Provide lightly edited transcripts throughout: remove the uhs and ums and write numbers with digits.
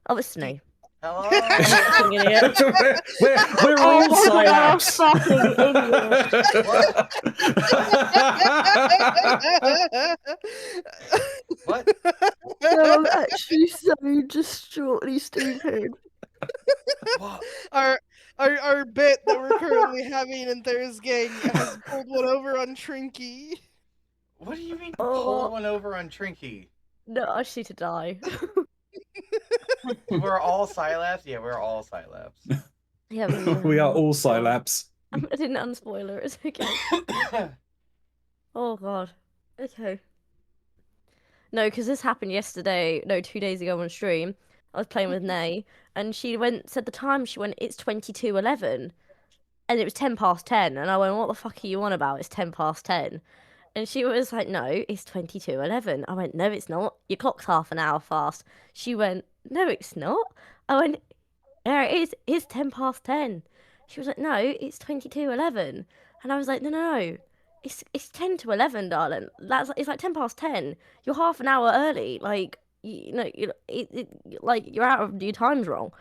Oh, it's Snow. Hello. Fucking idiot. We're all Synapse. Fucking idiot. What? No, I'm actually so distraughtly stupid. What? Our bit that we're currently having in Thursday has pulled one over on Trinky. What do you mean Oh. pull one over on Trinky? No, I just need to die. We're all Silabs? Yeah, we're all Silabs. Yeah, We are all Silabs. I didn't unspoiler. It's okay. Oh god. Okay. No, because this happened yesterday. No, 2 days ago on stream. I was playing with Nay, and she said the time. She went, it's 22:11, and it was 10:10. And I went, what the fuck are you on about? It's 10:10. And she was like, no, it's 22:11. I went, no, it's not. Your clock's half an hour fast. She went, no, it's not. I went, yeah, it is. It's 10:10. She was like, no, it's 22:11. And I was like, no. It's 10 to 11, darling. It's like 10 past 10. You're half an hour early. Like, like you're out of your time's wrong.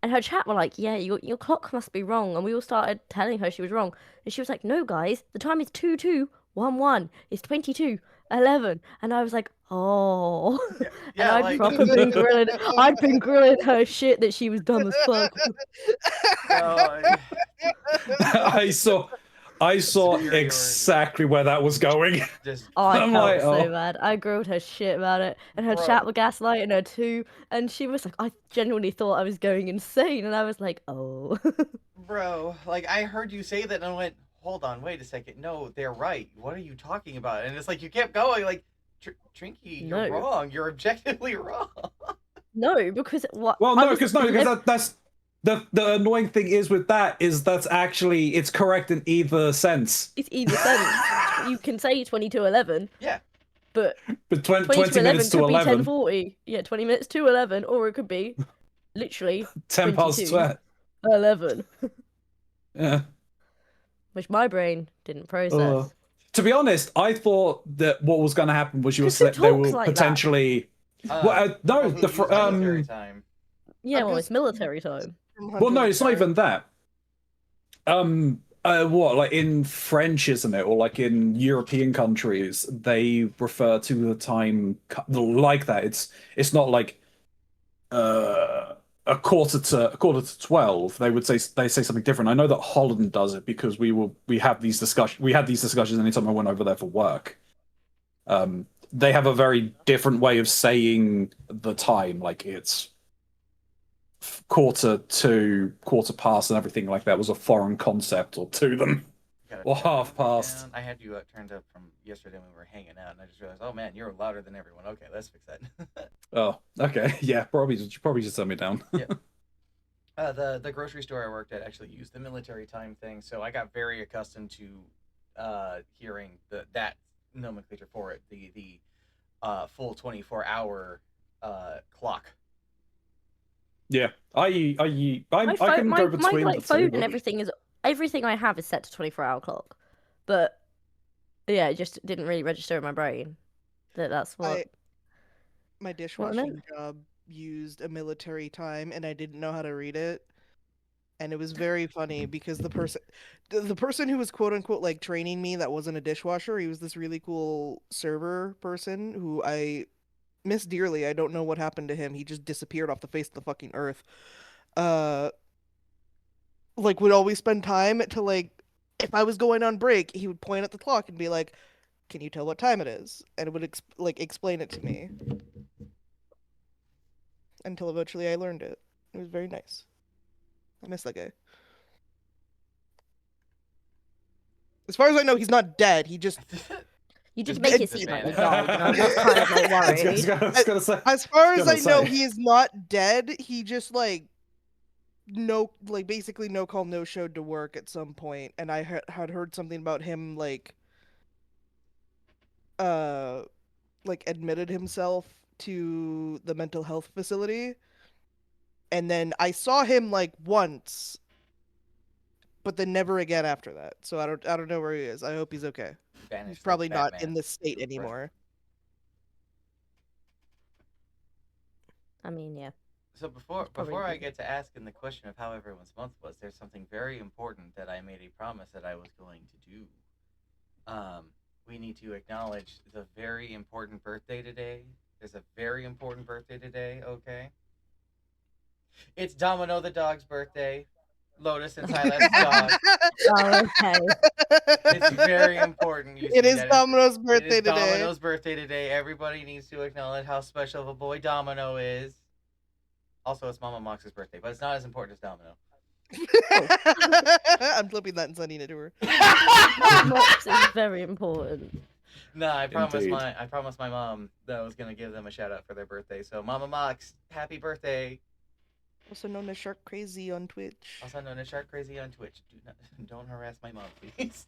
And her chat were like, yeah, your clock must be wrong. And we all started telling her she was wrong. And she was like, no, guys, the time is 22:11. It's 22:11. And I was like, oh. And Yeah, I'd like proper been grilling. I'd been grilling her shit that she was dumb as fuck. no, I saw Superiority. exactly where that was going. just Oh, I I'm felt like, so oh. bad. I grilled her shit about it, and her Bro. chat were gaslighting her too. And she was like, I genuinely thought I was going insane, and I was like, oh. bro, like I heard you say that and I went, hold on, wait a second. No, they're right. What are you talking about? And it's like you kept going like Trinky, you're No. wrong. You're objectively wrong. No, because what? Well, I no, was because deliv- that's the annoying thing is with that is that's actually it's correct in either sense. it's either sense. You can say 22:11, Yeah. but But 20 20 to 11 minutes to could be 11, 10:40. Yeah, 20 minutes to 11, or it could be literally 10 past 22. 12. 11, Yeah. which my brain didn't process. To be honest, I thought that what was going to happen was you were Because who they were talks like that? potentially. Well, no, people who the use military time. Yeah, I'm well, just- it's military time. well, no, it's not even that. What like in French, isn't it, or like in European countries, they refer to the time like that. It's not like a quarter to 12. They say something different. I know that Holland does it because we had these discussions anytime I went over there for work. They have a very different way of saying the time, like it's quarter past, and everything like that was a foreign concept or to them. Gotta Or turn half it past. down. I had you turned up from yesterday when we were hanging out, and I just realized, oh man, you're louder than everyone. Okay, let's fix that. Oh, okay, yeah, probably just turn me down. Yeah. The grocery store I worked at actually used the military time thing, so I got very accustomed to hearing that nomenclature for it, the full 24-hour clock. Yeah, I My can my go between like the phone two. and everything I have is set to 24-hour clock, but yeah, it just didn't really register in my brain that's what. My What dishwashing job used a military time, and I didn't know how to read it. And it was very funny because the person who was quote unquote like training me, that wasn't a dishwasher. He was this really cool server person who I miss dearly. I don't know what happened to him. He just disappeared off the face of the fucking earth. Like would always spend time to like, if I was going on break, he would point at the clock and be like, "Can you tell what time it is?" And it would explain it to me. Until eventually I learned it. It was very nice. I miss that guy. As far as I know, he's not dead. He just You Just just make make it this seem like man. he died, and I was kind of like I was worried. gonna say. as far as gonna I know, say. he is not dead. He just like basically no call no showed to work at some point, and I had heard something about him like admitted himself to the mental health facility, and then I saw him like once, but then never again after that. So I don't know where he is. I hope he's okay. Vanished He's like probably not Batman. in this state Right. anymore. I mean, yeah. So before probably I busy. get to asking the question of how everyone's month was, there's something very important that I made a promise that I was going to do. We need to acknowledge the very important birthday today. There's a very important birthday today, okay? It's Domino the dog's birthday. Lotus and Silas's dog. Oh, okay. It's very important. You It see is that Domino's it birthday is today. Domino's birthday today. Everybody needs to acknowledge how special of a boy Domino is. Also, it's Mama Mox's birthday, but it's not as important as Domino. I'm flipping that and sending it to her. Mox is very important. Nah, I Indeed. promised my mom that I was gonna give them a shout out for their birthday. So, Mama Mox, happy birthday! Also known as Shark Crazy on Twitch. Also known as Shark Crazy on Twitch. Don't harass my mom, please.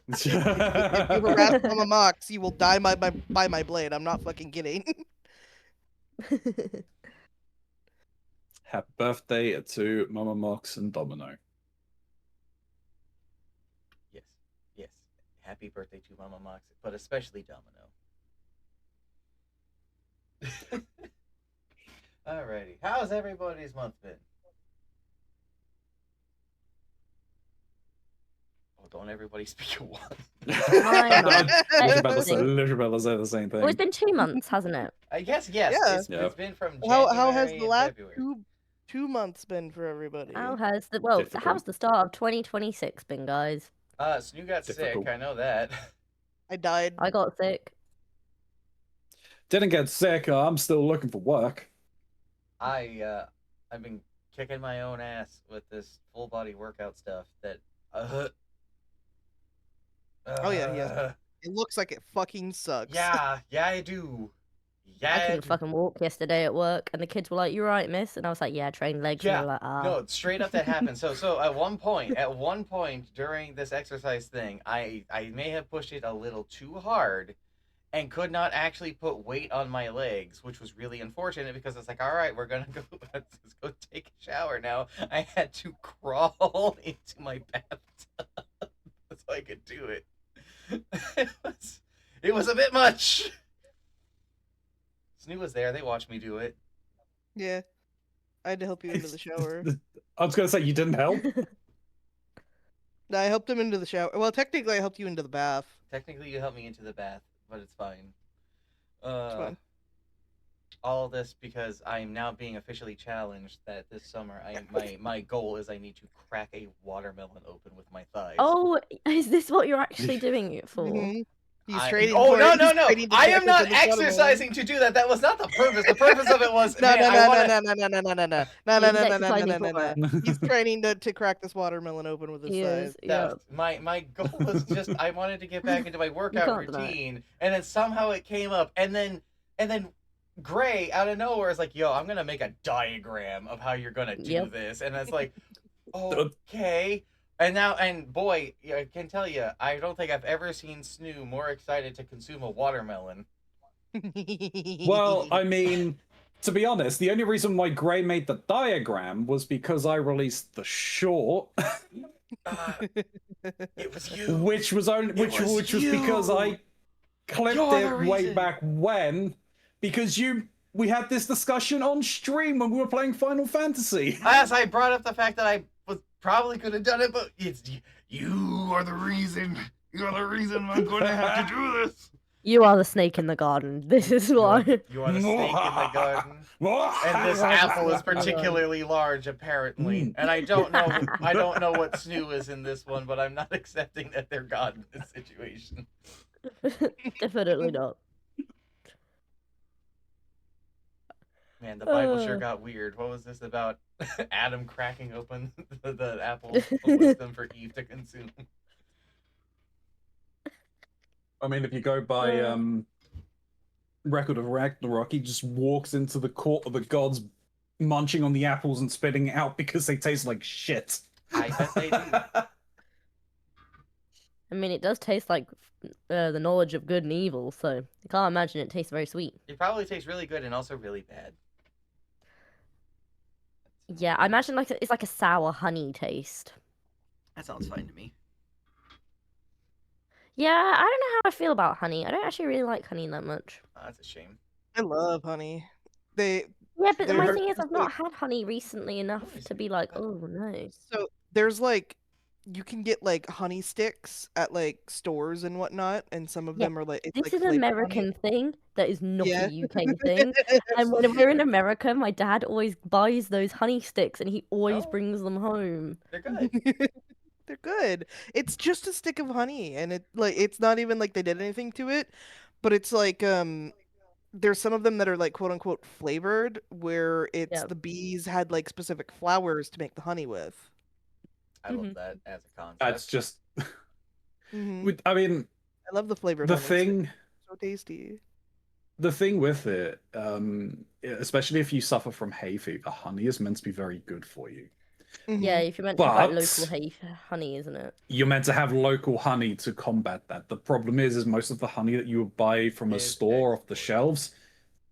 If you harass Mama Mox, you will die by my blade. I'm not fucking kidding. Happy birthday to Mama Mox and Domino. happy birthday to Mama Mox, but especially Domino. Alrighty, how's everybody's month been? Oh, don't everybody speak at once. My month. I was about to say, Well, literally about to say the same thing. it's been 2 months, hasn't it? I guess yes. Yeah. It's been from January How has the and last February. two months been for everybody? How's Difficult. the start of 2026 been, guys? Snoo got Difficult. sick. I know that. I died. I got sick. Didn't get sick. I'm still looking for work. I've been kicking my own ass with this full body workout stuff. That Oh, yeah, he has- It looks like it fucking sucks. Yeah, I do. Yeah, I couldn't fucking walk yesterday at work, and the kids were like, "You right, miss?" And I was like, "Yeah, trained legs." And Yeah, they were like, "Ah." no, straight up that happened. So at one point during this exercise thing, I may have pushed it a little too hard, and could not actually put weight on my legs, which was really unfortunate because it's like, all right, we're gonna go, let's go take a shower now. I had to crawl into my bathtub so I could do it. It was a bit much. Snoo was there. They watched me do it. Yeah. I had to help you into the shower. I was gonna say you didn't help. No, I helped him into the shower. Well, technically, I helped you into the bath. Technically, you helped me into the bath, but it's fine. It's fine. All of this because I'm now being officially challenged that this summer my goal is I need to crack a watermelon open with my thighs. Oh, is this what you're actually doing it for? Mhm. He's I- training. Oh for no it. no He's no! training to I crack am not open the watermelon. exercising to do that. That was not the purpose. The purpose of it was No, man, no, I no, wanna... no, no, no, no, no, no, no, no, no, He's no, no, no, no, exercising no, no, for no. it. He's training to crack this watermelon open with his He thighs. is. Yeah. My goal was just I wanted to get back into my workout can't deny it. routine, and then somehow it came up, and then Gray out of nowhere is like, "Yo, I'm gonna make a diagram of how you're gonna do Yep. this," and it's like, okay. And boy, I can tell you, I don't think I've ever seen Snoo more excited to consume a watermelon. Well, I mean, to be honest, the only reason why Gray made the diagram was because I released the short, It was you. which was because I clipped You're the it way reason. back when, because we had this discussion on stream when we were playing Final Fantasy. As I brought up the fact that I was probably could have done it, but it's you are the reason. You're the reason I'm going to have to do this. You are the snake in the garden. This is why. You are the snake in the garden. And this apple is particularly large, apparently. And I don't know what Snoo is in this one, but I'm not accepting that they're God in this situation. Definitely not. Man, the Bible sure got weird. What was this about? Adam cracking open the apple of wisdom for Eve to consume. I mean, if you go by Record of Ragnarok, he just walks into the court of the gods, munching on the apples and spitting it out because they taste like shit. I bet they do. I mean, it does taste like the knowledge of good and evil, so I can't imagine it tastes very sweet. It probably tastes really good and also really bad. Yeah, I imagine it's like a sour honey taste. That sounds fine to me. Yeah, I don't know how I feel about honey. I don't actually really like honey that much. Oh, that's a shame. I love honey. Yeah, but They're my very thing is, I've just not like- had honey recently enough to be like, oh no. So there's like, you can get like honey sticks at like stores and whatnot, and some of Yeah, them are like, it's This like is an flavored honey. American thing that is not Yeah. a UK thing. And when we're in America, my dad always buys those honey sticks and he always Oh. brings them home. They're good. They're good. It's just a stick of honey, and it's not even like they did anything to it, but it's like there's some of them that are like quote unquote flavored, where it's Yep. the bees had like specific flowers to make the honey with. I love Mhm. that as a concept. That's just. Mhm. I mean, I love the flavored the honey. It's thing. so tasty. The thing with it, especially if you suffer from hay fever, honey is meant to be very good for you. Yeah, if you're meant to have like But- local honey, isn't it? You're meant to have local honey to combat that. The problem is most of the honey that you would buy from a Is store off the exported. shelves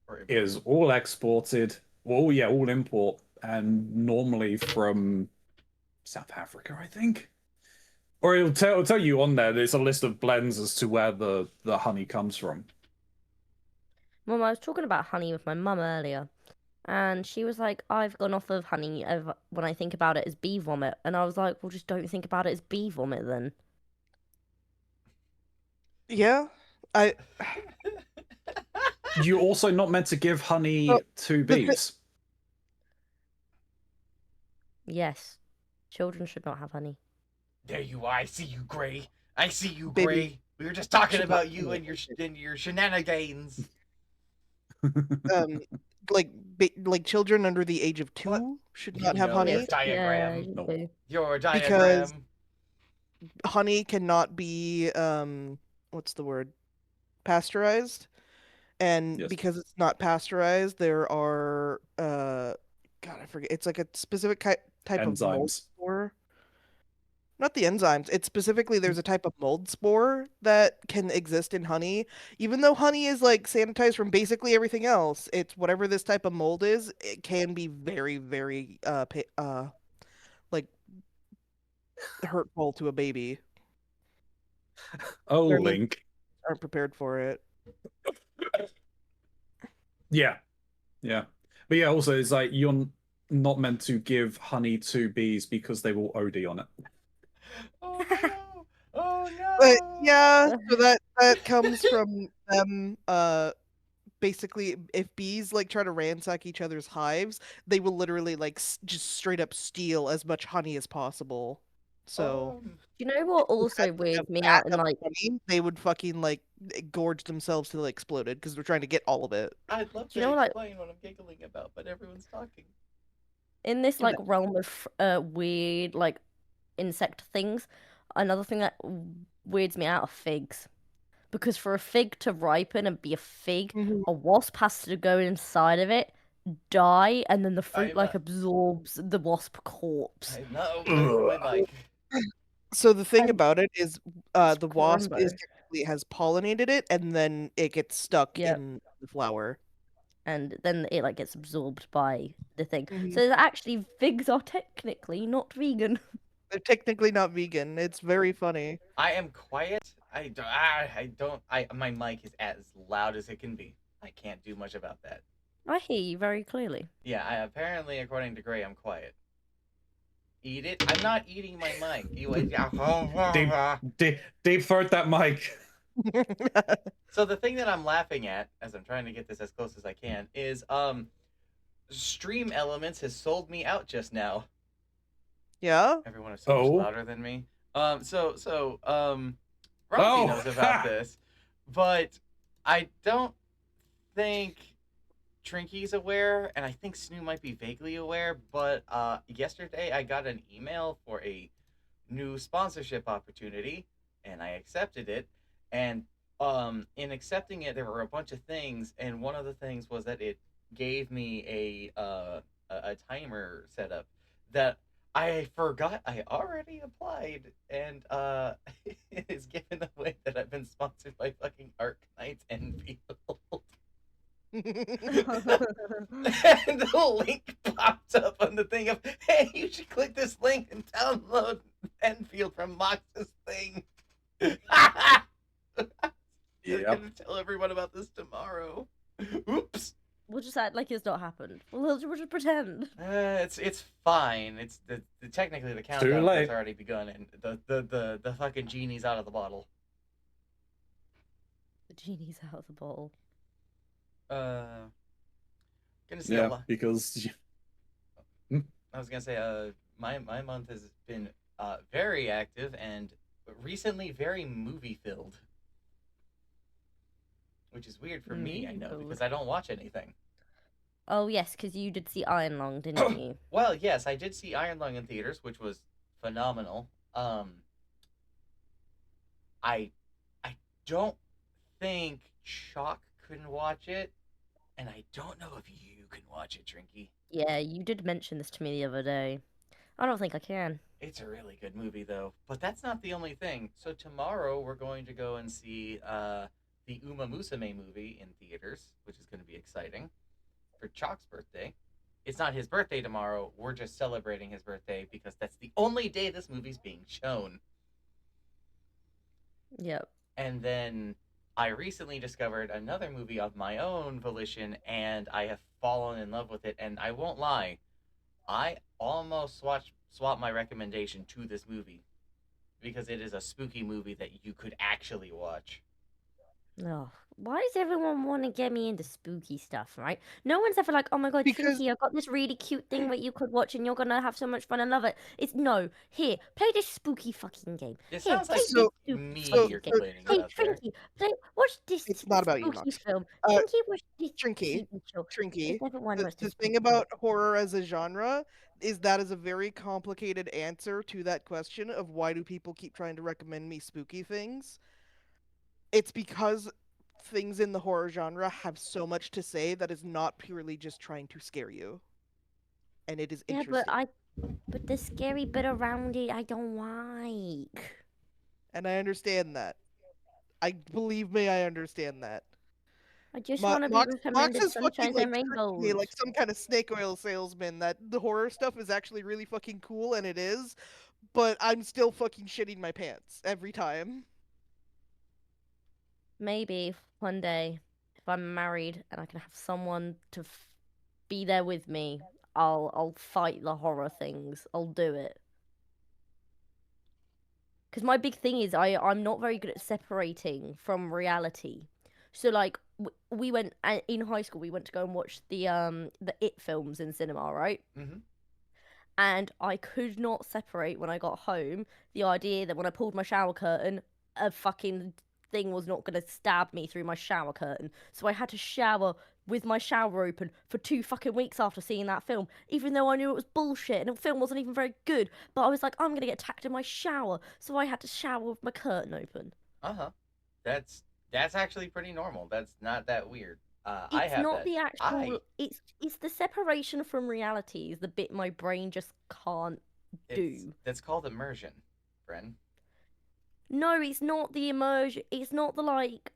Or is all exported. Well, yeah, all import, and normally from South Africa, I think. Or it'll tell you on there. There's a list of blends as to where the honey comes from. Mum, I was talking about honey with my mum earlier, and she was like, "I've gone off of honey when I think about it as bee vomit," and I was like, "Well, just don't think about it as bee vomit then." Yeah, I. You're also not meant to give honey Well, to the thi- bees. Yes, children should not have honey. There you are. I see you, Gray. I see you, Baby Gray. We were just talking should not about you have and your shenanigans. um, like children under the age of 2 What? should You not have know honey. your Yeah, diagram. you Nope. do. Your Because diagram. honey cannot be what's the word? Pasteurized. And Yes. because it's not pasteurized, there are God, I forget. It's like a specific type of mold Enzymes. spore. Not the enzymes. It's specifically there's a type of mold spore that can exist in honey. Even though honey is like sanitized from basically everything else, it's whatever this type of mold is, it can be very, very like hurtful to a baby. Oh, Learning Link. aren't prepared for it. Yeah. Yeah. But yeah, also it's like you're not meant to give honey to bees because they will OD on it. Oh no! Oh But no! yeah, so that comes from them basically if bees like try to ransack each other's hives, they will literally like just straight up steal as much honey as possible. So You know what if you had also like a weirds me vat out in of like honey, they would fucking like gorge themselves till they exploded because they're trying to get all of it. I'd love Do you to know like explain what I'm giggling about, but everyone's talking. in this Yeah, like realm of weird like insect things, another thing that weirds me out are figs. Because for a fig to ripen and be a fig, Mhm. a wasp has to go inside of it, die, and then the fruit I'm like absorbs the wasp corpse. I'm not okay with my mic. So the thing And about it is it's the wasp is Grimbo. technically has pollinated it and then it gets stuck Yep. in the flower. And then it like gets absorbed by the thing. Mhm. So actually figs are technically not vegan. They're technically not vegan. It's very funny. I am quiet. My mic is as loud as it can be. I can't do much about that. I hear you very clearly. Yeah, apparently, according to Gray, I'm quiet. Eat it? I'm not eating my mic. Deep throat that mic. So the thing that I'm laughing at, as I'm trying to get this as close as I can, is Stream Elements has sold me out just now. Yeah? Everyone is so much louder than me. Robbie knows about this, but I don't think Trinky's aware, and I think Snoo might be vaguely aware, but yesterday I got an email for a new sponsorship opportunity, and I accepted it, and in accepting it, there were a bunch of things, and one of the things was that it gave me a timer setup that I forgot I already applied, and it is given away that I've been sponsored by fucking Arknights Enfield. And the link pops up on the thing of, hey, you should click this link and download Enfield from Mox's thing. I'm gonna tell everyone about this tomorrow. Oops. We'll just act like it's not happened. We'll just pretend. It's fine. It's technically the countdown late. has already begun, and the fucking genie's out of the bottle. The genie's out of the bottle. Gonna say a lot. Because I was gonna say my month has been very active and recently very movie filled, which is weird for me, I know, because I don't watch anything. Oh yes, because you did see Iron Lung, didn't you? Well, yes, I did see Iron Lung in theaters, which was phenomenal. I don't think Chalk couldn't watch it, and I don't know if you can watch it, Trinky. Yeah, you did mention this to me the other day. I don't think I can. It's a really good movie, though. But that's not the only thing. So tomorrow we're going to go and see the Uma Musume movie in theaters, which is going to be exciting for Chalk's birthday. It's not his birthday tomorrow. We're just celebrating his birthday because that's the only day this movie's being shown. Yep. And then I recently discovered another movie of my own volition, and I have fallen in love with it. And I won't lie, I almost swapped my recommendation to this movie because it is a spooky movie that you could actually watch. Oh, why does everyone want to get me into spooky stuff, right? No one's ever like, oh my god, Because- Trinky, I got this really cute thing that you could watch and you're gonna have so much fun and love it. It's no, here, play this spooky fucking game. It Here, sounds play like this So- spooky me so- you're fucking game. complaining Hey, about there. Trinky, watch this It's not about you, spooky Nox. film. Uh, Trinky, watch this Trinky, TV show. Trinky, Everyone the wants to thing spooky about horror as a genre is that is a very complicated answer to that question of why do people keep trying to recommend me spooky things. It's because things in the horror genre have so much to say that is not purely just trying to scare you. And it is Yeah, interesting. but the scary bit around it, I don't like. And I understand that. Believe me, I understand that. I just want to be Mox recommended is fucking sunshines and like tricking me rainbows. like some kind of snake oil salesman that the horror stuff is actually really fucking cool, and it is, but I'm still fucking shitting my pants every time. Maybe one day, if I'm married and I can have someone to be there with me, I'll fight the horror things. I'll do it. Because my big thing is I'm not very good at separating from reality. So like we went in high school, we went to go and watch the It films in cinema, right? Mm-hmm. And I could not separate when I got home the idea that when I pulled my shower curtain, a fucking thing was not going to stab me through my shower curtain. So I had to shower with my shower open for 2 fucking weeks after seeing that film, even though I knew it was bullshit and the film wasn't even very good. But I was like, I'm going to get attacked in my shower. So I had to shower with my curtain open. Uh-huh. That's actually pretty normal. That's not that weird. I It's have not that. the actual. It's the separation from reality is the bit my brain just can't do. That's called immersion, Bren. No, it's not the immersion. It's not the like.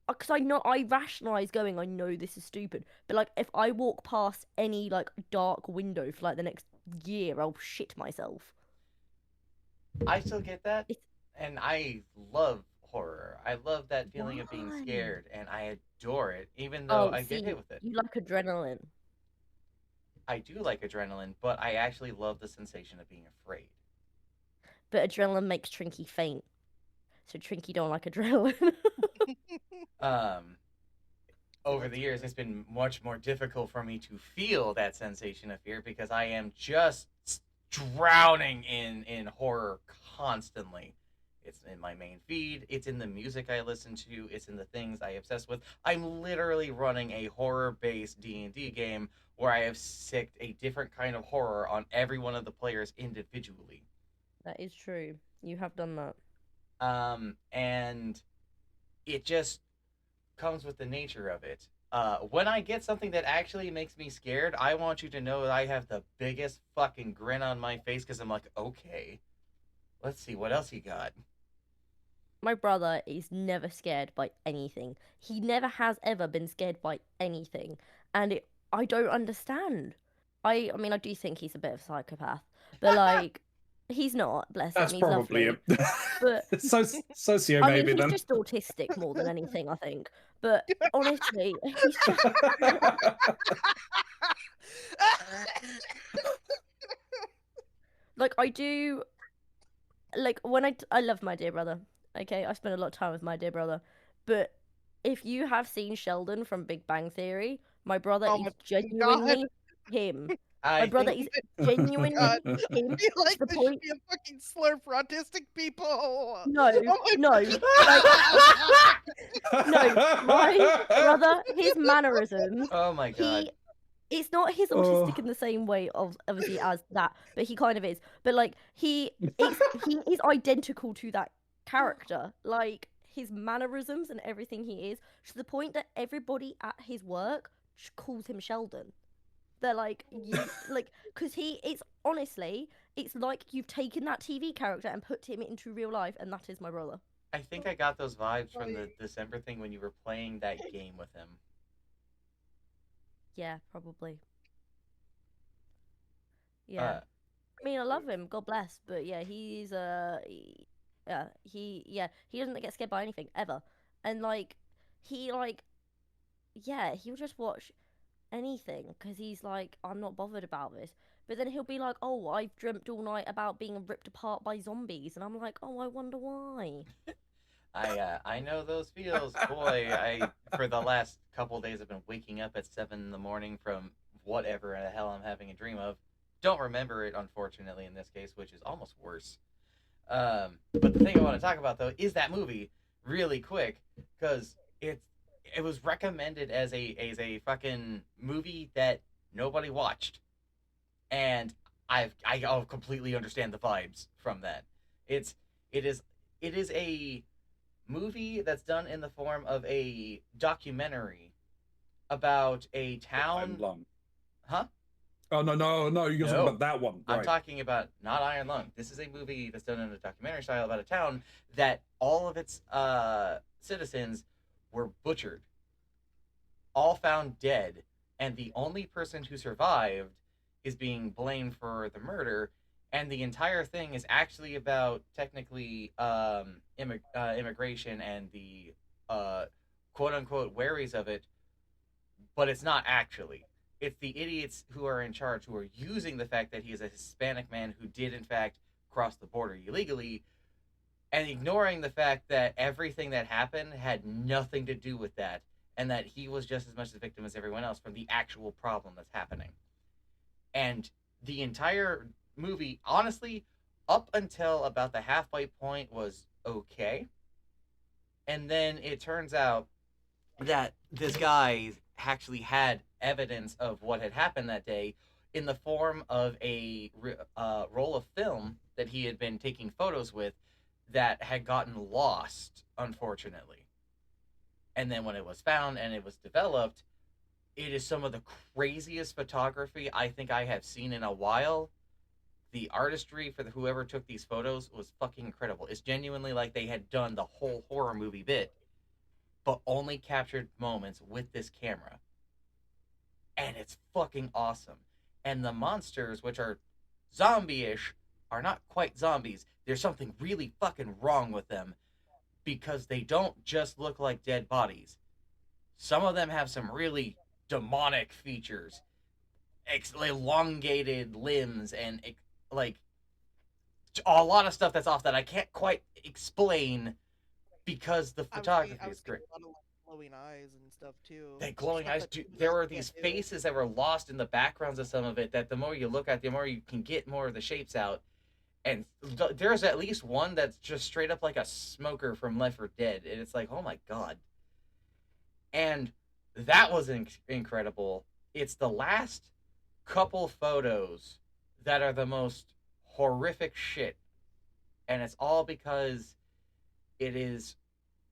Because I know I rationalize going. I know this is stupid, but like if I walk past any like dark window for like the next year, I'll shit myself. I still get that, It's and I love horror. I love that feeling of being Why? scared, and I adore it, even though I get see, hit with it. you like adrenaline, I do like adrenaline, but I actually love the sensation of being afraid. but adrenaline makes Trinky faint, so Trinky don't like adrenaline. Over the years, it's been much more difficult for me to feel that sensation of fear because I am just drowning in horror constantly. It's in my main feed. It's in the music I listen to. It's in the things I obsess with. I'm literally running a horror-based D&D game where I have sicked a different kind of horror on every one of the players individually. That is true. You have done that. And it just comes with the nature of it. When I get something that actually makes me scared, I want you to know that I have the biggest fucking grin on my face because I'm like, okay, let's see what else you got. My brother is never scared by anything. He never has ever been scared by anything, and I don't understand. I mean, I do think he's a bit of a psychopath, but like, he's not. Bless That's him, he's probably lovely. it. But Socio I mean, maybe he's then. just autistic more than anything, I think. But honestly, he's just like I do. Like when I love my dear brother. Okay, I spend a lot of time with my dear brother, but if you have seen Sheldon from Big Bang Theory, my brother Oh is my genuinely him. My I brother think is genuinely God. him. I feel like the this point- should be a fucking slur for autistic people. No, Oh my no, no. My brother, his mannerisms. oh my god. It's not his Oh. autistic in the same way of obviously as that, but he kind of is. But like he is identical to that character. Like his mannerisms and everything he is, to the point that everybody at his work calls him Sheldon. They're like you like because it's honestly it's like you've taken that TV character and put him into real life, and that is my brother. I think I got those vibes from the December thing when you were playing that game with him. Yeah, probably. Yeah. I mean, I love him. God bless. But yeah, he's he doesn't get scared by anything ever, and like he like he'll just watch anything because he's like, I'm not bothered about this. But then he'll be like, oh, I've dreamt all night about being ripped apart by zombies, and I'm like, oh, I wonder why. I know those feels, boy. I for the last couple days I've been waking up at 7 in the morning from whatever the hell I'm having a dream of. Don't remember it, unfortunately, in this case, which is almost worse. But the thing I want to talk about though is that movie really quick because it was recommended as a fucking movie that nobody watched, and I'll completely understand the vibes from that. It's it is it is a movie that's done in the form of a documentary about a Iron town. Lung. Huh? Oh no! You're talking No. about that one, I'm right? talking about not Iron Lung. This is a movie that's done in a documentary style about a town that all of its citizens were butchered, all found dead, and the only person who survived is being blamed for the murder. And the entire thing is actually about technically immigration and the quote unquote worries of it, but it's not actually. It's the idiots who are in charge who are using the fact that he is a Hispanic man who did, in fact, cross the border illegally, and ignoring the fact that everything that happened had nothing to do with that, and that he was just as much a victim as everyone else from the actual problem that's happening. And the entire movie, honestly, up until about the halfway point, was okay. And then it turns out that this guy actually had evidence of what had happened that day in the form of a roll of film that he had been taking photos with that had gotten lost, unfortunately. And then when it was found and it was developed, it is some of the craziest photography I think I have seen in a while. The artistry for whoever took these photos was fucking incredible. It's genuinely like they had done the whole horror movie bit, but only captured moments with this camera. And it's fucking awesome. And the monsters, which are zombie-ish, are not quite zombies. There's something really fucking wrong with them because they don't just look like dead bodies. Some of them have some really demonic features, elongated limbs, and like a lot of stuff that's off that I can't quite explain because the photography is great. A lot of like, glowing eyes and stuff too. That glowing Stuff eyes. that There were can't these do. faces that were lost in the backgrounds of some of it. That the more you look at, the more you can get more of the shapes out. And there's at least one that's just straight up like a smoker from Left 4 Dead, and it's like, oh my god. And that was incredible. It's the last couple photos that are the most horrific shit, and it's all because it is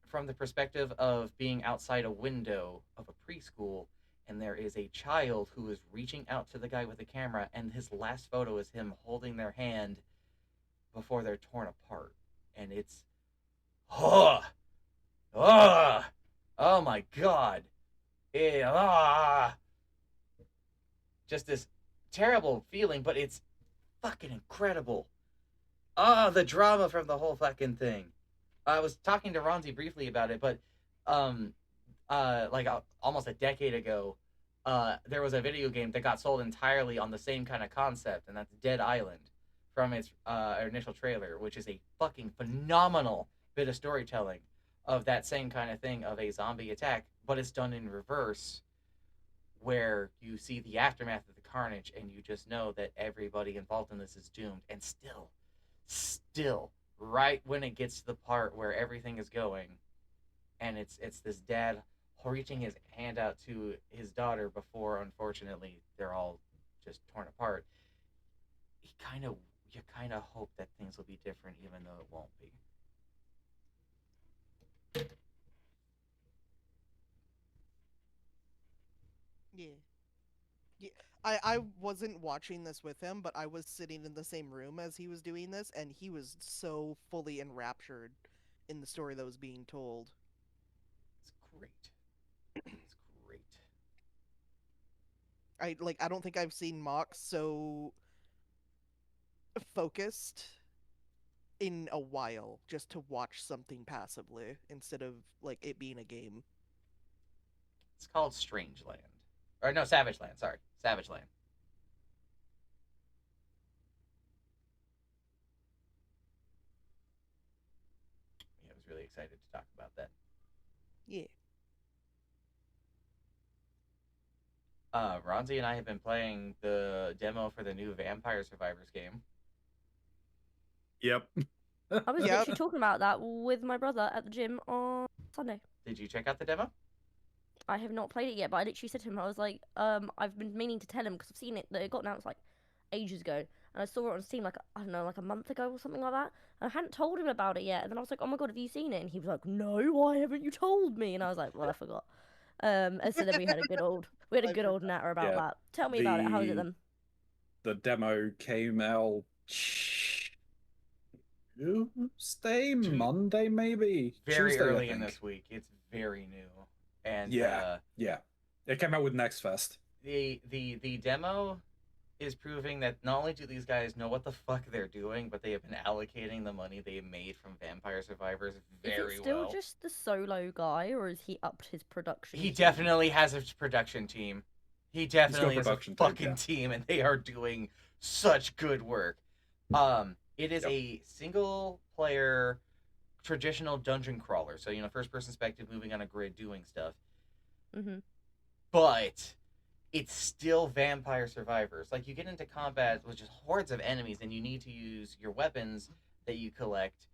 from the perspective of being outside a window of a preschool, and there is a child who is reaching out to the guy with the camera, and his last photo is him holding their hand before they're torn apart. And it's oh, oh, oh my god. Just this terrible feeling, but it's fucking incredible. The drama from the whole fucking thing. I was talking to Ronzi briefly about it, but um, almost a decade ago, there was a video game that got sold entirely on the same kind of concept, and that's Dead Island from its initial trailer, which is a fucking phenomenal bit of storytelling of that same kind of thing of a zombie attack, but it's done in reverse, where you see the aftermath of the carnage and you just know that everybody involved in this is doomed. And still, right when it gets to the part where everything is going, and it's this dad reaching his hand out to his daughter before, unfortunately, they're all just torn apart. You kind of hope that things will be different, even though it won't be. Yeah. Yeah. I wasn't watching this with him, but I was sitting in the same room as he was doing this, and he was so fully enraptured in the story that was being told. It's great. It's great. I don't think I've seen Mox so focused in a while, just to watch something passively instead of like it being a game. It's called Strangeland. Or no, Savage Land. Sorry, Savage Land. Yeah, I was really excited to talk about that. Yeah. Ronzi and I have been playing the demo for the new Vampire Survivors game. Yep. I was Yep. literally talking about that with my brother at the gym on Sunday. Did you check out the demo? I have not played it yet, but I literally said to him, I was like, I've been meaning to tell him because I've seen it that it got announced like ages ago, and I saw it on Steam like I don't know, like a month ago or something like that. And I hadn't told him about it yet, and then I was like, oh my god, have you seen it? And he was like, no, why haven't you told me? And I was like, well, I forgot. And so then we had a good old I forgot. natter about Yeah, that. Tell me about it. How is it the- then? The demo came out Tuesday, Monday, maybe. Very Tuesday, I early in think. this week. It's very new, and Yeah. It came out with Next Fest. the demo is proving that not only do these guys know what the fuck they're doing, but they have been allocating the money they made from Vampire Survivors very Is it still well. just the solo guy, or has he upped his production? He team? definitely has a production team. He definitely has a production team, fucking yeah. team, and they are doing such good work. It is a single player traditional dungeon crawler. So, first person perspective, moving on a grid, doing stuff. Mhm. But it's still Vampire Survivors. Like, you get into combat with just hordes of enemies, and you need to use your weapons that you collect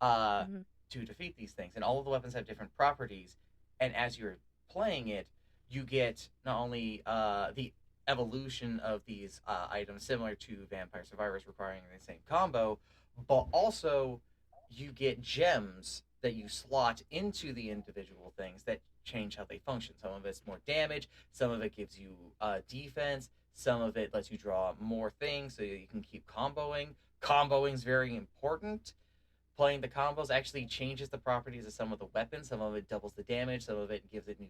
Mhm. to defeat these things. And all of the weapons have different properties. And as you're playing it, you get not only the evolution of these items similar to Vampire Survivors requiring the same combo, but also you get gems that you slot into the individual things that change how they function. Some of it's more damage, some of it gives you defense, some of it lets you draw more things so you can keep comboing. Comboing is very important. Playing the combos actually changes the properties of some of the weapons. Some of it doubles the damage. Some of it gives it new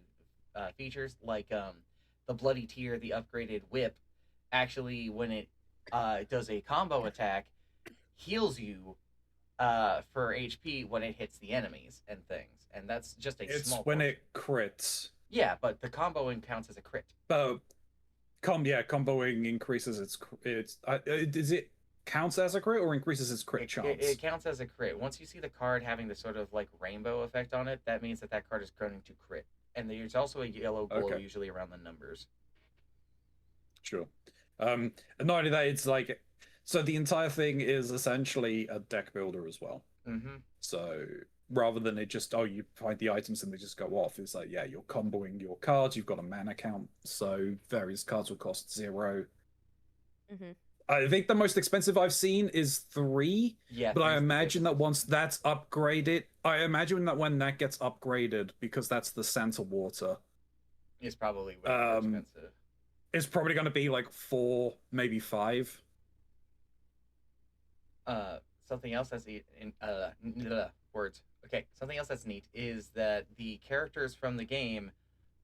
features, like the Bloody Tear, the upgraded whip. Actually, when it does a combo attack, heals you for HP when it hits the enemies and things. And that's just a It's small when portion. it crits. Yeah, but the comboing counts as a crit. Comboing increases its. Is it counts as a crit or increases its crit chance? It counts as a crit. Once you see the card having the sort of like rainbow effect on it, that means that card is going to crit. And there's also a yellow glow Okay. usually around the numbers. Sure. And not only that, it's like so the entire thing is essentially a deck builder as well. Mm-hmm. So rather than it just you find the items and they just go off, it's like you're comboing your cards. You've got a mana count, so various cards will cost 0. Mhm. I think the most expensive I've seen is 3. Yeah, But I three's the imagine that biggest. once that's upgraded, I imagine that when that gets upgraded, because that's the Santa Water, It's probably way more expensive. it's probably going to be like 4, maybe 5. Something else that's words. Okay, something else that's neat is that the characters from the game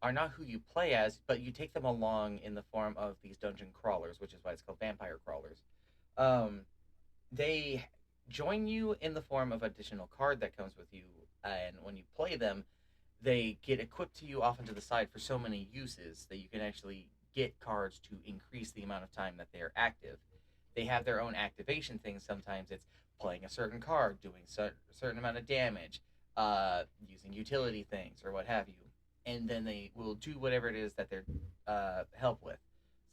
are not who you play as, but you take them along in the form of these dungeon crawlers, which is why it's called vampire crawlers. They join you in the form of additional card that comes with you, and when you play them, they get equipped to you off into the side for so many uses that you can actually get cards to increase the amount of time that they're active. They have their own activation things. Sometimes it's playing a certain card, doing a certain amount of damage, using utility things or what have you. And then they will do whatever it is that they're help with.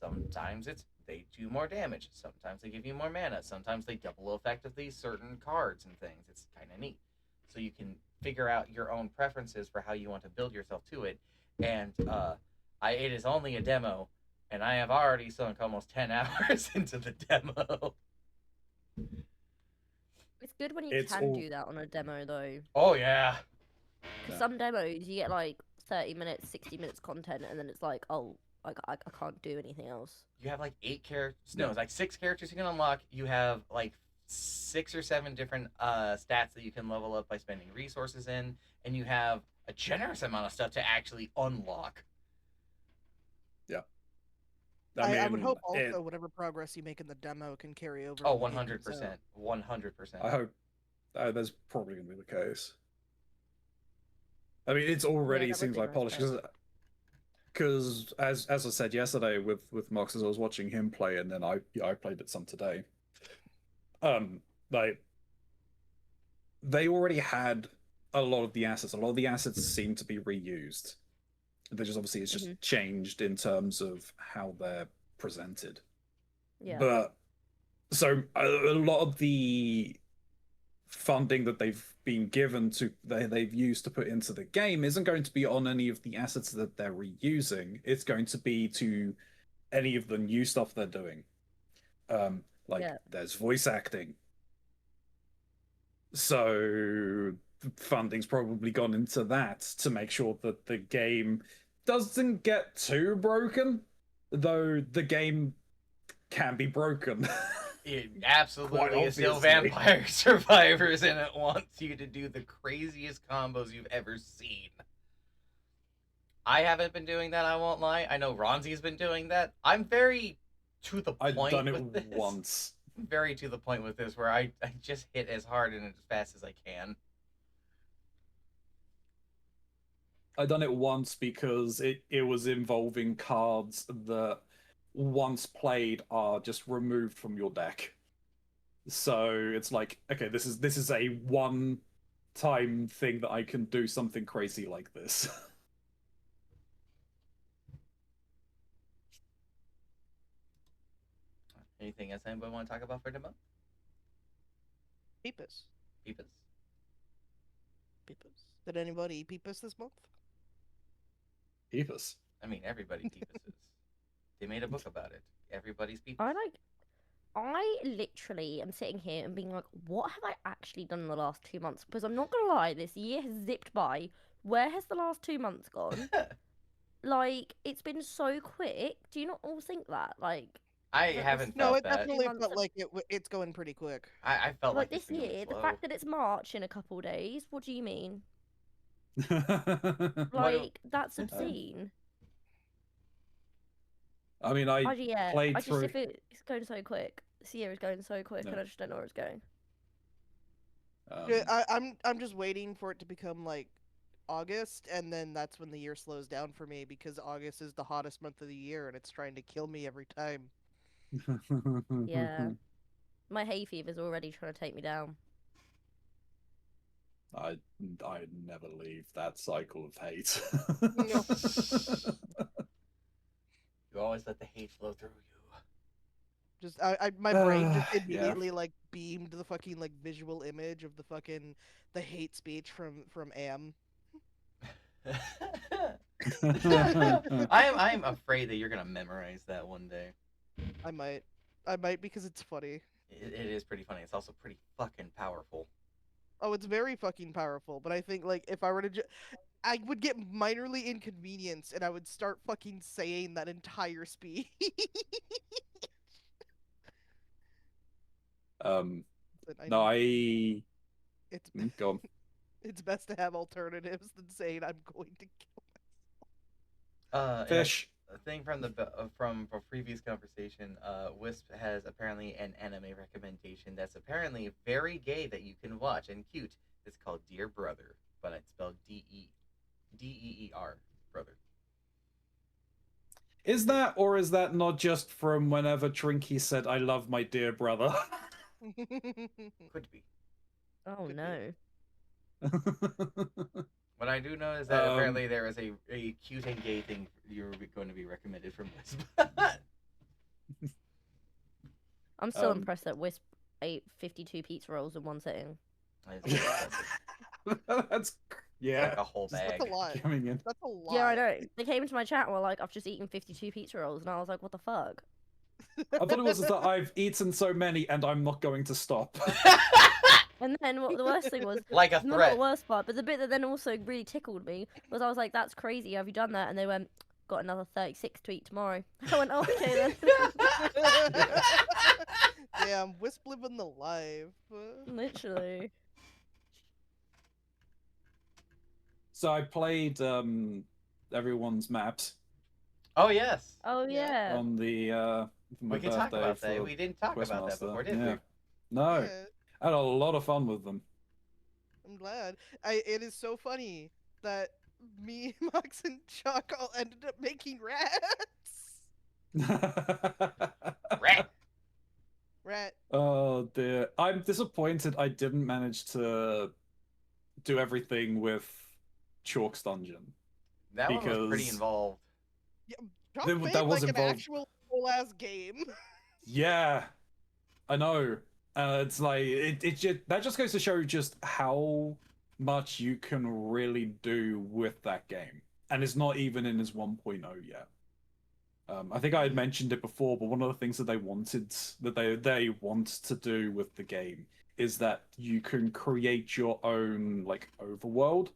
Sometimes it's they do more damage. Sometimes they give you more mana. Sometimes they double effect of these certain cards and things. It's kind of neat. So you can figure out your own preferences for how you want to build yourself to it. And it is only a demo, and I have already sunk almost 10 hours into the demo. It's good when you It's can all- do that on a demo, though. Oh, yeah. Because Yeah. some demos, you get like 30 minutes, 60 minutes content, and then it's like, oh, I can't do anything else. You have like 8 characters. No, Yeah. it's like 6 characters you can unlock. You have like 6 or 7 different stats that you can level up by spending resources in. And you have a generous amount of stuff to actually unlock. I would mean, hope also whatever progress you make in the demo can carry over. Oh, in the game 100%. itself. 100%. I hope That's probably going to be the case. I mean, it's Yeah, already that would seems be a like nice polished perk. because as I said yesterday with Mox, as I was watching him play, and then I played it some today. Like they already had a lot of the assets. A lot of the assets seem to be reused. They just obviously it's just changed in terms of how they're presented. Yeah. But so a lot of the funding that they've been given to they've used to put into the game isn't going to be on any of the assets that they're reusing. It's going to be to any of the new stuff they're doing. Like Yeah. there's voice acting. So funding's probably gone into that to make sure that the game doesn't get too broken, though the game can be broken. It Quite absolutely is still obviously. Vampire Survivors, and it wants you to do the craziest combos you've ever seen. I haven't been doing that, I won't lie. I know Ronzi's been doing that. I'm very to the I've point done with it this. once. Very to the point with this, where I just hit as hard and as fast as I can. I've done it once because it was involving cards that once played are just removed from your deck. So it's like, okay, this is a one time thing that I can do something crazy like this. Anything else anybody want to talk about for the month? Peepus. Peepus? Peepus. Did anybody peepus this month? Peepus. I mean, everybody peepuses. They made a book about it. Everybody's peepus. I literally am sitting here and being like, what have I actually done in the last 2 months? Because I'm not gonna lie, this year has zipped by. Where has the last 2 months gone? Like, it's been so quick. Do you not all think that? Like, I this haven't No, felt it that. definitely 2 months felt have- like it's going pretty quick. I felt like this it's been going year, the slow. fact that it's March in a couple of days, what do you mean? What- Like, that's obscene. I mean, I played I just through. if it's going so quick. This year is going so quick, Yeah. and I just don't know where it's going. Yeah, I'm just waiting for it to become like August, and then that's when the year slows down for me because August is the hottest month of the year, and it's trying to kill me every time. Yeah. My hay fever's already trying to take me down. I never leave that cycle of hate. No. You always let the hate flow through you. Just my brain just Yeah. immediately like beamed the fucking like visual image of the hate speech from Am. I'm afraid that you're gonna memorize that one day. I might because it's funny. It is pretty funny. It's also pretty fucking powerful. Oh, it's very fucking powerful, but I think like if I were to I would get minorly inconvenienced and I would start fucking saying that entire speech. But No, know it's go on. it's best to have alternatives than saying I'm going to kill. And Fish. a thing from from a previous conversation, Wisp has apparently an anime recommendation that's apparently very gay that you can watch and cute. It's called Dear Brother, but it's spelled D-E-E-R, brother. Is that, or is that not just from whenever Trinky said, "I love my dear brother"? Could be. Oh Could be. no. What I do know is that apparently there is a cute and gay thing you're going to be recommended from Wisp. I'm still impressed that Wisp ate 52 pizza rolls in one sitting. That's yeah. Like a whole bag. That's a lot. Coming in. That's a lot. Yeah, I know. They came into my chat and were like, I've just eaten 52 pizza rolls. And I was like, what the fuck? I thought it was that I've eaten so many and I'm not going to stop. And then what the worst thing was, Like a not threat. the worst part, but the bit that then also really tickled me was I was like, that's crazy. Have you done that? And they went, got another 36 to eat tomorrow. I went, oh, okay then. Damn, Wisp living the life. Literally. So I played everyone's maps Oh yes. Oh, Yeah. yeah. on the for my We can talk birthday about that. for We didn't talk about that Quizmaster. before, did Yeah. we? No, Yeah. I had a lot of fun with them. I'm glad. It is so funny that me, Max, and Chuck all ended up making rats. Rat. Rat. Oh dear. I'm disappointed I didn't manage to do everything with Chalk's dungeon. That one was pretty Because involved. Chuck that made was like an involved. actual whole ass game. Yeah, I know. It's like it just that just goes to show just how much you can really do with that game. And it's not even in its 1.0 yet. I think I had mentioned it before, but one of the things that they want to do with the game is that you can create your own like overworld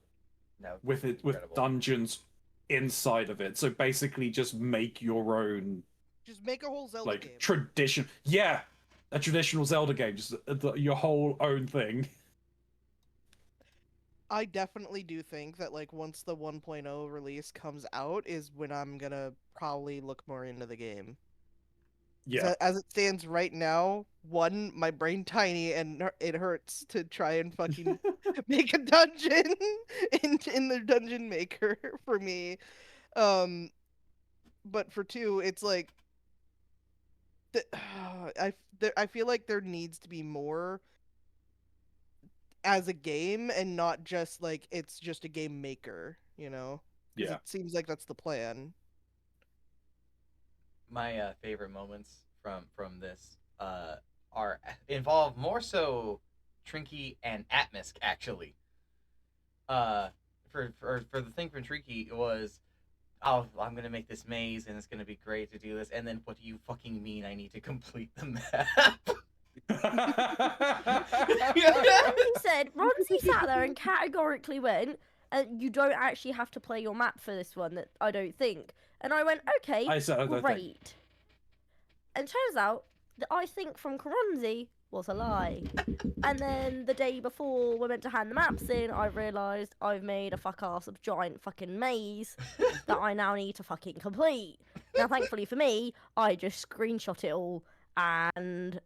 No, with incredible. dungeons inside of it. So basically, just make your own Just make a whole Zelda like game. tradition. Yeah, a traditional Zelda game, just your whole own thing. I definitely do think that like once the 1.0 release comes out is when I'm gonna probably look more into the game. Yeah, As it stands right now, one, my brain tiny and it hurts to try and fucking make a dungeon in the dungeon maker for me. But for two, it's like I feel like there needs to be more as a game and not just like it's just a game maker, you know? 'Cause yeah. it seems like that's the plan. My favorite moments from this are involve more so Trinky and Atmisk actually. For the thing from Trinky was, oh, I'm gonna make this maze and it's gonna be great to do this, and then what do you fucking mean I need to complete the map? Ronzi sat there and categorically went, you don't actually have to play your map for this one, that I don't think. And I went, okay, I said I don't think. great. And turns out that I think from Karonzi was a lie. And then the day before we're meant to hand the maps in, I realised I've made a fuck-ass of giant fucking maze that I now need to fucking complete. Now, thankfully for me, I just screenshot it all and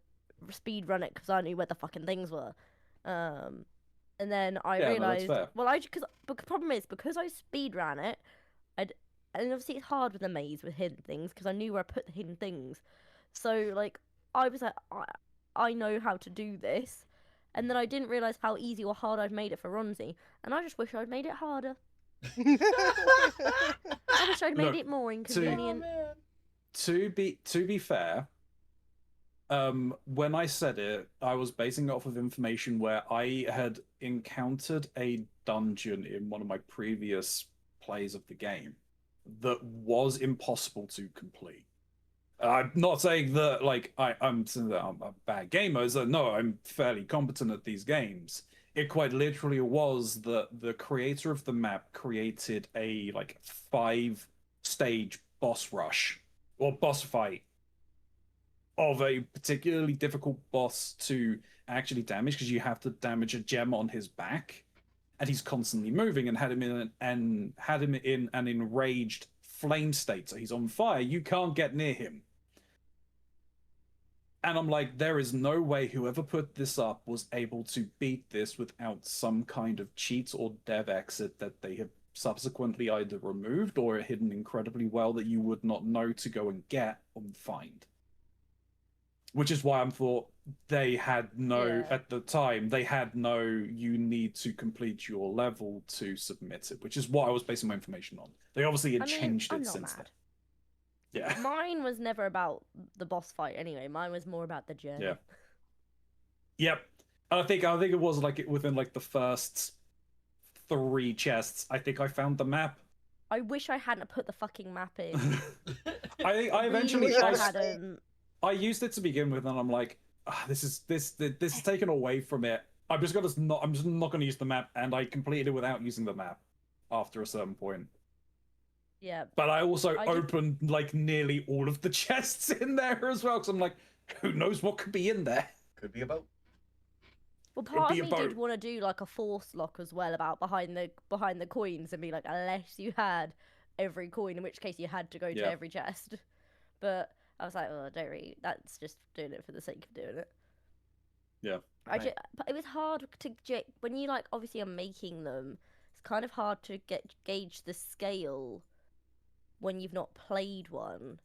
speed run it because I knew where the fucking things were. And then I Yeah, no, that's realised, fair. the problem is because I speed ran it, and obviously it's hard with a maze with hidden things because I knew where I put the hidden things. So like I was like, I know how to do this, and then I didn't realise how easy or hard I'd made it for Ronzi, and I just wish I'd made it harder. I wish I'd made Look, it more Oh inconvenient. man. To be fair, when I said it, I was basing it off of information where I had encountered a dungeon in one of my previous plays of the game that was impossible to complete. I'm not saying that like I'm saying that I'm a bad gamer. So no, I'm fairly competent at these games. It quite literally was that the creator of the map created a like 5-stage boss rush or boss fight of a particularly difficult boss to actually damage because you have to damage a gem on his back, and he's constantly moving and had him in an enraged flame state, so he's on fire. You can't get near him. And I'm like, there is no way whoever put this up was able to beat this without some kind of cheat or dev exit that they have subsequently either removed or hidden incredibly well that you would not know to go and get or find. Which is why I thought they had at the time, they had no, you need to complete your level to submit it, which is what I was basing my information on. They obviously had changed I'm it not since mad. then. Yeah. Mine was never about the boss fight anyway. Mine was more about the journey. Yeah. Yep. I think it was like within like the first 3 chests, I think I found the map. I wish I hadn't put the fucking map in. I eventually wish I hadn't. I used it to begin with, and I'm like, this is taken away from it. I'm just not gonna use the map, and I completed it without using the map after a certain point. Yeah. But I also opened like nearly all of the chests in there as well, because I'm like, who knows what could be in there? Could be a boat. Well, part of me did want to do like a force lock as well about behind the coins and be like, unless you had every coin, in which case you had to go to every chest. But I was like, oh, don't really. That's just doing it for the sake of doing it. Yeah. Right. But it was hard to when you like obviously are making them. It's kind of hard to gauge the scale when you've not played one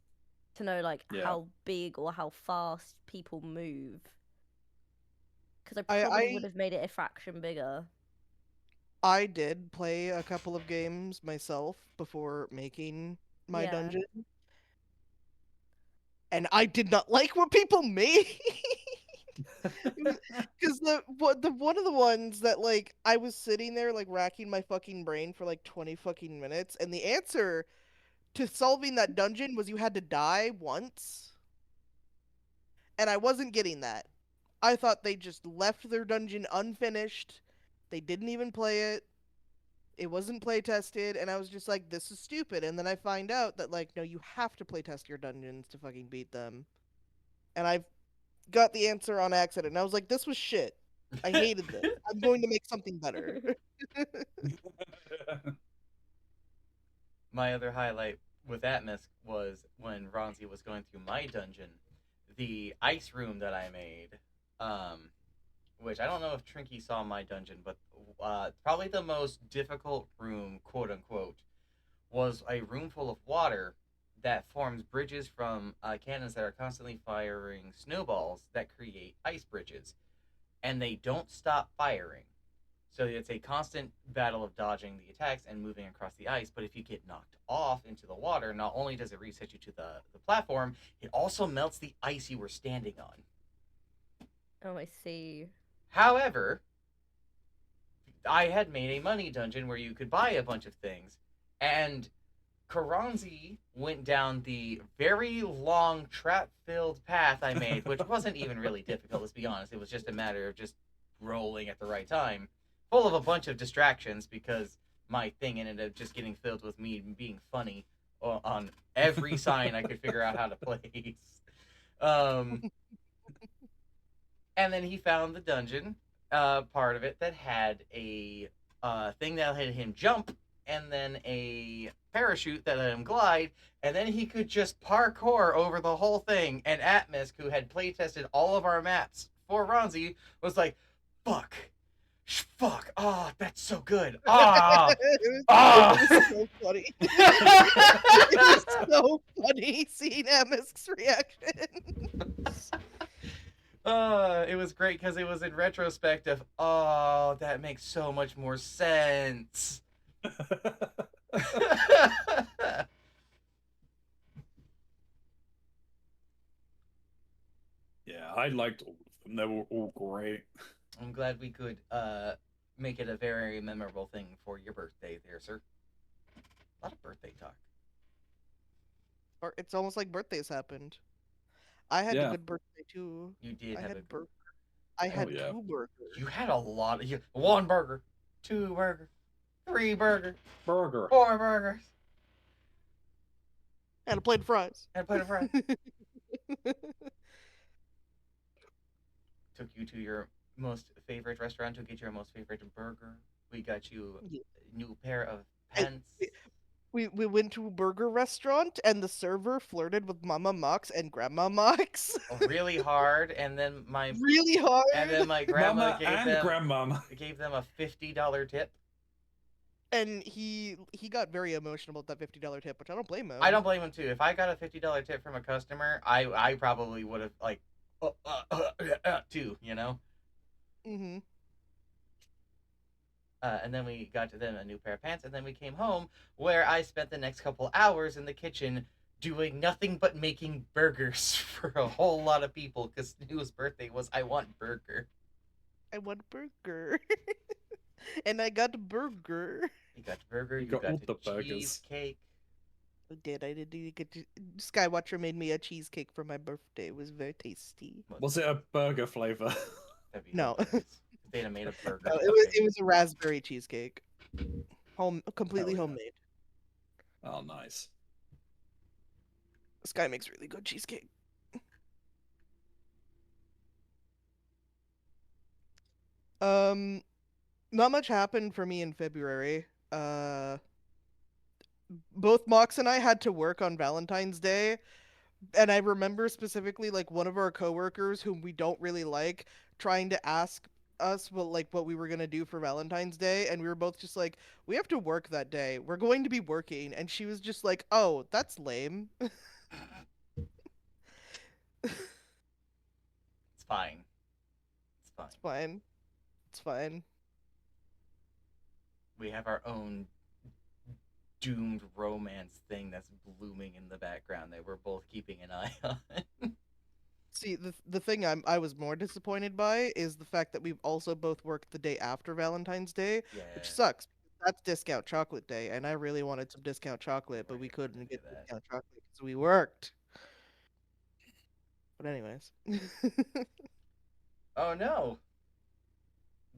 to know like Yeah. how big or how fast people move. Because I I- probably I- would have made it a fraction bigger. I did play a couple of games myself before making my Yeah. dungeon, and I did not like what people made. Because the one of the ones that like I was sitting there like racking my fucking brain for like 20 fucking minutes, and the answer to solving that dungeon was you had to die once, and I wasn't getting that. I thought they just left their dungeon unfinished. They didn't even play it. It wasn't play tested, and I was just like, this is stupid. And then I find out that like, no, you have to play test your dungeons to fucking beat them. And I got the answer on accident. And I was like, this was shit. I hated this. I'm going to make something better. My other highlight with Atmos was when Ronzi was going through my dungeon, the ice room that I made, which I don't know if Trinky saw my dungeon, but probably the most difficult room, quote unquote, was a room full of water that forms bridges from cannons that are constantly firing snowballs that create ice bridges, and they don't stop firing. So it's a constant battle of dodging the attacks and moving across the ice. But if you get knocked off into the water, not only does it reset you to the platform, it also melts the ice you were standing on. Oh, I see. However, I had made a money dungeon where you could buy a bunch of things, and Karanzi went down the very long trap-filled path I made, which wasn't even really difficult, let's be honest. It was just a matter of just rolling at the right time, full of a bunch of distractions because my thing ended up just getting filled with me being funny on every sign I could figure out how to place. Um, and then he found the dungeon part of it that had a thing that let him jump, and then a parachute that let him glide, and then he could just parkour over the whole thing. And Atmos, who had playtested all of our maps for Ronzi, was like, "Fuck, fuck, ah, that's so good, ah, It ah." was so funny. It was so funny seeing Amisk's reaction. It was great because it was in retrospect of, oh, that makes so much more sense. Yeah, I liked all of them. They were all great. I'm glad we could make it a very memorable thing for your birthday there, sir. A lot of birthday talk. Or it's almost like birthdays happened. I had a Yeah. good birthday too. You did I have had a burger. I had yeah. 2 burgers. You had a lot of one burger, 2 burger, 3 burger, Burger. 4 burgers, And a plate of fries. and a plate of fries. Took you to your most favorite restaurant to get your most favorite burger. We got you a new pair of pants. We went to a burger restaurant and the server flirted with Mama Mox and Grandma Mox. Really hard, and then Really hard. and then my grandma Mama and grandmama. gave them a $50 tip. And he got very emotional about that $50 tip, which I don't blame him. I don't blame him too. If I got a $50 tip from a customer, I probably would have like too, you know. Mm-hmm. And then we got to them a new pair of pants, and then we came home where I spent the next couple hours in the kitchen doing nothing but making burgers for a whole lot of people because Nu's birthday was I want burger. I want burger. And I got burger. You got burger, you got all got the the burgers. cheesecake. I did get Skywatcher made me a cheesecake for my birthday. It was very tasty. Was it a burger flavor? That'd be No. hilarious. If they'd have made a burger. No, Okay. it was a raspberry cheesecake. Completely Hell yeah. homemade. Oh, nice. Sky makes really good cheesecake. Not much happened for me in February. Both Mox and I had to work on Valentine's Day, and I remember specifically like one of our coworkers whom we don't really like trying to ask us what we were gonna do for Valentine's Day, and we were both just like, we have to work that day. We're going to be working, and she was just like, oh, that's lame. It's fine. It's fine. It's fine. It's fine. We have our own doomed romance thing that's blooming in the background that we're both keeping an eye on. See, the thing I was more disappointed by is the fact that we've also both worked the day after Valentine's Day, Yeah. which sucks. That's discount chocolate day, and I really wanted some discount chocolate, but we couldn't do get that. discount chocolate because we worked. But anyways. Oh no!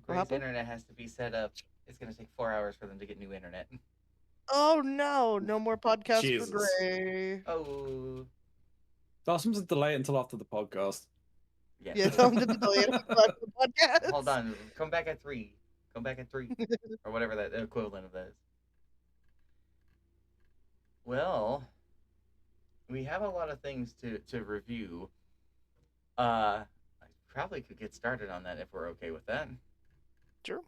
Gray's happened? internet has to be set up. It's gonna take 4 hours for them to get new internet. Oh no! No more podcast Jesus. for Gray. Oh. Ask them to delay it until after the podcast. Yes. Yeah, tell him to delay it after the podcast. Hold on. Come back at 3. Come back at 3. Or whatever that equivalent of that is. Well, we have a lot of things to review. I probably could get started on that if we're okay with that. Sure.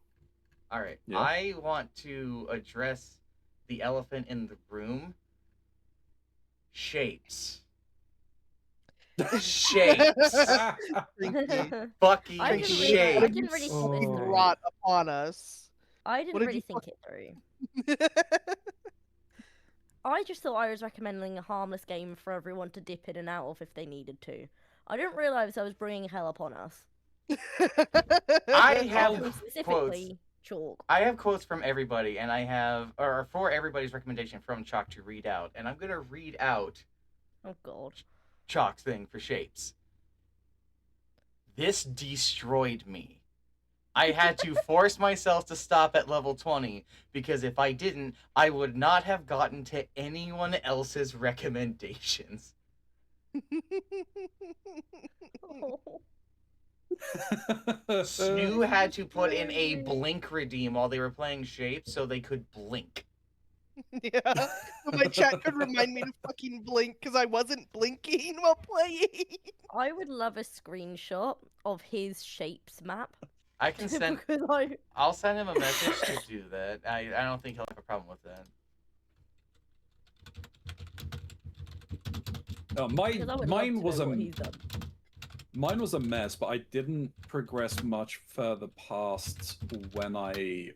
All right. Yeah. I want to address the elephant in the room. Shapes. Shapes. Trinky. Fucking I didn't really, shapes. I didn't really think Oh. this Fucking through. rot upon us. I What didn't did really you think it through. I just thought I was recommending a harmless game for everyone to dip in and out of if they needed to. I didn't realize I was bringing hell upon us. I have And specifically chalk. I have quotes from everybody, and I have, or for everybody's recommendation from Chalk to read out, and I'm gonna read out Oh god. Chalk's thing for shapes. This destroyed me. I had to force myself to stop at level 20 because if I didn't, I would not have gotten to anyone else's recommendations. Snoo had to put in a blink redeem while they were playing shapes so they could blink. Yeah. So my chat could remind me to fucking blink because I wasn't blinking while playing. I would love a screenshot of his shapes map. I can send. Because I'll send him a message to do that. I don't think he'll have a problem with that. because I would love mine to was know what he's done. mine was a mess, but I didn't progress much further past when I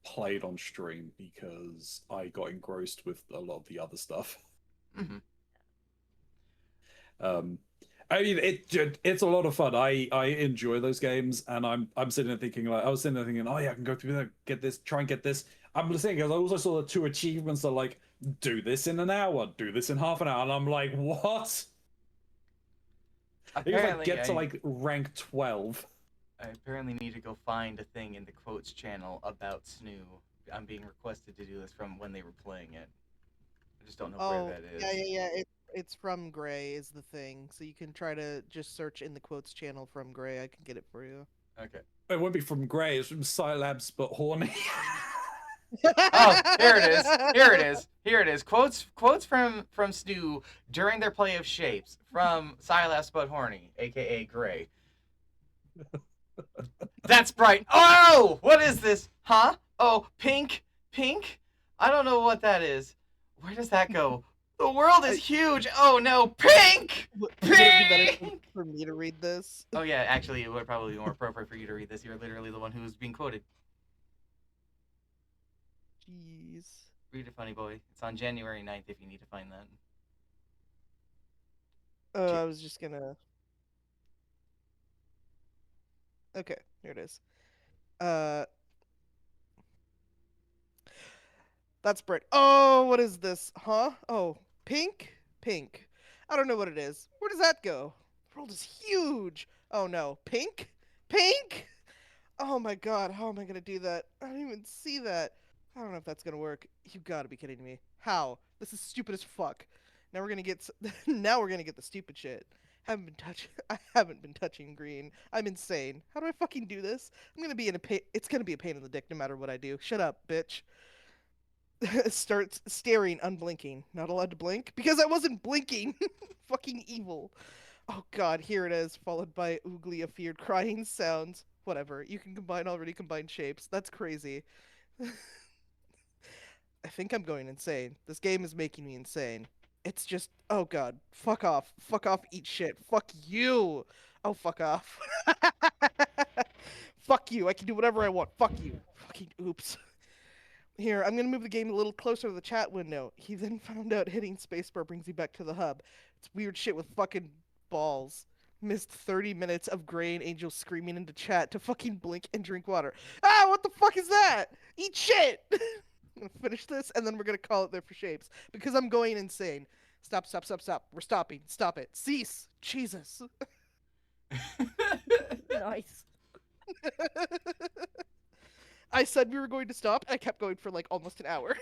played on stream because I got engrossed with a lot of the other stuff. Mm-hmm. I mean, it's a lot of fun. I enjoy those games, and I'm sitting there thinking I was sitting there thinking, oh yeah, I can go through there, get this, try and get this. I'm listening because I also saw the 2 achievements that like do this in an hour, do this in half an hour, and I'm like, what? You like get to like rank 12. I apparently need to go find a thing in the quotes channel about Snoo. I'm being requested to do this from when they were playing it. I just don't know where that is. Yeah. It's from Gray is the thing, so you can try to just search in the quotes channel from Gray. I can get it for you. Okay. It won't be from Gray. It's from Scilabs, but horny. Oh, here it is. Here it is. Here it is. Quotes from Snoo during their play of shapes from Silas but Horny, aka Gray. That's bright. Oh, what is this? Huh? Oh, pink. I don't know what that is. Where does that go? The world is huge. Oh no, pink. Would it be better Pink. for me to read this? Oh yeah, actually, it would probably be more appropriate for you to read this. You're literally the one who's being quoted. Jeez. Read it, funny boy. It's on January 9th if you need to find that. Oh, I was just gonna. Okay, here it is. That's Brit. Oh, what is this? Huh? Oh, pink? Pink. I don't know what it is. Where does that go? The world is huge. Oh no. Pink? Pink? Oh my god, how am I gonna do that? I don't even see that. I don't know if that's gonna work. You gotta be kidding me. How? This is stupid as fuck. Now we're gonna get now we're gonna get the stupid shit. I haven't been touching green. I'm insane. How do I fucking do this? I'm gonna be in a pain. It's gonna be a pain in the dick no matter what I do. Shut up, bitch. Starts staring, unblinking. Not allowed to blink because I wasn't blinking. Fucking evil. Oh god, here it is, followed by oogly afeared crying sounds. Whatever, you can combine already combined shapes. That's crazy. I think I'm going insane. This game is making me insane. It's just, oh god, fuck off. Fuck off, eat shit. Fuck you. Oh, fuck off. Fuck you, I can do whatever I want. Fuck you. Fucking oops. Here, I'm gonna move the game a little closer to the chat window. He then found out hitting spacebar brings you back to the hub. It's weird shit with fucking balls. Missed 30 minutes of Gray and Angel screaming into chat to fucking blink and drink water. Ah, what the fuck is that? Eat shit! I'm gonna finish this and then we're gonna call it there for shapes because I'm going insane. Stop, stop, stop, stop. We're stopping. Stop it. Cease. Jesus. Nice. I said we were going to stop, and I kept going for like almost an hour.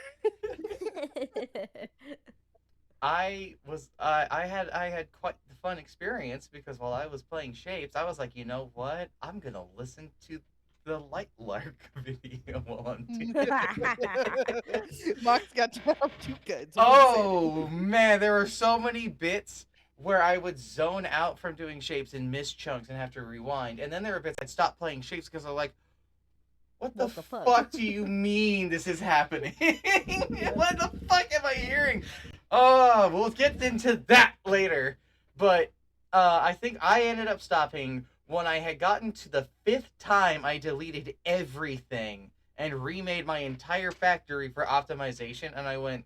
I had quite the fun experience because while I was playing Shapes, I was like, you know what? I'm gonna listen to the Lightlark video on Mox got to have 2 guides. Oh man, there were so many bits where I would zone out from doing Shapes and miss chunks and have to rewind. And then there were bits I'd stop playing Shapes because I'm like, what the fuck do you mean this is happening? What the fuck am I hearing? Oh, we'll get into that later. But I think I ended up stopping when I had gotten to the 5th time I deleted everything and remade my entire factory for optimization, and I went,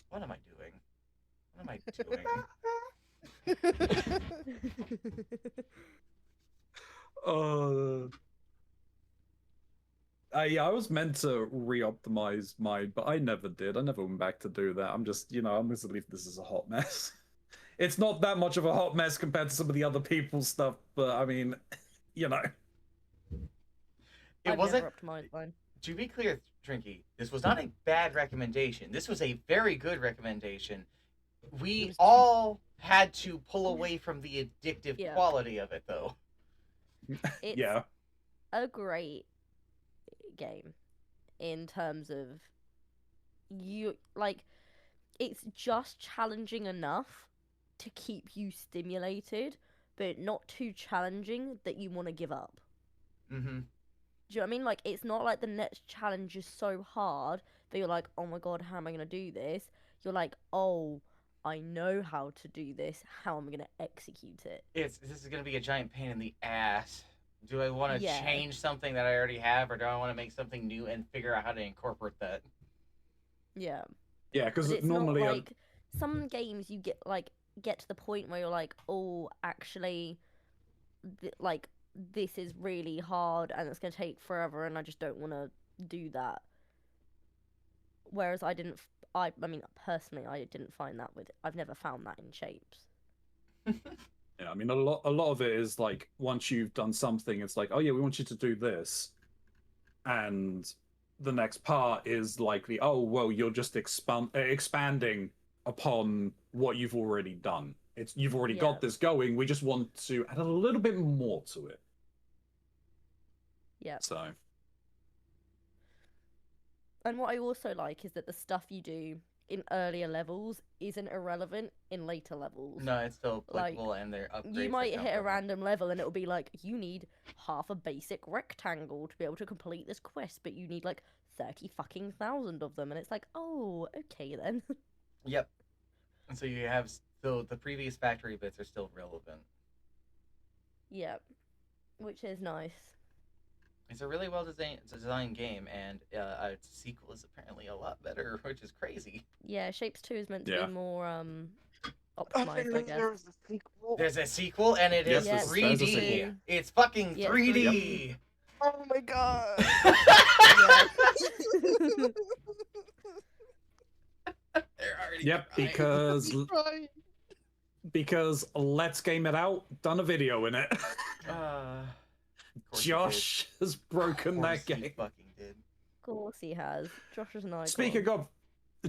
what am I doing? What am I doing? Yeah, I was meant to re-optimize mine, but I never did. I never went back to do that. I'm just, I'm just leave this as a hot mess. It's not that much of a hot mess compared to some of the other people's stuff, but I mean, It I've wasn't. never optimized mine. To be clear, Trinky, this was not a bad recommendation. This was a very good recommendation. We all had to pull away from the addictive Yeah. quality of it, though. It's yeah. a great game in terms of it's just challenging enough to keep you stimulated, but not too challenging that you want to give up. Mm-hmm. Do you know what I mean? Like, it's not like the next challenge is so hard that you're like, oh my god, how am I going to do this? You're like, oh, I know how to do this. How am I going to execute it? This is going to be a giant pain in the ass. Do I want to Yeah. change something that I already have, or do I want to make something new and figure out how to incorporate that? Yeah. Yeah, because But it's normally not like some games you get to the point where you're like, oh, actually, this is really hard and it's gonna take forever, and I just don't want to do that. Whereas I mean, personally, I didn't find that with. I've never found that in Shapes. Yeah, I mean, a lot of it is like once you've done something, it's like, oh yeah, we want you to do this, and the next part is likely, oh well, you're just expanding upon what you've already done. You've already Yeah. got this going. We just want to add a little bit more to it. Yeah. So. And what I also like is that the stuff you do in earlier levels isn't irrelevant in later levels. No, it's still applicable, and they're upgrades. You might that come hit a from it. random level and it'll be like, you need half a basic rectangle to be able to complete this quest, but you need like 30 fucking thousand of them. And it's like, oh, okay then. Yep. And so you have the previous factory bits are still relevant. Yeah. Which is nice. It's a really well designed game, and its sequel is apparently a lot better, which is crazy. Yeah, Shapes 2 is meant to Yeah. be more optimized, I guess. There's a sequel. There's a sequel, and it is Yes, there's a 3D. sequel. It's fucking Yeah, 3D. Oh my god. They're already Yep, crying. because Let's Game It Out done a video in it. Of course he Josh has did. broken Of that course he game. fucking did. Of course he has. Josh is an icon. Speaking of,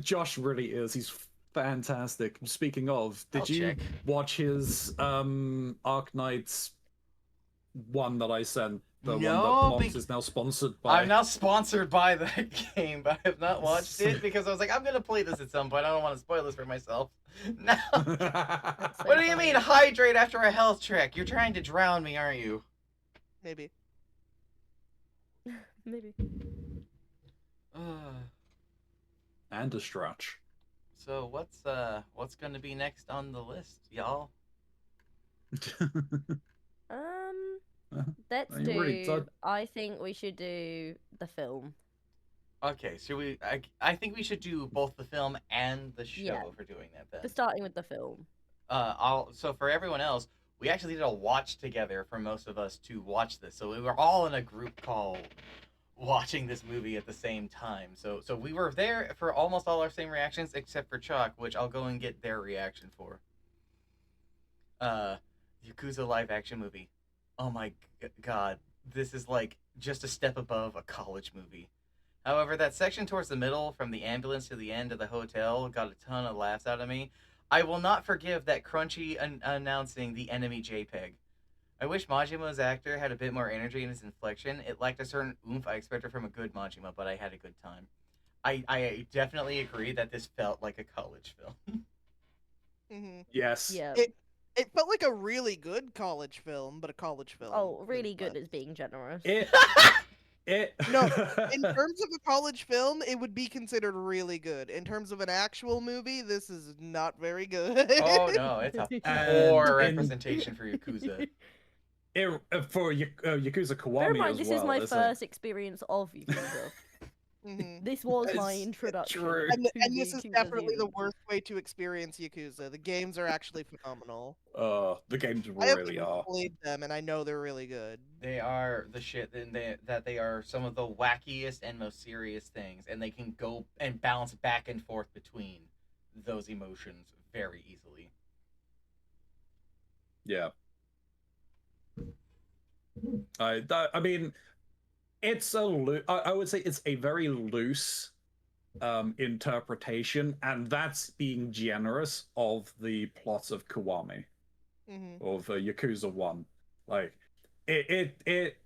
Josh really is. He's fantastic. Speaking of, did I'll you check. watch his Arc Knights one that I sent? The one that No, Moms is now sponsored by. I'm not sponsored by that game, but I have not watched it because I was like, I'm gonna play this at some point. I don't want to spoil this for myself. No. That's so What do you mean funny. hydrate after a health check? You're trying to drown me, aren't you? Maybe. Maybe. And a stretch. So what's gonna be next on the list, y'all? Let's You already do. done- I think we should do the film. Okay, should we? I think we should do both the film and the show Yeah. for doing that then. But starting with the film. So for everyone else, we actually did a watch together for most of us to watch this. So we were all in a group call watching this movie at the same time. So we were there for almost all our same reactions except for Chuck, which I'll go and get their reaction for. Yakuza live action movie. Oh my god, this is like just a step above a college movie. However, that section towards the middle, from the ambulance to the end of the hotel, got a ton of laughs out of me. I will not forgive that Crunchy announcing the enemy JPEG. I wish Majima's actor had a bit more energy in his inflection. It lacked a certain oomph I expected from a good Majima, but I had a good time. I definitely agree that this felt like a college film. Hmm. Yes. Yeah. It felt like a really good college film, but a college film. Oh, really good nonetheless. is being generous. No, in terms of a college film, it would be considered really good. In terms of an actual movie, this is not very good. Oh no, it's a And poor in- representation for Yakuza. For Yakuza Kiwami Bear in mind, as this well. is my it's first experience of Yakuza. Mhm. This was my It's introduction. true. And to this is Yakuza definitely the series. worst way to experience Yakuza. The games are actually phenomenal. The games I have really are. played them, and I know they're really good. They are the shit, and they are some of the wackiest and most serious things, and they can go and bounce back and forth between those emotions very easily. Yeah. I mean, it's I would say it's a very loose interpretation, and that's being generous of the plot of Kiwami, Hmm. of Yakuza 1. Like, it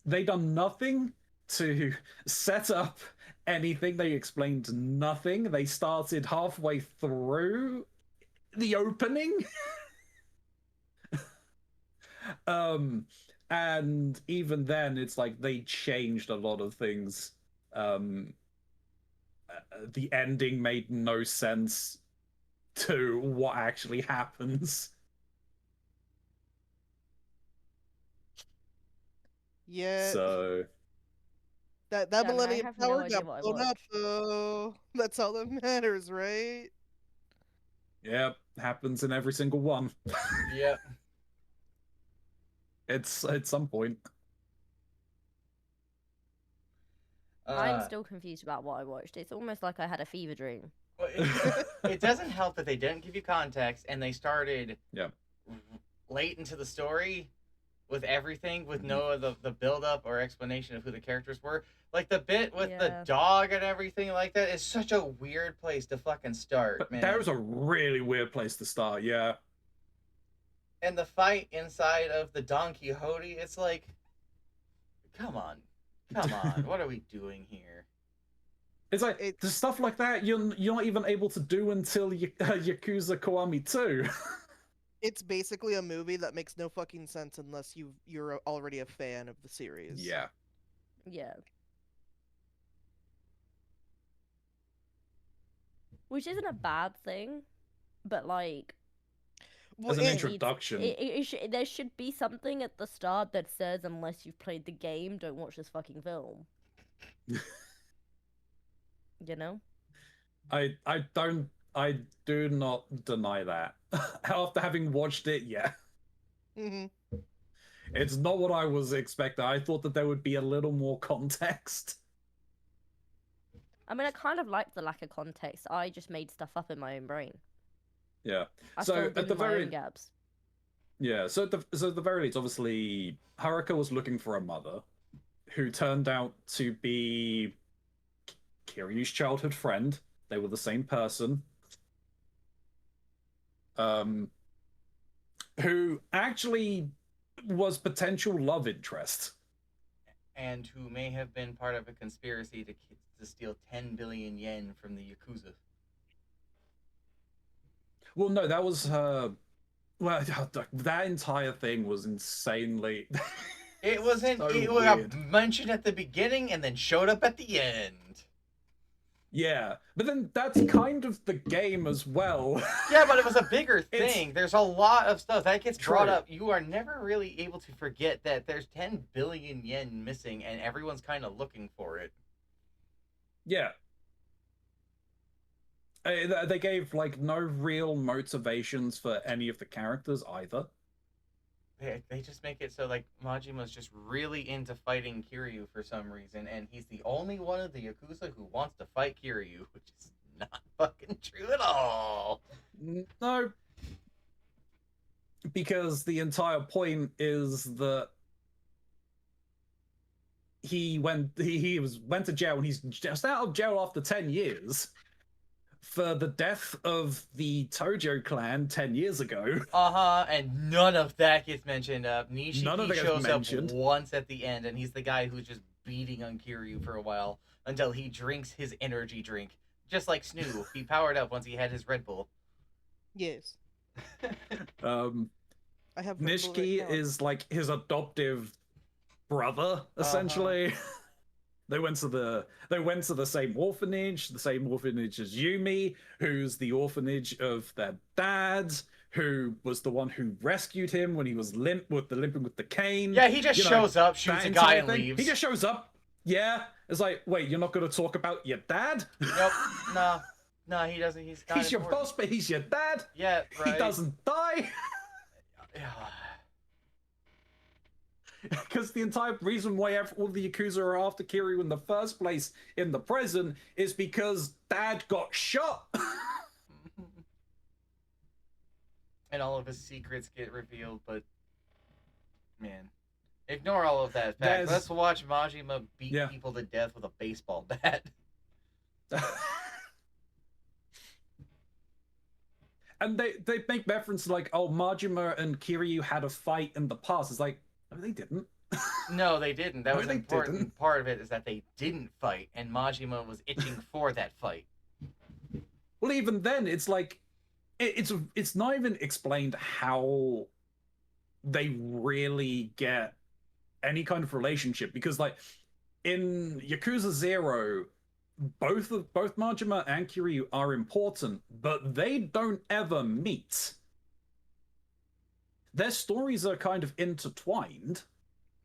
they done nothing to set up anything. They explained nothing. They started halfway through the opening. And even then it's like they changed a lot of things. The ending made no sense to what actually happens. Yeah, So that Damn it, I Millennium have no Tower idea got what I blown up, watched. though. That's all that matters, right? yeah, happens in every single one. Yep. It's at some point. I'm still confused about what I watched. It's almost like I had a fever dream. Well, it doesn't help that they didn't give you context, and they started Yeah. late into the story with everything, with no of the build up or explanation of who the characters were. Like the bit with the Yeah. dog and everything like that is such a weird place to fucking start, But man. that was a really weird place to start, yeah. And the fight inside of the Don Quixote, it's like, come on, what are we doing here? It's like the stuff like that you're not even able to do until Yakuza Kiwami 2. It's basically a movie that makes no fucking sense unless you're already a fan of the series. Yeah. Yeah. Which isn't a bad thing, but like Well, As an it- needs- introduction. there should be something at the start that says, unless you've played the game, don't watch this fucking film. You know? I do not deny that. After having watched it, yeah. Mhm. It's not what I was expecting. I thought that there would be a little more context. I mean, I kind of liked the lack of context. I just made stuff up in my own brain. Yeah. I So, filled at in the my very- own gaps. Yeah, so at the very least, obviously, Haruka was looking for a mother who turned out to be Kiryu's childhood friend. They were the same person. Who actually was potential love interest. And who may have been part of a conspiracy to steal 10 billion yen from the Yakuza. Well, no, that was her. Well, that entire thing was insanely. It wasn't. So it weird. was mentioned at the beginning and then showed up at the end. Yeah, but then that's kind of the game as well. Yeah, but it was a bigger It's- thing. There's a lot of stuff that gets brought True. up. You are never really able to forget that there's 10 billion yen missing and everyone's kind of looking for it. Yeah. They gave like no real motivations for any of the characters either. They just make it so like Majima's just really into fighting Kiryu for some reason, and he's the only one of the Yakuza who wants to fight Kiryu, which is not fucking true at all. No. Because the entire point is that he went to jail, and he's just out of jail after 10 years for the death of the Tojo clan 10 years ago. And none of that gets mentioned up. None of Nishiki it gets shows mentioned. up once at the end, and he's the guy who's just beating on Kiryu for a while until he drinks his energy drink. Just like Snoo, he powered up once he had his Red Bull. Yes. I have Red Bull Nishiki right now. is like his adoptive brother, essentially. They went to the same orphanage as Yumi, who's the orphanage of their dad, who was the one who rescued him when he was limping with the cane. Yeah, he just shows up, shoots a guy, and thing. leaves. He just shows up. Yeah, it's like, wait, you're not going to talk about your dad? Nope, no, he doesn't. He's not He's your important. boss, but he's your dad. Yeah, right. He doesn't die. Because the entire reason why all the Yakuza are after Kiryu in the first place in the present is because Dad got shot. And all of his secrets get revealed, but man, ignore all of that fact. Let's watch Majima beat people to death with a baseball bat. And they make reference like, oh, Majima and Kiryu had a fight in the past. It's like, no, they didn't. No, they didn't. That No, was they an important didn't. part of it, is that they didn't fight, and Majima was itching for that fight. Well, even then, it's like, it's not even explained how they really get any kind of relationship, because like in Yakuza 0, both Majima and Kiryu are important, but they don't ever meet. Their stories are kind of intertwined,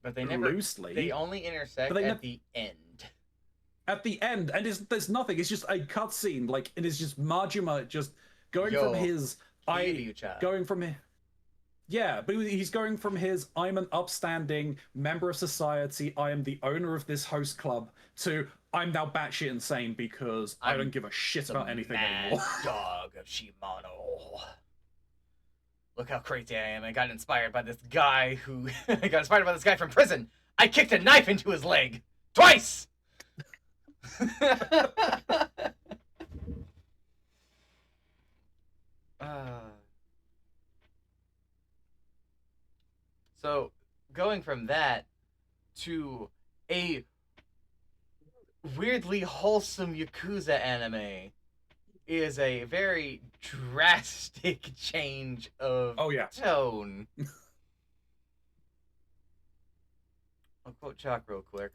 but they never loosely. They only intersect at the end. At the end, and there's nothing. It's just a cutscene, like it is just Majima just going from his Yeah, but he's going from his I'm an upstanding member of society, I am the owner of this host club, to I'm now batshit insane because I don't give a shit about anything anymore. Dog of Shimano. Look how crazy I am. I got inspired by this guy from prison. I kicked a knife into his leg. Twice! So, going from that to a weirdly wholesome Yakuza anime is a very drastic change of tone. I'll quote Chalk real quick.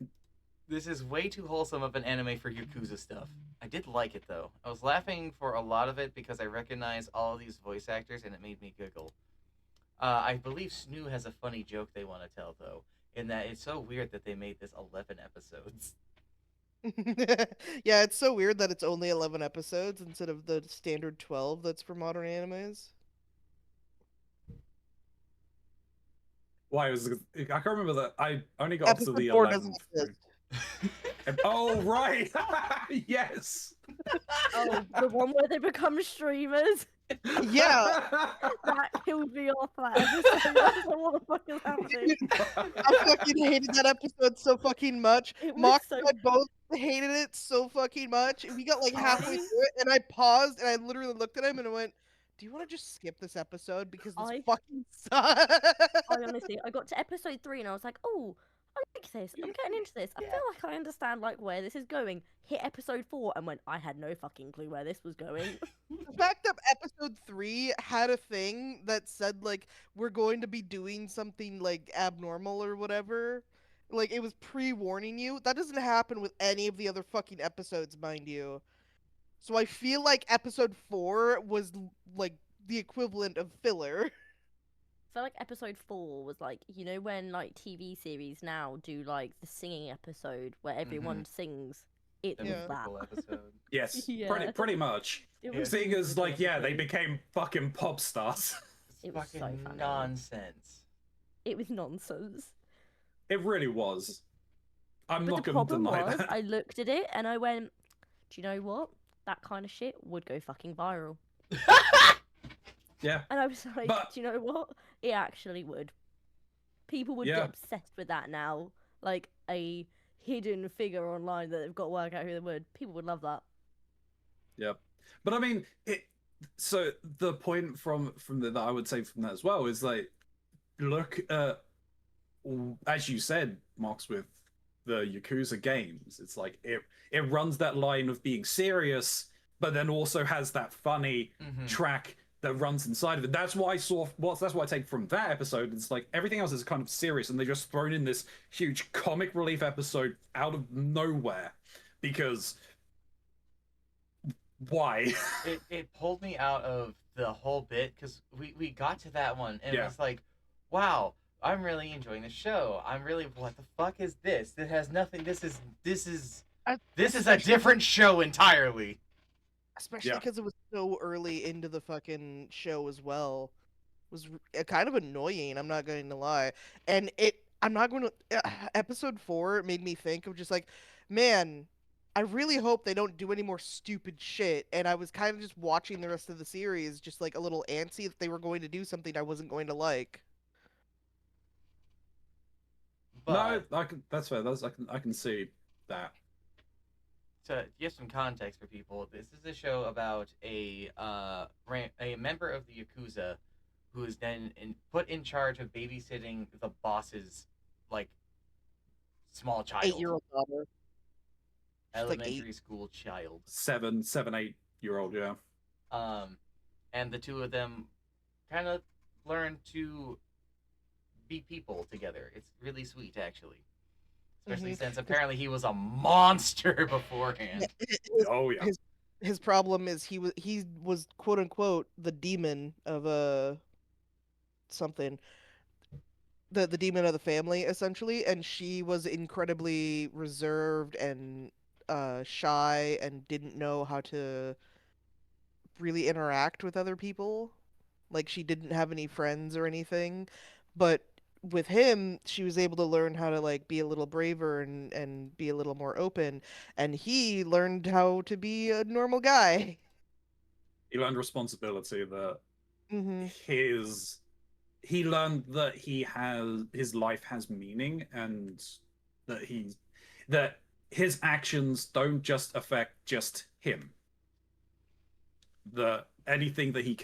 This is way too wholesome of an anime for Yakuza stuff. I did like it, though. I was laughing for a lot of it because I recognize all of these voice actors, and it made me giggle. I believe Snoo has a funny joke they want to tell, though, in that it's so weird that they made this 11 episodes. Yeah, it's so weird that it's only 11 episodes instead of the standard 12 that's for modern animes. Why was I can't remember that. I only got to the 11th. Oh right, yes. Oh, the one where they become streamers. Yeah, that killed me off that episode. I was like, what the fuck is happening? I fucking hated that episode so fucking much. Mox and I both hated it so fucking much. We got like halfway through it, and I paused, and I literally looked at him and went, do you want to just skip this episode because this I- fucking sucks? I honestly, I got to episode 3 and I was like, oh, I like this. I'm getting into this. I Yeah. feel like I understand like where this is going. Hit episode 4 and went, I had no fucking clue where this was going. The fact that episode 3 had a thing that said like we're going to be doing something like abnormal or whatever, like it was pre-warning you. That doesn't happen with any of the other fucking episodes, mind you. So I feel like episode 4 was like the equivalent of filler. I feel like episode 4 was like, you know, when like TV series now do like the singing episode where everyone sings. It The was Yeah. that. musical episode. Yes, Yeah. pretty much. It Yeah. was Seeing as super like yeah, they funny. became fucking pop stars. It's It was so fucking funny. nonsense. It was nonsense. It really was. I'm But not the going to problem deny was, that. I looked at it and I went, do you know what? That kind of shit would go fucking viral. Yeah, And I was like, But- do you know what? It actually would. People would Yeah. get obsessed with that now. Like a hidden figure online that they've got to work out who they would. People would love that. Yep. But I mean, so the point from that I would say from that as well is like, look at, as you said, Mox, with the Yakuza games, it's like it runs that line of being serious, but then also has that funny Mhm. track that runs inside of it. That's why that's what I take from that episode. It's like everything else is kind of serious, and they just thrown in this huge comic relief episode out of nowhere because why? It pulled me out of the whole bit because we got to that one and Yeah. it was like, wow, I'm really enjoying the show. I'm really, what the fuck is this? It has nothing. This is a different show entirely. Especially Yeah. because it was so early into the fucking show as well. It was kind of annoying, I'm not going to lie. And I'm not going to. Episode 4 made me think of just like, man, I really hope they don't do any more stupid shit. And I was kind of just watching the rest of the series, just like a little antsy that they were going to do something I wasn't going to like. But No, that's fair. I can see that. to give some context for people, this is a show about a member of the Yakuza who is then put in charge of babysitting the boss's like small child, 8-year-old daughter. She's like elementary school child. 7, 8-year-old, yeah. And the two of them kind of learn to be people together. It's really sweet, actually. Especially Mhm. since apparently he was a monster beforehand. Oh yeah. His problem is he was quote unquote the demon of something. The demon of the family essentially, and she was incredibly reserved and shy and didn't know how to really interact with other people. Like she didn't have any friends or anything. But with him, she was able to learn how to like be a little braver and be a little more open, and he learned how to be a normal guy. He learned responsibility that Hmm. he learned that his life has meaning, and that his actions don't just affect just him. That anything that he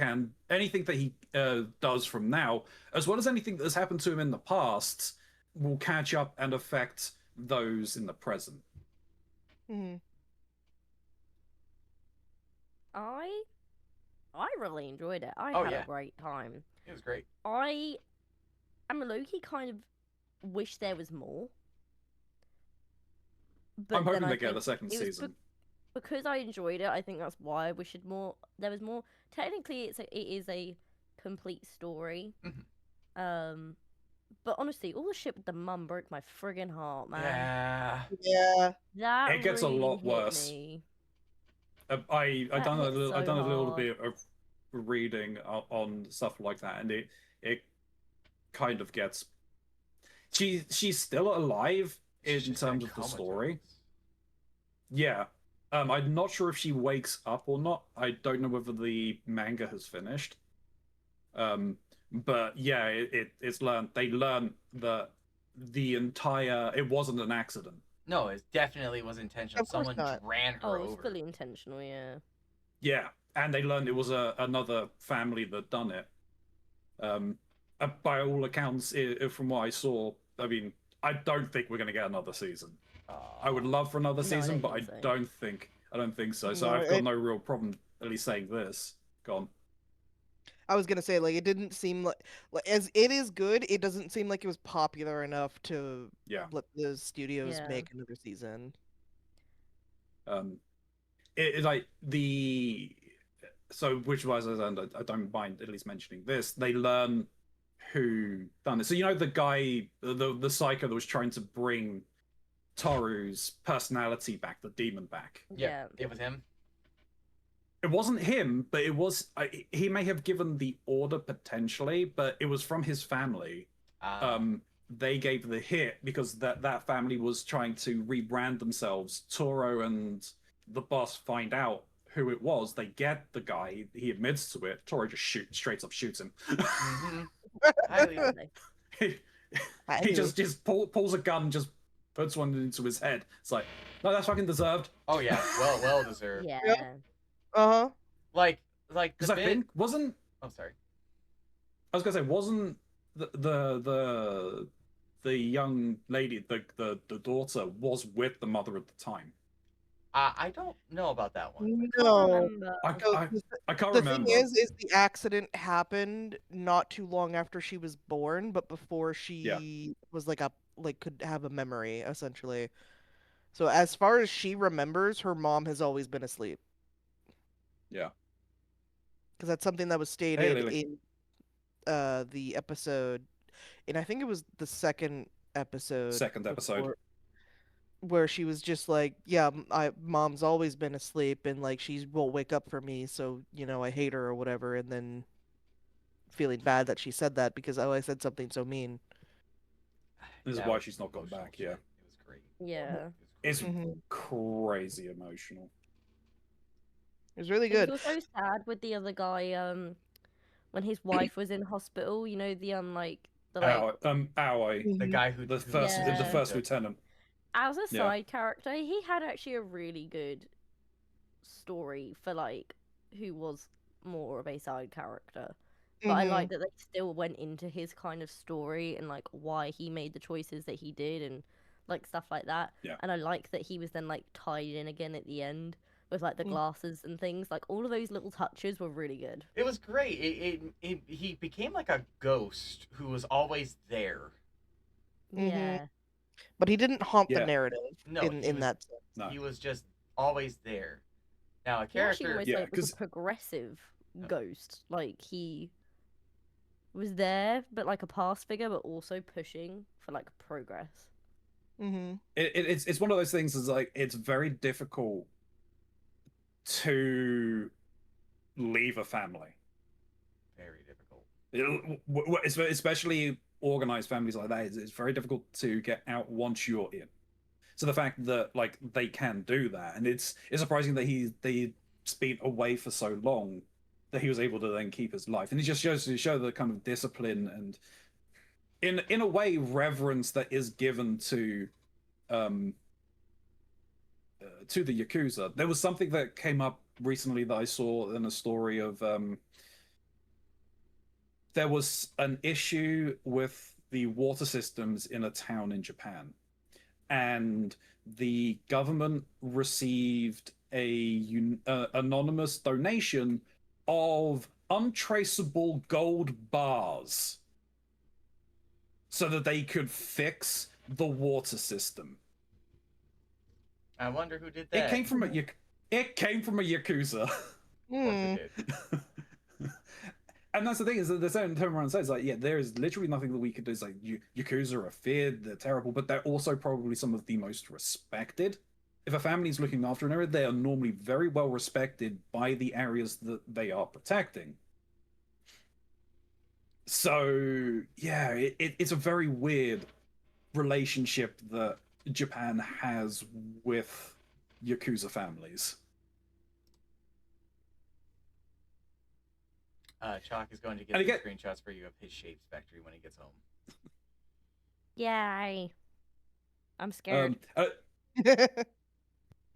does from now, as well as anything that has happened to him in the past, will catch up and affect those in the present. Hmm. I really enjoyed it. I Oh, had yeah. a great time. It was great. I am low-key kind of wish there was more. But I'm then hoping I they get think a second it was season. because I enjoyed it. I think that's why I wish there was more. Technically, it is a complete story. Mhm. But honestly, all the shit with the mum broke my friggin' heart, man. Yeah. Yeah. That It gets a really lot hit worse. me. I That done hit so I've done a little hard. bit of reading on stuff like that, and it kind of gets. She's still alive She's in just been terms of the story. comatose. Yeah. I'm not sure if she wakes up or not. I don't know whether the manga has finished. But yeah, it's learned. They learned that it wasn't an accident. No, it definitely was intentional. Of course Someone not. ran her Oh, it was over. fully intentional, yeah. Yeah, and they learned it was another family that done it. By all accounts, from what I saw, I mean, I don't think we're going to get another season. I would love for another No, I season, don't but I think so. don't think so. So No, I've got no real problem at least saying this. Go on. I was gonna say, like, it didn't seem like as it is good, it doesn't seem like it was popular enough to Yeah. let the studios Yeah. make another season. It like the so which was and I don't mind at least mentioning this. They learn who done it. So you know the guy, the psycho that was trying to bring Toru's personality back, the demon back. Yeah. It was him. It wasn't him, but it was. He may have given the order potentially, but it was from his family. They gave the hit because that family was trying to rebrand themselves. Toro and the boss find out who it was. They get the guy. He admits to it. Toro just straight up shoots him. He just pulls a gun, just puts one into his head. It's like, no, that's fucking deserved. Oh yeah, well deserved. Yeah. Yep. Uh-huh. Like Because the I think wasn't. Oh, sorry. I was gonna say, wasn't the young lady, the daughter, was with the mother at the time? I don't know about that one. No. Remember. I can't The remember. thing is the accident happened not too long after she was born, but before she was could have a memory, essentially. So as far as she remembers, her mom has always been asleep. Yeah. Because that's something that was stated in the episode, and I think it was the second episode. Where she was just like, yeah, mom's always been asleep, and like she won't wake up for me, so I hate her or whatever, and then feeling bad that she said that because I said something so mean. This is why she's not gone back. Yeah. It was great. Yeah. It's crazy emotional. It was really It good. was also sad with the other guy, when his wife was in hospital, the Aoi. The guy who the first lieutenant. As a side character, he had actually a really good story for who was more of a side character. But I like that they still went into his kind of story and why he made the choices that he did and stuff like that. Yeah. And I like that he was then tied in again at the end with the glasses and things. All of those little touches were really good. It was great. He became like a ghost who was always there. Yeah. But he didn't haunt the narrative in that sense. No. He was just always there. Now a He actually character almost was a progressive ghost. He was there, but a past figure, but also pushing for progress. It's one of those things. Is it's very difficult to leave a family. Very difficult. Especially organized families like that. It's very difficult to get out once you're in. So the fact that they can do that, and it's surprising that he's been away for so long, that he was able to then keep his life, and it just shows the kind of discipline and in a way reverence that is given to the Yakuza. There was something that came up recently that I saw in a story of there was an issue with the water systems in a town in Japan, and the government received a anonymous donation of untraceable gold bars so that they could fix the water system. I wonder who did that. It came from a Yakuza. And that's the thing, is that the certain turn around and says there is literally nothing that we could do. It's Yakuza are feared, they're terrible, but they're also probably some of the most respected. If a family's looking after an area, they are normally very well respected by the areas that they are protecting. So yeah, it's a very weird relationship that Japan has with Yakuza families. Chalk is going to get some screenshots for you of his Shapes factory when he gets home. Yay. I'm scared. It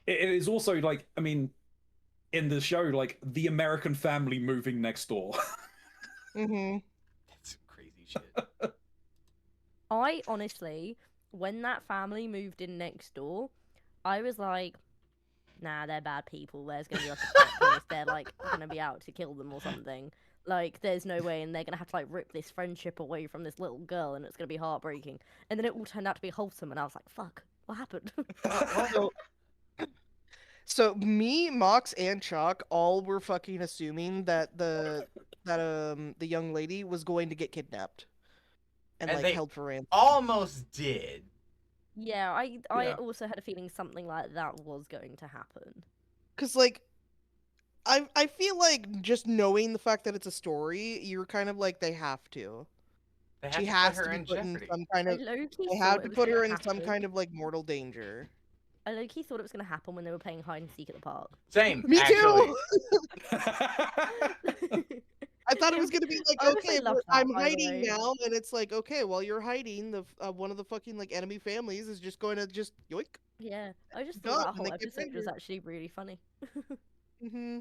is also in the show, like the American family moving next door. Mm-hmm. That's some crazy shit. I honestly, when that family moved in next door, I was like, nah, they're bad people. There's gonna be like a plot twist. They're like gonna be out to kill them or something. Like, there's no way, and they're gonna have to like rip this friendship away from this little girl, and it's gonna be heartbreaking. And then it all turned out to be wholesome, and I was like, fuck, what happened? So, so me, Mox, and Chalk all were fucking assuming that the young lady was going to get kidnapped and And like they held for ransom. almost did. Yeah, I Yeah. also had a feeling something like that was going to happen. Cause like I feel like just knowing the fact that it's a story, you're kind of like they have to. They have She to has put her to be in put in jeopardy. some kind I of. low-key They thought have it to was put her gonna in some happen. kind of like mortal danger. I low-key thought it was gonna happen when they were playing hide and seek at the park. Same, Me actually. too. I thought it was gonna be like, I okay, honestly loved that, I'm by the hiding way. now, and it's like, okay, while you're hiding, the one of the fucking like enemy families is just going to just yoink. Yeah, I just Done, thought that and whole they get episode was injured. actually really funny. Mm-hmm.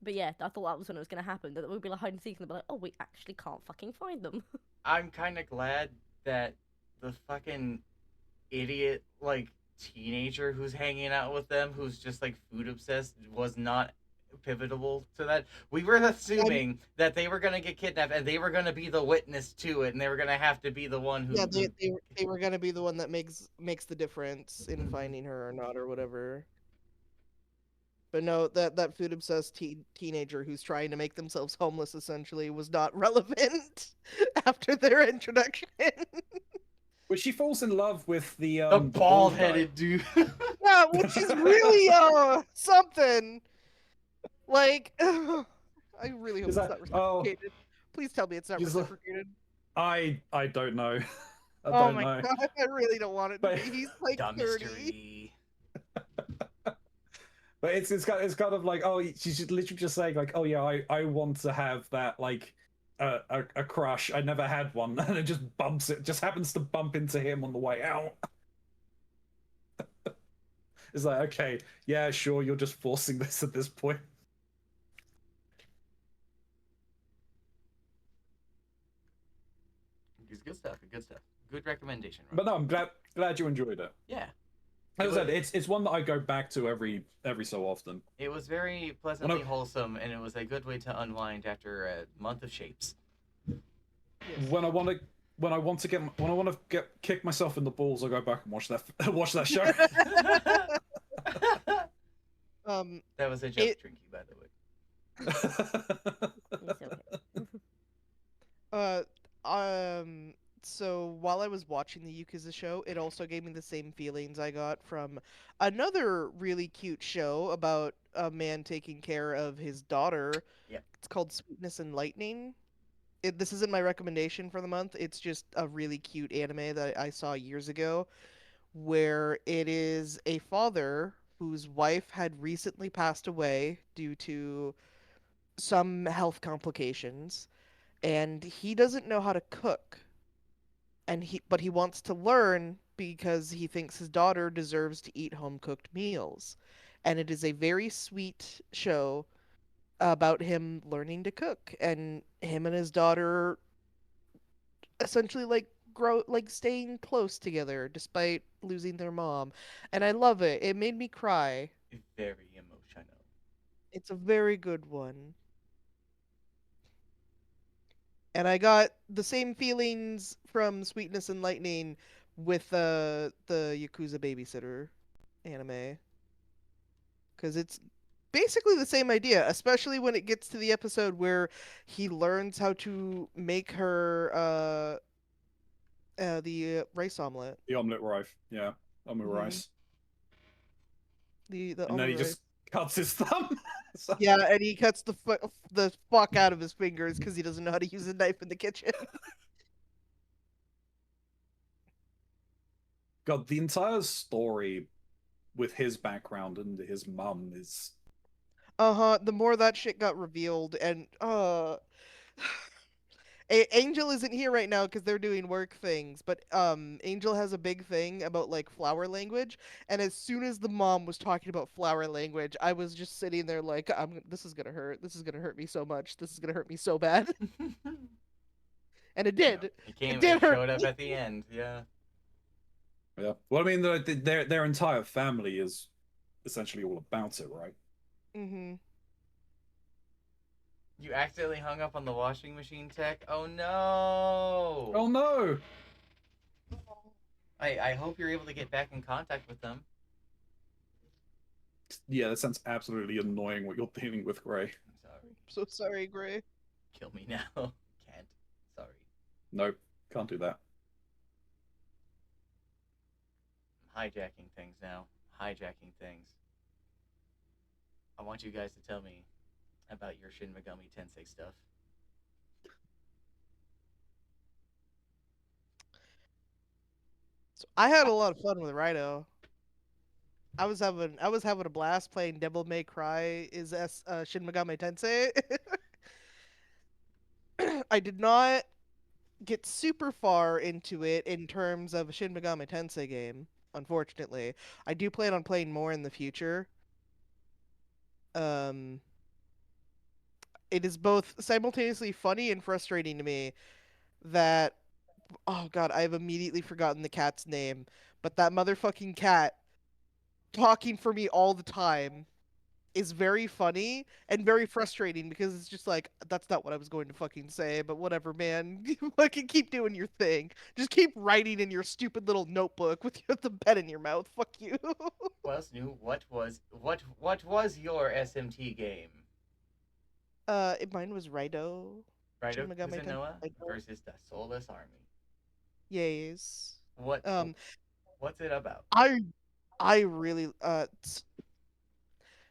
But yeah, I thought that was when it was gonna happen. That we'd be like hide and seek, and they'd be like, "Oh, we actually can't fucking find them." I'm kind of glad that the fucking idiot, like, teenager who's hanging out with them, who's just, like, food obsessed, was not pivotal to that. We were assuming that they were going to get kidnapped and they were going to be the witness to it and they were going to have to be the one who. Yeah, they were gonna be the one that makes the difference in finding her or not or whatever. But no, that food obsessed teenager who's trying to make themselves homeless essentially was not relevant after their introduction. But she falls in love with the The bald bald guy. headed dude. Yeah, which is really something. Like, I really hope Is it's that- not oh. reciprocated. Please tell me it's not He's like- reciprocated. I don't know. I Oh don't my know. god, I really don't want it to But- be. He's like Dumb 30. mystery. But it's kind of like, oh, she's literally just saying like, oh yeah, I want to have that like a crush. I never had one, and it just happens to bump into him on the way out. It's like, okay, yeah, sure, you're just forcing this at this point. It's good stuff. Good stuff. Good recommendation. But no, I'm glad you enjoyed it. Yeah. As I said, it's one that I go back to every so often. It was very pleasantly wholesome, and it was a good way to unwind after a month of Shapes. When I want to kick myself in the balls, I go back and watch that show. That was a joke, Trinky, by the way. It's okay. So while I was watching the Yakuza show, it also gave me the same feelings I got from another really cute show about a man taking care of his daughter. Yeah. It's called Sweetness and Lightning. This isn't my recommendation for the month. It's just a really cute anime that I saw years ago, where it is a father whose wife had recently passed away due to some health complications, and he doesn't know how to cook. But he wants to learn because he thinks his daughter deserves to eat home-cooked meals. And it is a very sweet show about him learning to cook, and him and his daughter essentially staying close together despite losing their mom. And I love it. It made me cry. Very emotional. It's a very good one. And I got the same feelings from Sweetness and Lightning with the Yakuza Babysitter anime. Because it's basically the same idea, especially when it gets to the episode where he learns how to make her the rice omelet. The omelet rice, yeah, omelet Mhm. rice. The And then omelet he rice. just cuts his thumb. So- Yeah, and he cuts the fuck out of his fingers because he doesn't know how to use a knife in the kitchen. God, the entire story with his background and his mum is Uh-huh. The more that shit got revealed, and Angel isn't here right now because they're doing work things, but Angel has a big thing about like flower language, and as soon as the mom was talking about flower language, I was just sitting there like, this is gonna hurt. This is gonna hurt me so much. This is gonna hurt me so bad, and it Yeah, did. it It came. did It hurt showed up me. at the end. Yeah. Yeah. Well, I mean, their entire family is essentially all about it, right? Mm-hmm. You accidentally hung up on the washing machine tech. Oh no! Oh no! I hope you're able to get back in contact with them. Yeah, that sounds absolutely annoying. What you're dealing with, Gray. I'm sorry. So sorry, Gray. Kill me now. Can't. Sorry. Nope, can't do that. I'm hijacking things now. Hijacking things. I want you guys to tell me about your Shin Megami Tensei stuff. So I had a lot of fun with Rhino. I was having a blast playing Devil May Cry is Shin Megami Tensei. I did not get super far into it in terms of a Shin Megami Tensei game, unfortunately. I do plan on playing more in the future. Um, it is both simultaneously funny and frustrating to me that, oh god, I've immediately forgotten the cat's name, but that motherfucking cat talking for me all the time is very funny and very frustrating because it's just like, that's not what I was going to fucking say, but whatever, man. Fucking keep doing your thing. Just keep writing in your stupid little notebook with the pen in your mouth. Fuck you. Well, Snoo, what was your SMT game? Mine was Raido. Right, Shin Megami Kuzunoa Tensei. versus the Soulless Army. Yes. What? Um, What's it about? I really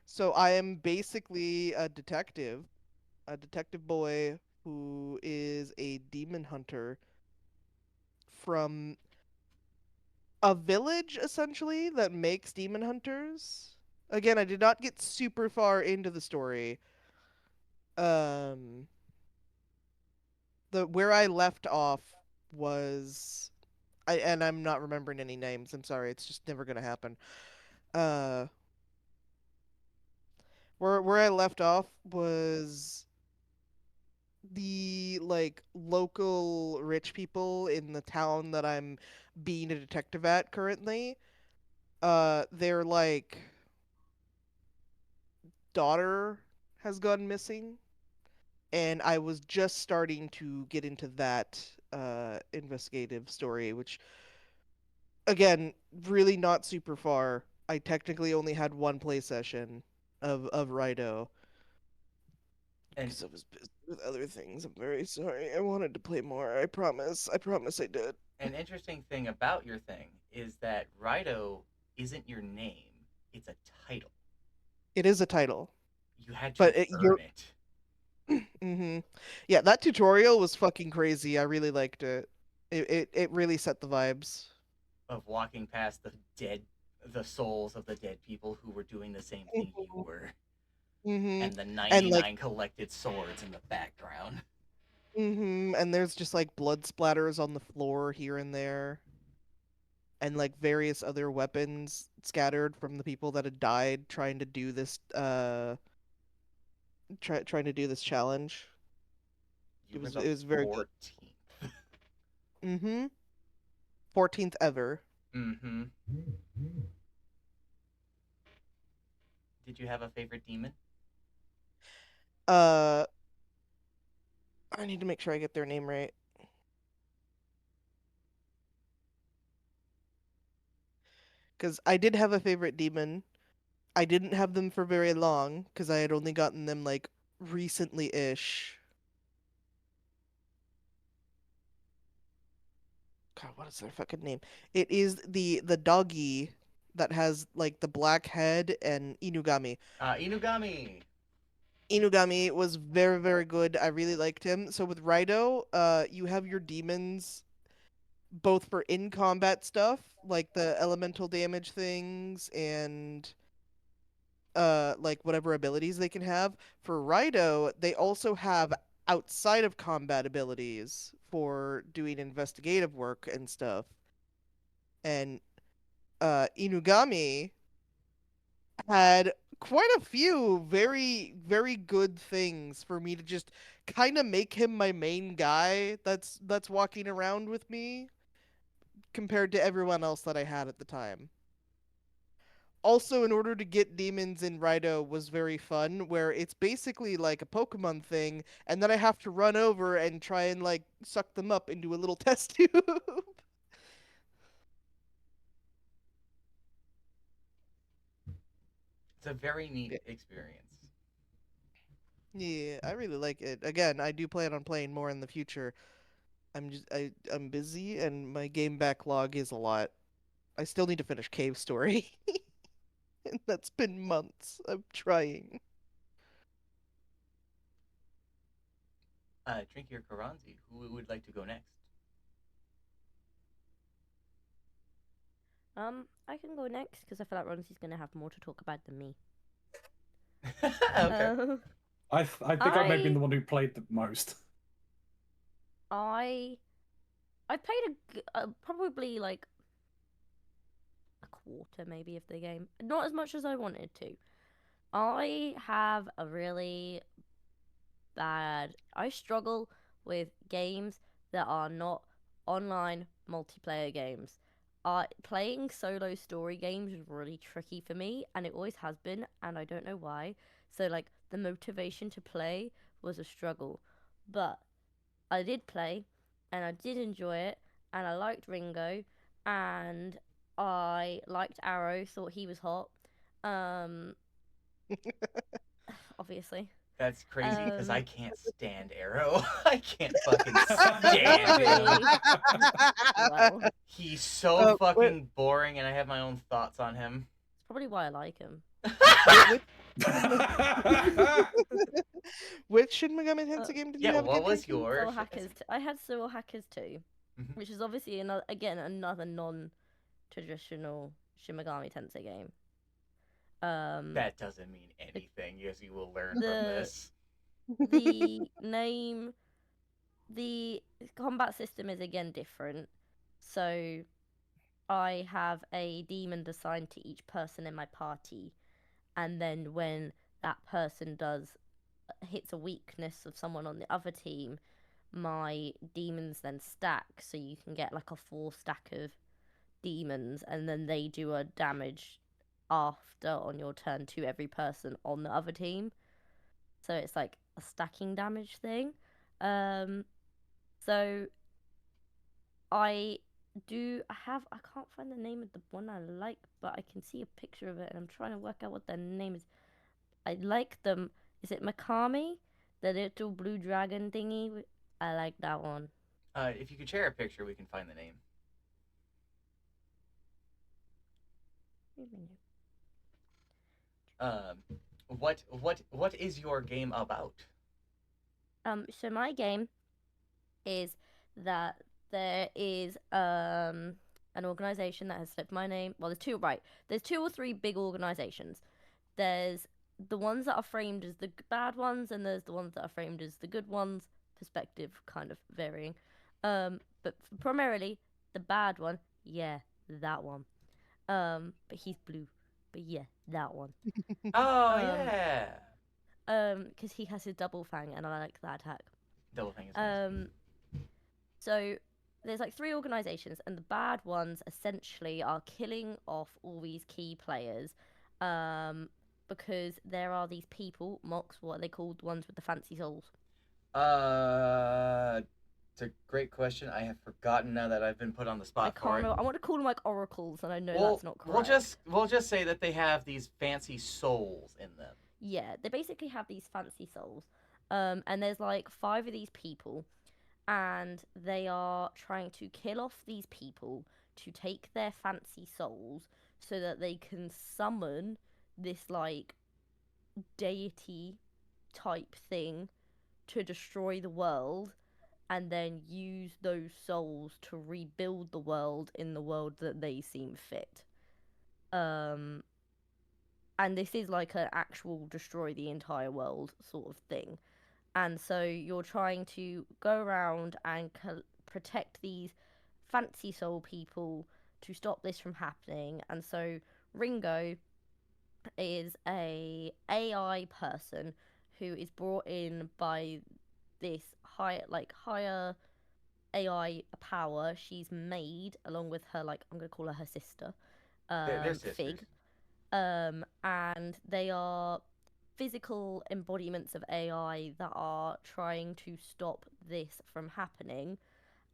so I am basically a detective boy who is a demon hunter from a village essentially that makes demon hunters. Again, I did not get super far into the story. Um, the where I left off was I'm not remembering any names. I'm sorry. It's just never gonna happen. Uh, where I left off was the like local rich people in the town that I'm being a detective at currently. Their like daughter has gone missing, and I was just starting to get into that investigative story, which again, really not super far. I technically only had one play session of Rido And because I was busy with other things. I'm very sorry. I wanted to play more. I promise. I promise I did. an interesting thing about your thing is that Rido isn't your name; it's a title. It is a title, You had to but earn it. mm-hmm. Yeah, that tutorial was fucking crazy. I really liked it. It really set the vibes. Of walking past the souls of the dead people who were doing the same thing you were, Mm-hmm. and the And like 99 collected swords in the background. and there's just like blood splatters on the floor here and there. And like various other weapons scattered from the people that had died trying to do this trying to do this challenge. You It were was the it was very good. 14th. Mm-hmm. 14th ever. Mm-hmm. Did you have a favorite demon? Uh I need to make sure I get their name right. Because I did have a favorite demon. I didn't have them for very long because I had only gotten them like recently-ish. God, what is their fucking name? It is the doggy that has like the black head and Inugami. Inugami. Inugami was very, very good. I really liked him. So with Raido, you have your demons both for in combat stuff, like the elemental damage things and like whatever abilities they can have. For Raido, they also have outside of combat abilities for doing investigative work and stuff. And Inugami had quite a few very, very good things for me to just kind of make him my main guy that's walking around with me compared to everyone else that I had at the time. Also, in order to get demons in Raido was very fun, where it's basically like a Pokemon thing, and then I have to run over and try and like suck them up into a little test tube. It's a very neat experience. Yeah, I really like it. Again, I do plan on playing more in the future. I'm busy and my game backlog is a lot. I still need to finish Cave Story. And that's been months of trying. Drink your Karanzi. Who would like to go next? I can go next because I feel like Ronzi's gonna have more to talk about than me. Okay. I think I may have been the one who played the most. I played probably like a quarter maybe of the game, not as much as I wanted to. I have a really bad. I struggle with games that are not online multiplayer games. Playing solo story games is really tricky for me, and it always has been, and I don't know why. So, like, the motivation to play was a struggle. But I did play, and I did enjoy it, and I liked Ringo, and I liked Arrow, thought he was hot. Obviously. That's crazy because I Um, can't stand Arrow. I can't fucking stand him. Well, it's He's so Wait. fucking boring, and I have my own thoughts on him. probably why I like him. Which Shin Megami Tensei game did you Yeah, have what again, was Frankie? your? Soul Hackers. I had Soul Hackers too, Mhm. which is obviously another non-traditional Shin Megami Tensei game. That doesn't mean anything, as you will learn from The- this. the name, the combat system is again different. So I have a demon assigned to each person in my party, and then when that person hits a weakness of someone on the other team, my demons then stack, so you can get like a 4 stack of demons, and then they do a damage after on your turn to every person on the other team. So it's like a stacking damage thing. So I I can't find the name of the one I like, but I can see a picture of it, and I'm trying to work out what their name is. I like them. Is it Megami? The little blue dragon thingy? I like that one. If you could share a picture, we can find the name. What is your game about? So my game is that there is an organization that has slipped my name. Well, there's two or three big organizations. There's the ones that are framed as the bad ones, and there's the ones that are framed as the good ones. Perspective kind of varying. But primarily the bad one, yeah, that one. But he's blue. But yeah, that one. Oh Um, yeah, because he has his double fang, and I like that attack. double thing is nice. So there's like three organizations, and the bad ones essentially are killing off all these key players, because there are these people, mocks, what are they called, the ones with the fancy souls. It's a great question. I have forgotten now that I've been put on the I spot can't for it. remember. I want to call them like oracles, and I know Well, that's not correct. we'll just say that they have these fancy souls in them. Yeah, they basically have these fancy souls. And there's like 5 of these people, and they are trying to kill off these people to take their fancy souls so that they can summon this like deity type thing to destroy the world, and then use those souls to rebuild the world in the world that they seem fit. And this is like an actual destroy the entire world sort of thing. And so you're trying to go around and protect these fancy soul people to stop this from happening. And so Ringo is a AI person who is brought in by this higher AI power. She's made along with her, like, I'm gonna call her her sister, They're sisters. Fig. And they are physical embodiments of AI that are trying to stop this from happening.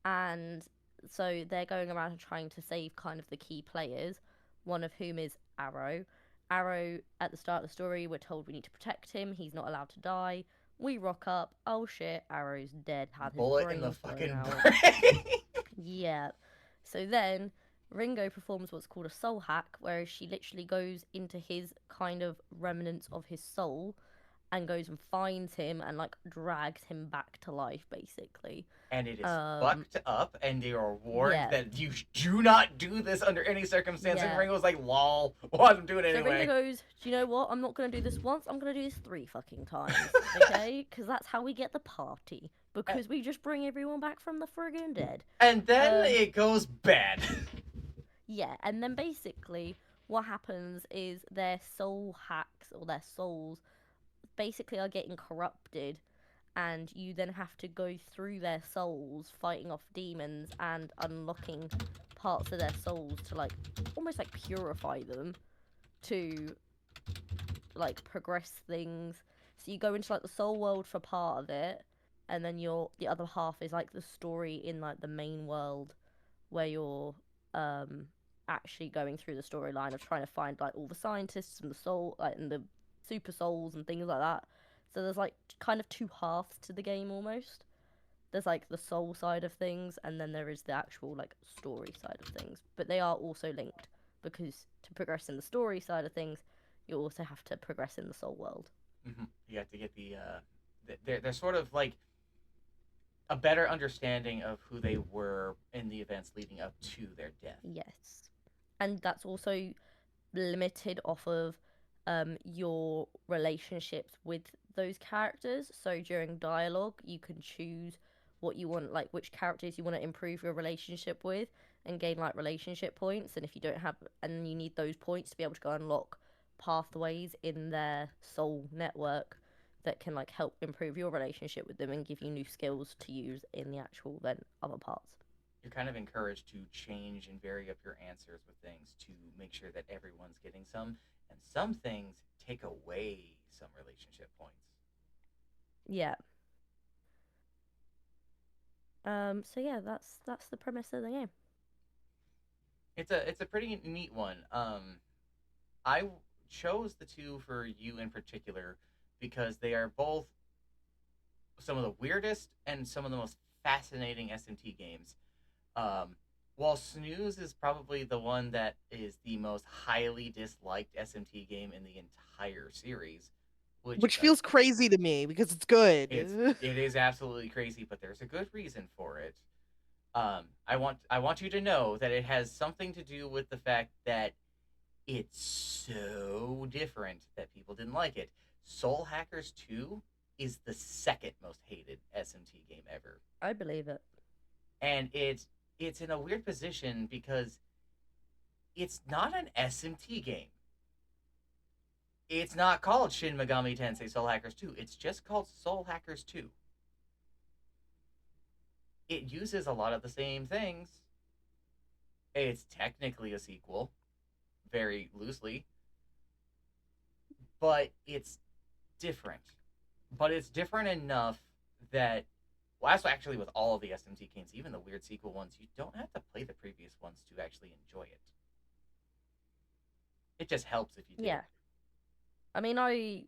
And so they're going around and trying to save kind of the key players, one of whom is Arrow. Arrow, at the start of the story, we're told we need to protect him. He's not allowed to die. We rock up. Oh shit, Arrow's dead. Had his Bullet brains in the blown fucking out. brain. Yeah. So then Ringo performs what's called a soul hack, where she literally goes into his kind of remnants of his soul and goes and finds him and like drags him back to life, basically. And it is fucked up, and they are warned yeah. that you do not do this under any circumstance. Yeah. And Ringo's like, lol, well, I'm doing it So anyway. Ringo goes, do you know what? I'm not going to do this once. I'm going to do this 3 fucking times, okay? Because that's how we get the party. Because we just bring everyone back from the friggin' dead. And then it goes bad. Yeah, and then basically what happens is their soul hacks, or their souls, basically are getting corrupted, and you then have to go through their souls fighting off demons and unlocking parts of their souls to like almost like purify them to like progress things. So you go into like the soul world for part of it, and then the other half is like the story in like the main world, where you're actually going through the storyline of trying to find like all the scientists and the soul, like, and the super souls and things like that. So there's like kind of 2 halves to the game almost. There's like the soul side of things, and then there is the actual like story side of things. But they are also linked, because to progress in the story side of things, you also have to progress in the soul world. Mm-hmm. You have to get they're sort of like a better understanding of who they were in the events leading up to their death. Yes. And that's also limited off of your relationships with those characters. So during dialogue, you can choose what you want, like which characters you want to improve your relationship with and gain like relationship points. And if you don't have, and you need those points to be able to go unlock pathways in their soul network that can like help improve your relationship with them and give you new skills to use in the actual then other parts. You're kind of encouraged to change and vary up your answers with things to make sure that everyone's getting some, and some things take away some relationship points. Yeah. So yeah, that's the premise of the game. It's a pretty neat one. I chose the 2 for you in particular because they are both some of the weirdest and some of the most fascinating SMT games. While Snooze is probably the one that is the most highly disliked SMT game in the entire series, which feels crazy to me because it's good. It is absolutely crazy, but there's a good reason for it. I want you to know that it has something to do with the fact that it's so different that people didn't like it. Soul Hackers 2 is the 2nd most hated SMT game ever. I believe it. And it's in a weird position because it's not an SMT game. It's not called Shin Megami Tensei Soul Hackers 2. It's just called Soul Hackers 2. It uses a lot of the same things. It's technically a sequel, very loosely. But it's different. But it's different enough that, well, that's actually with all of the SMT games, even the weird sequel ones, you don't have to play the previous ones to actually enjoy it. It just helps if you do. Yeah. I mean, I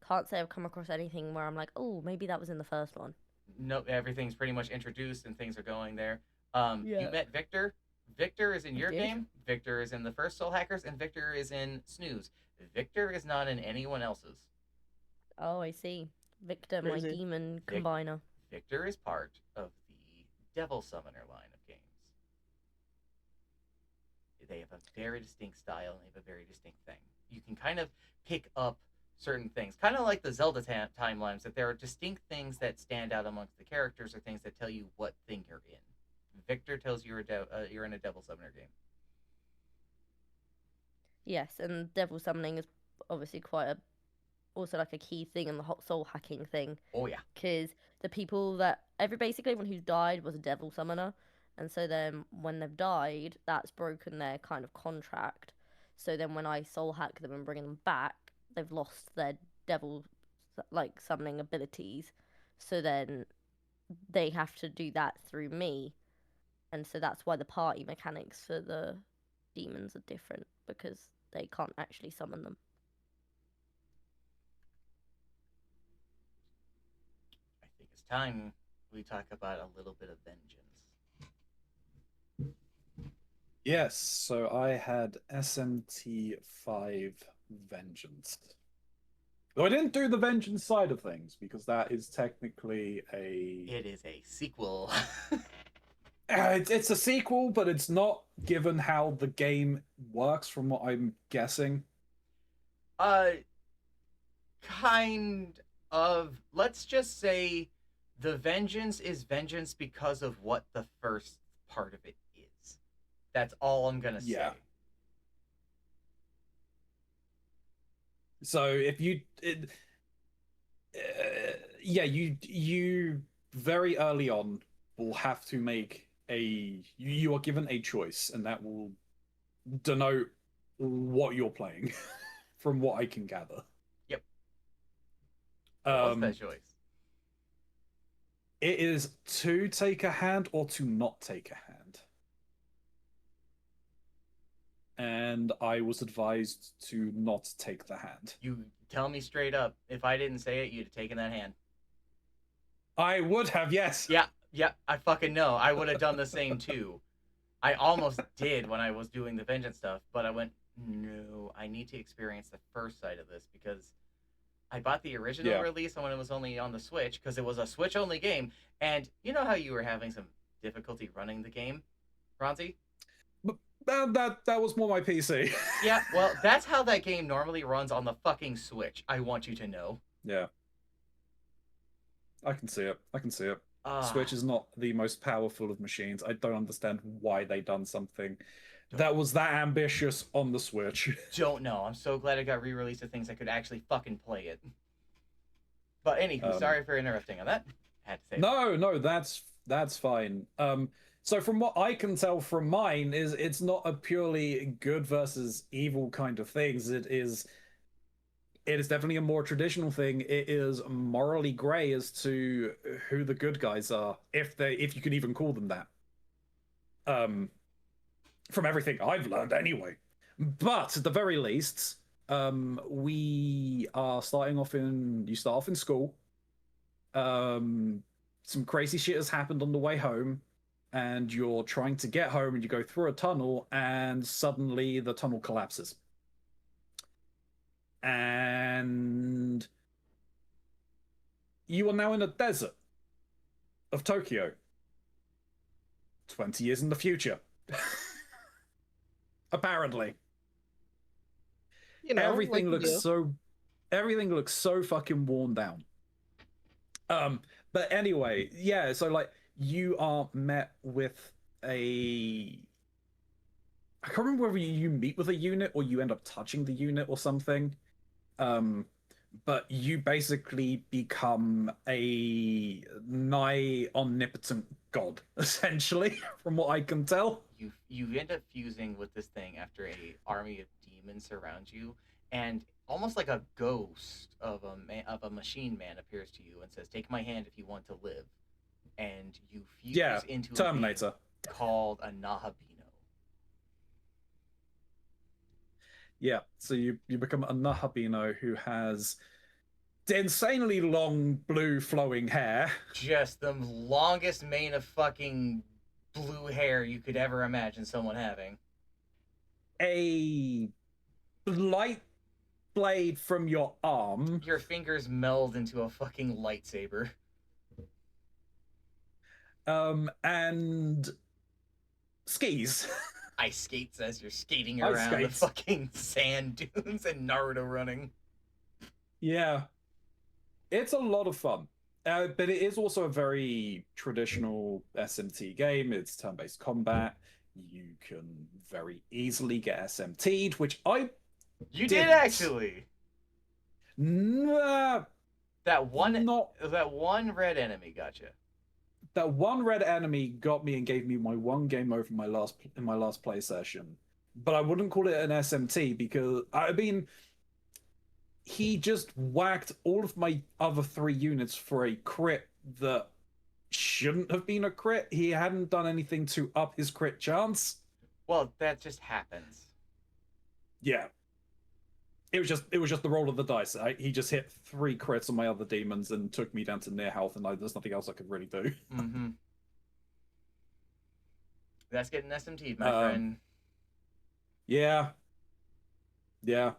can't say I've come across anything where I'm like, oh, maybe that was in the first one. No, everything's pretty much introduced and things are going there. You met Victor. Victor is in your game. Victor is in the first Soul Hackers, and Victor is in Snooze. Victor is not in anyone else's. Oh, I see. Victor, my demon combiner. Victor is part of the Devil Summoner line of games. They have a very distinct style, and they have a very distinct thing. You can kind of pick up certain things, kind of like the Zelda timelines, that there are distinct things that stand out amongst the characters, or things that tell you what thing you're in. Victor tells you you're in a Devil Summoner game. Yes, and devil summoning is obviously quite a also like a key thing in the hot soul hacking thing. Oh yeah. Because the people basically everyone who's died was a devil summoner, and so then when they've died, that's broken their kind of contract. So then when I soul hack them and bring them back, they've lost their devil like summoning abilities. So then they have to do that through me, and so that's why the party mechanics for the demons are different, because they can't actually summon them. I think it's time we talk about a little bit of vengeance. Yes, so I had SMT5 Vengeance. Though I didn't do the Vengeance side of things, because that is technically It is a sequel. It's a sequel, but it's not, given how the game works, from what I'm guessing. Kind of. Let's just say the vengeance is vengeance because of what the first part of it is. That's all I'm gonna say. Yeah. So if you, you very early on will have to make you are given a choice, and that will denote what you're playing, from what I can gather. Yep. What's that choice? It is to take a hand or to not take a hand. And I was advised to not take the hand. You tell me straight up. If I didn't say it, you'd have taken that hand. I would have, yes. Yeah, I fucking know. I would have done the same too. I almost did when I was doing the vengeance stuff, but I went, no, I need to experience the first side of this, because I bought the original release when it was only on the Switch, because it was a Switch-only game, and you know how you were having some difficulty running the game, Bronzy? That was more my PC. Yeah, well, that's how that game normally runs on the fucking Switch, I want you to know. Yeah. I can see it. Switch is not the most powerful of machines. I don't understand why they done something that was that ambitious on the Switch. Don't know. I'm so glad it got re-released to things I could actually fucking play it. But anywho, sorry for interrupting on that. Had to say no, that's fine. So from what I can tell from mine is it's not a purely good versus evil kind of things. It is definitely a more traditional thing. It is morally grey as to who the good guys are, if you can even call them that. From everything I've learned anyway. But at the very least, we are starting off you start off in school. Some crazy shit has happened on the way home, and you're trying to get home, and you go through a tunnel, and suddenly the tunnel collapses. And you are now in a desert of Tokyo, 20 years in the future. Apparently. Everything looks so fucking worn down. But anyway, yeah, so like you are met with I can't remember whether you meet with a unit or you end up touching the unit or something. But you basically become a nigh omnipotent god, essentially, from what I can tell. You end up fusing with this thing after a army of demons surround you, and almost like a ghost of a machine man appears to you and says, "Take my hand if you want to live." And you fuse into Terminator. a being called a Nahabino. Yeah, so you become a Nahabino who has insanely long blue flowing hair. Just the longest mane of fucking blue hair you could ever imagine someone having. A light blade from your arm. Your fingers meld into a fucking lightsaber. And skis. Ice skates as you're skating around the fucking sand dunes and Naruto running. Yeah, it's a lot of fun. But it is also a very traditional SMT game. It's turn-based combat. You can very easily get SMT'd, which I You did didn't. actually. Nah, That one not red enemy gotcha. that one red enemy got me and gave me my one game over in my last play session. But I wouldn't call it an SMT because I mean he just whacked all of my other 3 units for a crit that shouldn't have been a crit. He hadn't done anything to up his crit chance. Well, that just happens. Yeah. It was just the roll of the dice. He just hit 3 crits on my other demons and took me down to near health, and there's nothing else I could really do. Mm-hmm. That's getting SMT'd, my friend. Yeah. Yeah.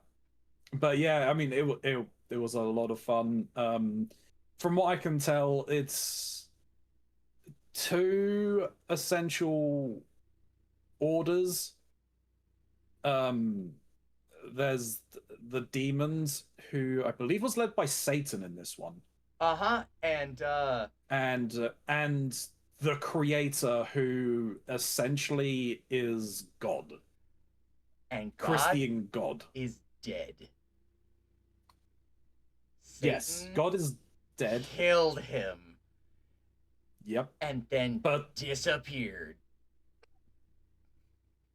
But yeah, I mean, it was a lot of fun. From what I can tell, it's 2 essential orders. There's the demons, who I believe was led by Satan in this one. Uh-huh. And the creator, who essentially is God. And God Christian God is dead. Yes, Satan God is dead. killed him. Yep. And then disappeared.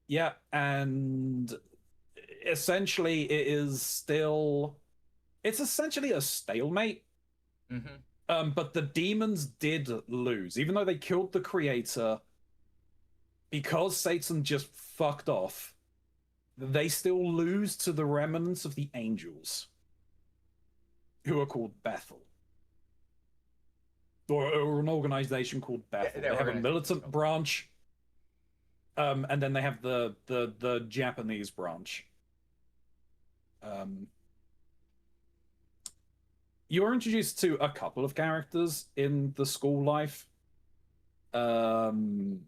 Yeah, and essentially it's essentially a stalemate. Mm-hmm. But the demons did lose, even though they killed the creator. Because Satan just fucked off, they still lose to the remnants of the angels, who are called Bethel. Or an organization called Bethel. They have a militant branch. And then they have the Japanese branch. You're introduced to a couple of characters in the school life. I'm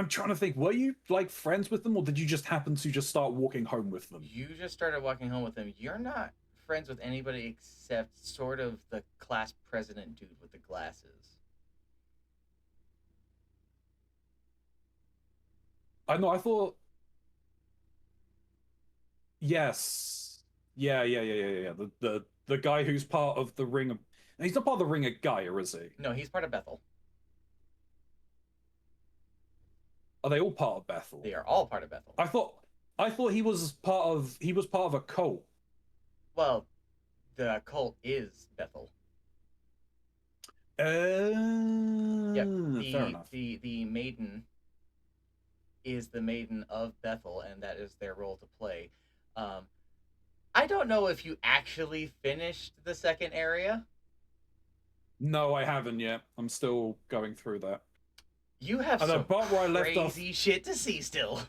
trying to think, were you like friends with them, or did you just happen to just start walking home with them? You just started walking home with them. You're not friends with anybody except sort of the class president dude with the glasses. I know, I thought... Yes. Yeah. The guy who's part of the Ring of... He's not part of the Ring of Gaia, is he? No, he's part of Bethel. Are they all part of Bethel? They are all part of Bethel. I thought he was part of a cult. Well, the cult is Bethel. Fair enough. The maiden is the maiden of Bethel, and that is their role to play. I don't know if you actually finished the second area. No, I haven't yet. I'm still going through that. You have some where I left crazy shit to see still.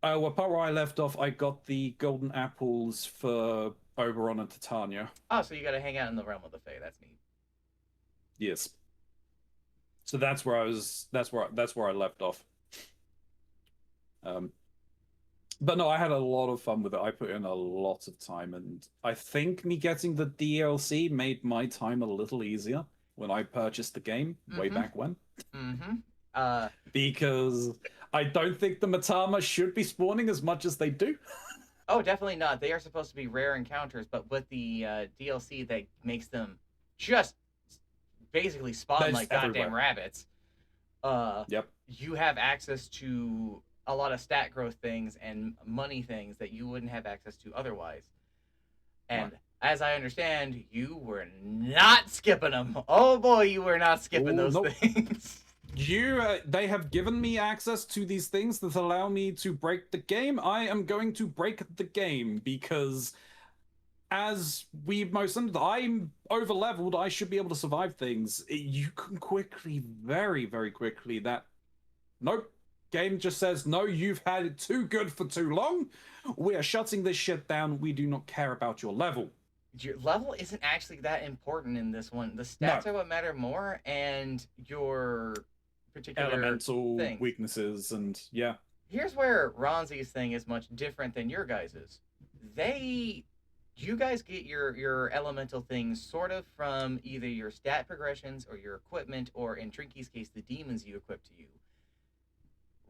Well, part where I left off, I got the golden apples for Oberon and Titania. Oh, so you got to hang out in the realm of the Fae. That's neat. Yes. So that's where I was. That's where I left off. But no, I had a lot of fun with it. I put in a lot of time, and I think me getting the DLC made my time a little easier when I purchased the game way back when. Mm-hmm. Because I don't think the Matama should be spawning as much as they do. Oh, definitely not. They are supposed to be rare encounters, but with the DLC that makes them just basically spawn like goddamn rabbits. Yep. You have access to a lot of stat growth things and money things that you wouldn't have access to otherwise. And as I understand, you were not skipping them. Oh boy, you were not skipping those things. They have given me access to these things that allow me to break the game. I am going to break the game because, as we most understand, I'm over-leveled. I should be able to survive things. You can quickly, very, very quickly, nope. Game just says, no, you've had it too good for too long. We are shutting this shit down. We do not care about your level. Your level isn't actually that important in this one. The stats are what matter more, and your particular elemental weaknesses, and yeah. Here's where Ronzi's thing is much different than your guys's. you guys get your elemental things sort of from either your stat progressions or your equipment, or in Trinky's case, the demons you equip to you.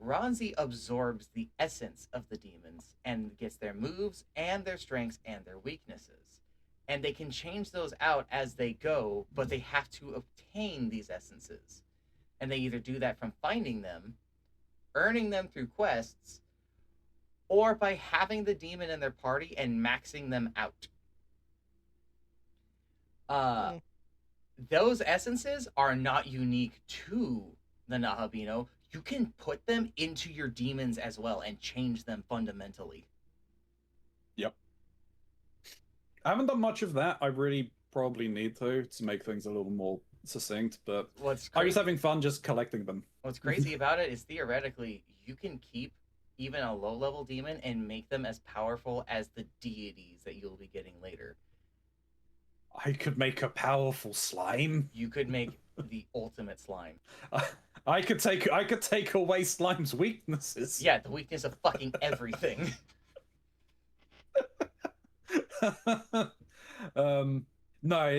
Ronzi absorbs the essence of the demons and gets their moves and their strengths and their weaknesses. And they can change those out as they go, but they have to obtain these essences. And they either do that from finding them, earning them through quests, or by having the demon in their party and maxing them out. Those essences are not unique to the Nahabino. You can put them into your demons as well and change them fundamentally. Yep. I haven't done much of that. I really probably need to make things a little more succinct, but I'm just having fun just collecting them. What's crazy about it is theoretically you can keep even a low-level demon and make them as powerful as the deities that you'll be getting later. I could make a powerful slime. You could make the ultimate slime. I could take away slime's weaknesses. Yeah, the weakness of fucking everything. No,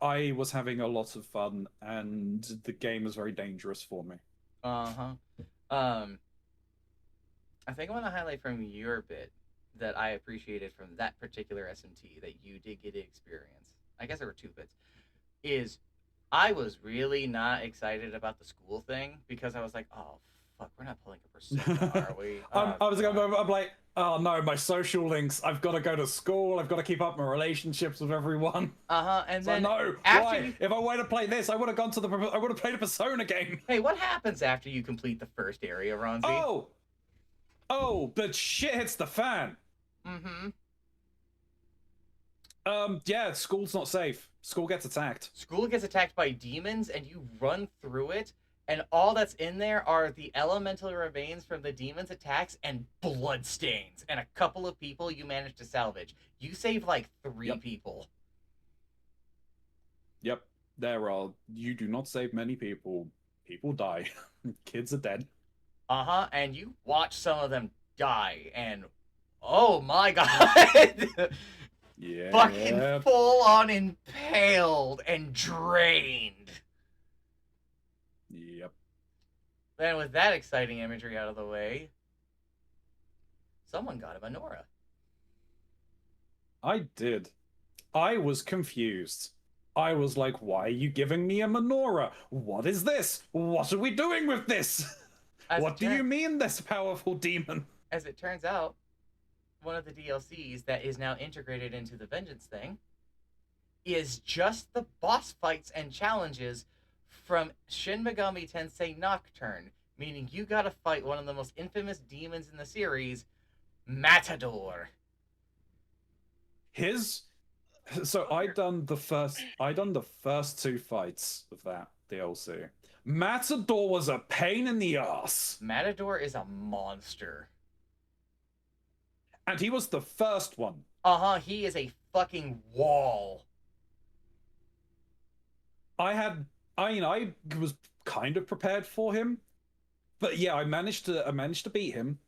I was having a lot of fun, and the game was very dangerous for me. I think I want to highlight from your bit that I appreciated from that particular SMT that you did get to experience. I guess there were 2 bits. Is I was really not excited about the school thing because I was like, oh fuck, we're not pulling a Persona, are we? I'm like, oh no, my social links. I've got to go to school. I've got to keep up my relationships with everyone. And then no, why? If I wanted to play this, I would have gone to I would have played a Persona game. Hey, what happens after you complete the first area, Ronzi? Oh, but shit hits the fan. Yeah, school's not safe. School gets attacked. School gets attacked by demons, and you run through it, and all that's in there are the elemental remains from the demons' attacks and blood stains, and a couple of people you managed to salvage. You save like 3 people. Yep, you do not save many people. People die. Kids are dead. And you watch some of them die, and oh my god! Yeah. Fucking full on impaled and drained. Yep. Then with that exciting imagery out of the way, someone got a menorah. I did. I was confused. I was like, why are you giving me a menorah? What is this? What are we doing with this? What do you mean, this powerful demon? As it turns out, one of the DLCs that is now integrated into the Vengeance thing is just the boss fights and challenges from Shin Megami Tensei Nocturne, meaning you gotta fight one of the most infamous demons in the series, Matador. So I done the first 2 fights of that DLC. Matador was a pain in the ass. Matador is a monster. And he was the first one. He is a fucking wall. I was kind of prepared for him. But yeah, I managed to beat him.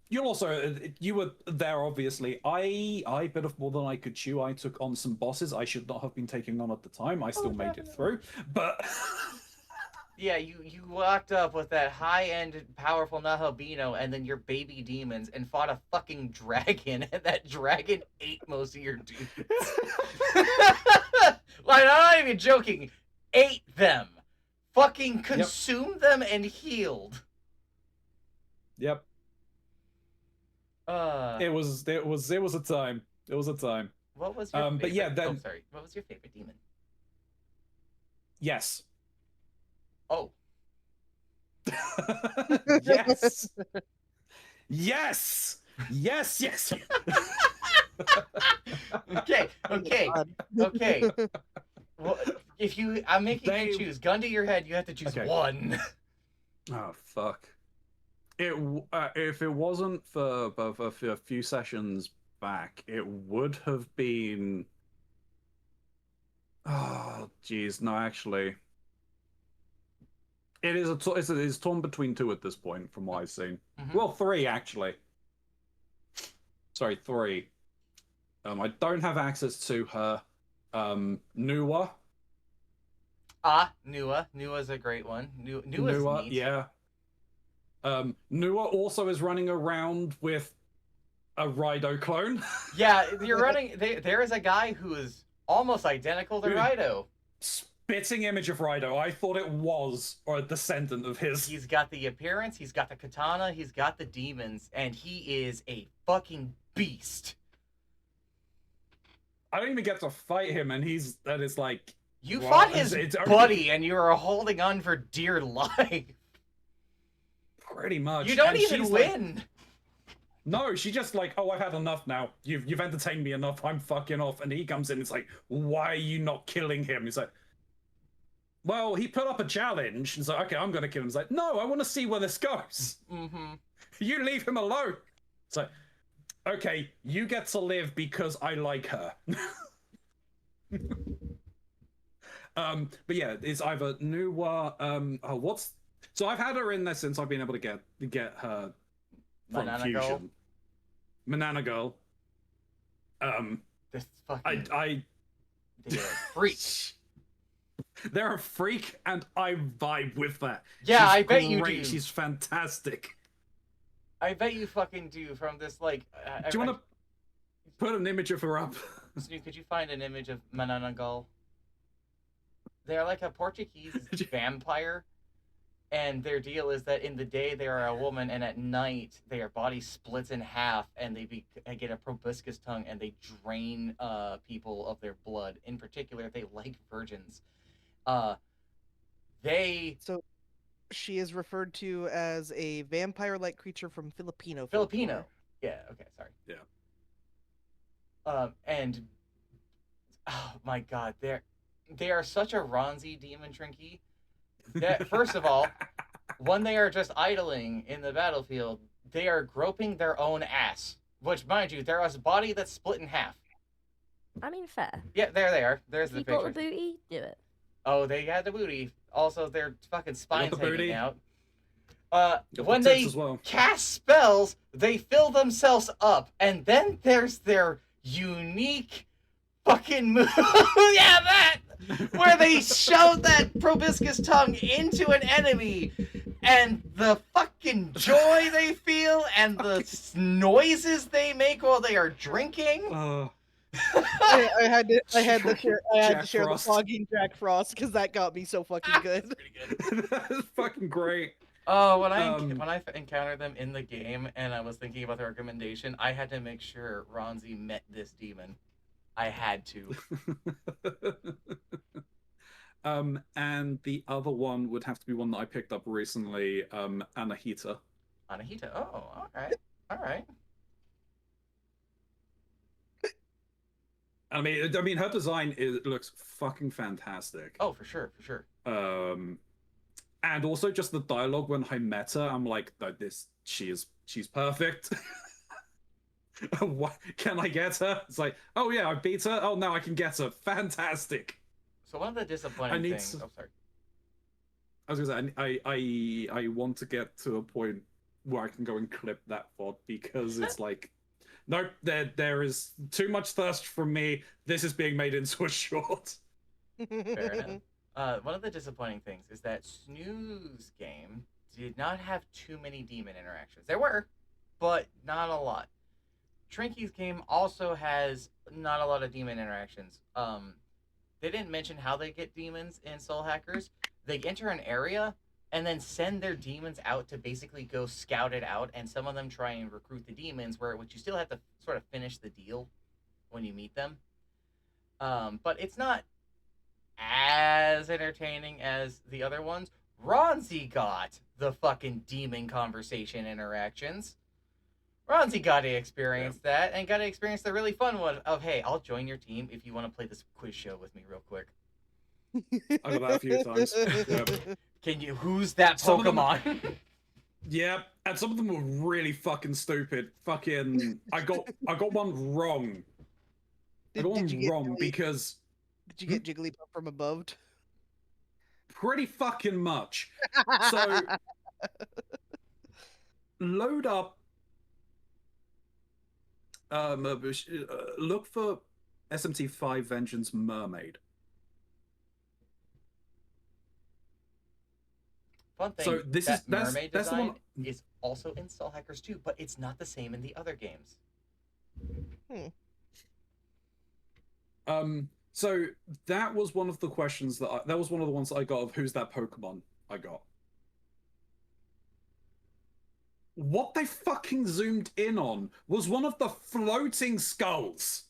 You were there, obviously. I bit off more than I could chew. I took on some bosses I should not have been taking on at the time. I still made it through. But yeah, you walked up with that high-end, powerful Nahabino and then your baby demons and fought a fucking dragon, and that dragon ate most of your dudes. Like, I'm not even joking. Ate them. Fucking consumed them and healed. Yep. It was a time. It was a time. What was your favorite? But yeah, then... Oh, sorry. What was your favorite demon? Yes. Oh. Yes. Yes. Yes. Yes. Okay. Well, I'm making you choose. Gun to your head, you have to choose one. Oh fuck. If it wasn't for a few sessions back, it would have been. Oh, jeez, no, actually, it is torn between 2 at this point, from what I've seen. Well, 3 actually. Sorry, 3. I don't have access to her. Nuwa. Nua's a great one. Nua's Nuwa, neat. yeah. Nuwa also is running around with a Raido clone. Yeah, you're running. There is a guy who is almost identical to Dude. Raido. Spitting image of Raido. I thought it was a descendant of his. He's got the appearance, he's got the katana, he's got the demons, and he is a fucking beast. I don't even get to fight him, and it's like... You well, fought his it's buddy, and you were holding on for dear life. Pretty much. You don't And even she's win. Like, no, she just like, oh, I've had enough now. You've entertained me enough. I'm fucking off. And he comes in. It's like, why are you not killing him? He's like, well, he put up a challenge. He's like, okay, I'm gonna kill him. He's like, no, I want to see where this goes. Mm-hmm. You leave him alone. It's like, okay, you get to live because I like her. But yeah, it's either Nuwa. So I've had her in there since I've been able to get her from Banana Fusion. Girl. Banana Girl. This fucking I they're a freak. They're a freak, and I vibe with that. Yeah, She's I bet you great. do. She's fantastic. I bet you fucking do. From this, like, Do you want to put an image of her up? Snoop, could you find an image of Mananagal? They're like a Portuguese vampire, and their deal is that in the day they are a woman, and at night their body splits in half, and they get a proboscis tongue, and they drain people of their blood. In particular, they like virgins. So she is referred to as a vampire-like creature from Filipino. Yeah. Okay. Sorry. Yeah. And oh my god, they are such a Ronzi demon trinky. That first of all, when they are just idling in the battlefield, they are groping their own ass. Which, mind you, there is a body that's split in half. I mean, fair. Yeah, there they are. There's If the you picture. got the booty, do it. Oh, they had the booty. Also, their fucking spines the booty. hanging out. Got When the tits they as well. cast spells, they fill themselves up, and then there's their unique fucking move. Yeah, that where they shove that proboscis tongue into an enemy, and the fucking joy they feel, and the noises they make while they are drinking. I had to share Jack the Frost. flogging Jack Frost because that got me so fucking good. Pretty good. That's fucking great. Oh, when I encountered them in the game and I was thinking about the recommendation, I had to make sure Ronzi met this demon. I had to. And the other one would have to be one that I picked up recently, Anahita. Anahita. Oh, all right. I mean, her design looks fucking fantastic. Oh, for sure. And also just the dialogue when I met her, I'm like, she's perfect. What can I get her? It's like, oh yeah, I beat her. Oh, now I can get her. Fantastic. So one of the disappointing things. Oh, sorry. I was gonna say, I want to get to a point where I can go and clip that VOD because it's like, nope, there is too much thirst from me. This is being made into a short. Fair enough. One of the disappointing things is that Snooze game did not have too many demon interactions. There were, but not a lot. Trinky's game also has not a lot of demon interactions. They didn't mention how they get demons in Soul Hackers. They enter an area and then send their demons out to basically go scout it out, and some of them try and recruit the demons, which you still have to sort of finish the deal when you meet them. But it's not as entertaining as the other ones. Ronzi got the fucking demon conversation interactions. Ronzi got to experience that, and got to experience the really fun one of, hey, I'll join your team if you want to play this quiz show with me real quick. I got that a few times. Yep. Can you? Who's that Some of them- Pokemon? Yeah, and some of them were really fucking stupid. Fucking, I got one wrong. I got one wrong because Did you get Jigglypuff from above? pretty fucking much. So load up Look for SMT5 Vengeance Mermaid. Fun thing, So that mermaid that's the one. design is also in Soul Hackers 2, but it's not the same in the other games. So that was one of the questions that was one of the ones that I got of who's that Pokemon I got. What they fucking zoomed in on was one of the floating skulls.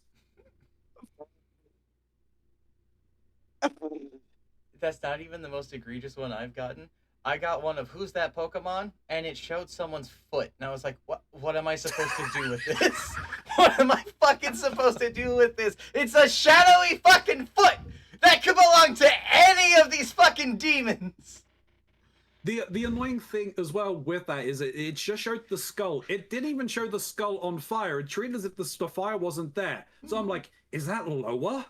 That's not even the most egregious one I've gotten. I got one of who's that Pokemon, and it showed someone's foot, and I was like, what am I supposed to do with this? What am I fucking supposed to do with this? It's a shadowy fucking foot that could belong to any of these fucking demons. The annoying thing as well with that is it just showed the skull. It didn't even show the skull on fire. It treated as if the fire wasn't there. So I'm like, is that lower?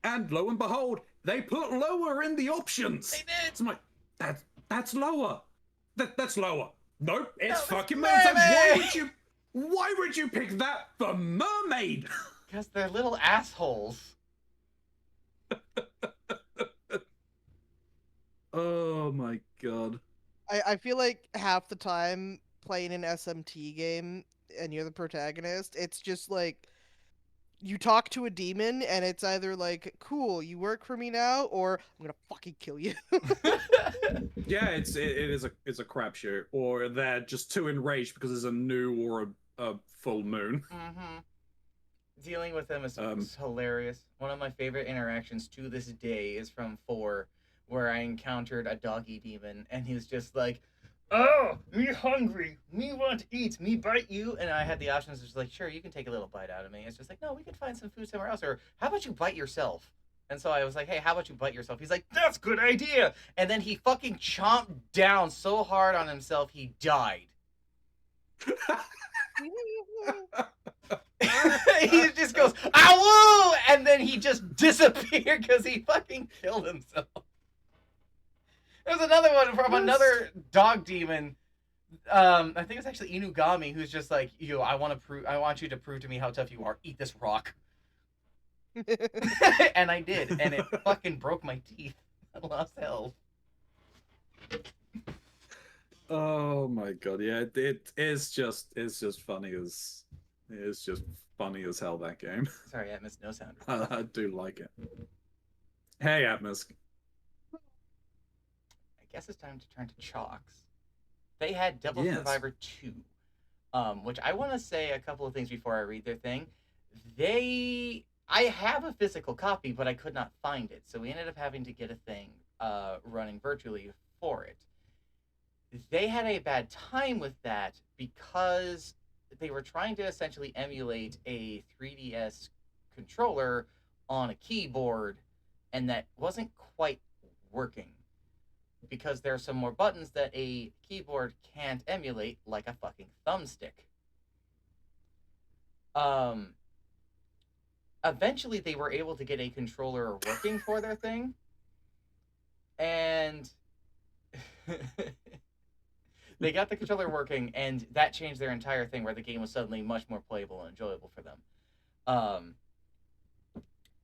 And lo and behold, they put lower in the options. They did. So I'm like, that's lower. That's lower. Nope, it's No, fucking mermaid. mermaid. Why would you pick that for mermaid? Because they're little assholes. Oh my god. I feel like half the time playing an SMT game and you're the protagonist, it's just like you talk to a demon and it's either like, cool, you work for me now, or I'm gonna fucking kill you. Yeah, it is a crapshoot, or they're just too enraged because there's a new or a full moon. Mm-hmm. Dealing with them is hilarious. One of my favorite interactions to this day is from 4, where I encountered a doggy demon, and he was just like, "Oh, me hungry, me want to eat, me bite you," and I had the options, just like, "Sure, you can take a little bite out of me." It's just like, "No, we can find some food somewhere else," or "How about you bite yourself?" And so I was like, "Hey, how about you bite yourself?" He's like, "That's a good idea," and then he fucking chomped down so hard on himself he died. He just goes, "Ow!" and then he just disappeared because he fucking killed himself. There's another one from another dog demon. I think it's actually Inugami, who's just like, I want you to prove to me how tough you are. Eat this rock." And I did, and it fucking broke my teeth. I lost health. Oh my god, yeah, it's just funny as hell, that game. Sorry, Atmos, no sound. I do like it. Hey, Atmos. I guess it's time to turn to Chalks. They had Devil Yes. Survivor 2, which I want to say a couple of things before I read their thing. I have a physical copy, but I could not find it, so we ended up having to get a thing running virtually for it. They had a bad time with that because they were trying to essentially emulate a 3DS controller on a keyboard, and that wasn't quite working because there are some more buttons that a keyboard can't emulate, like a fucking thumbstick. Eventually they were able to get a controller working for their thing, and they got the controller working, and that changed their entire thing, where the game was suddenly much more playable and enjoyable for them.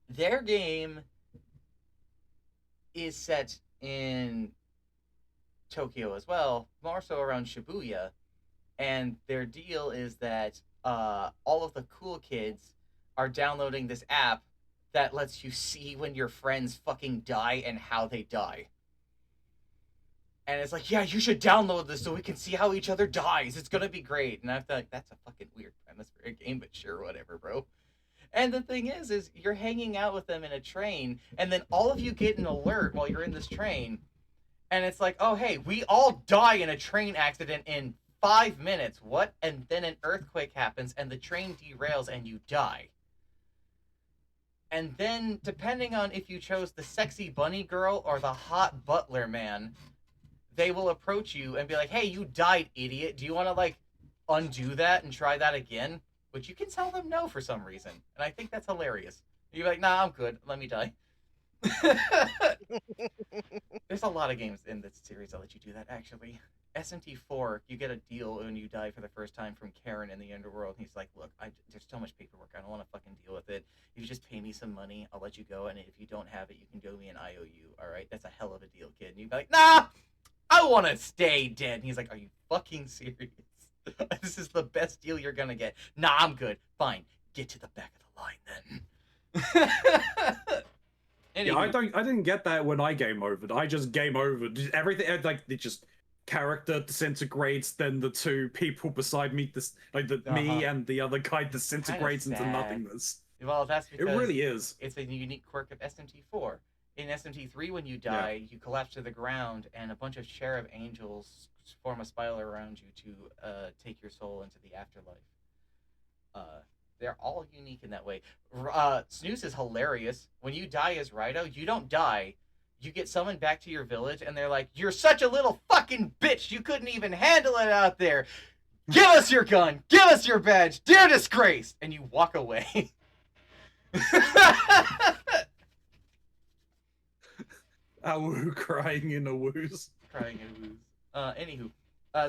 Their game is set in Tokyo as well, more so around Shibuya, and their deal is that all of the cool kids are downloading this app that lets you see when your friends fucking die and how they die. And it's like, yeah, you should download this so we can see how each other dies. It's gonna be great. And I feel like, that's a fucking weird premise for a game, but sure, whatever, bro. And the thing is you're hanging out with them in a train, and then all of you get an alert while you're in this train, and it's like, oh, hey, we all die in a train accident in 5 minutes. What? And then an earthquake happens, and the train derails, and you die. And then, depending on if you chose the sexy bunny girl or the hot butler man, they will approach you and be like, "Hey, you died, idiot. Do you want to, like, undo that and try that again?" Which you can tell them no for some reason. And I think that's hilarious. You're like, "Nah, I'm good. Let me die." There's a lot of games in this series that let you do that, actually. SMT4, you get a deal when you die for the first time from Karen in the underworld. And he's like, look, there's so much paperwork. I don't want to fucking deal with it. If you just pay me some money, I'll let you go. And if you don't have it, you can give me an IOU. All right? That's a hell of a deal, kid. And you'd be like, nah, I want to stay dead. And he's like, are you fucking serious? This is the best deal you're going to get. Nah, I'm good. Fine. Get to the back of the line then. Yeah, I didn't get that when I game over. I just game over. Everything like it just character disintegrates. Then the two people beside me, me and the other guy disintegrates into nothingness. Well, that's because it really is. It's a unique quirk of SMT4. In SMT3, when you die, you collapse to the ground, and a bunch of cherub angels form a spiral around you to take your soul into the afterlife. They're all unique in that way. Snooze is hilarious. When you die as Rido, you don't die. You get summoned back to your village, and they're like, you're such a little fucking bitch. You couldn't even handle it out there. Give us your gun. Give us your badge. Dear disgrace. And you walk away. Awu crying in a wooze. Crying in a wooze. Anywho.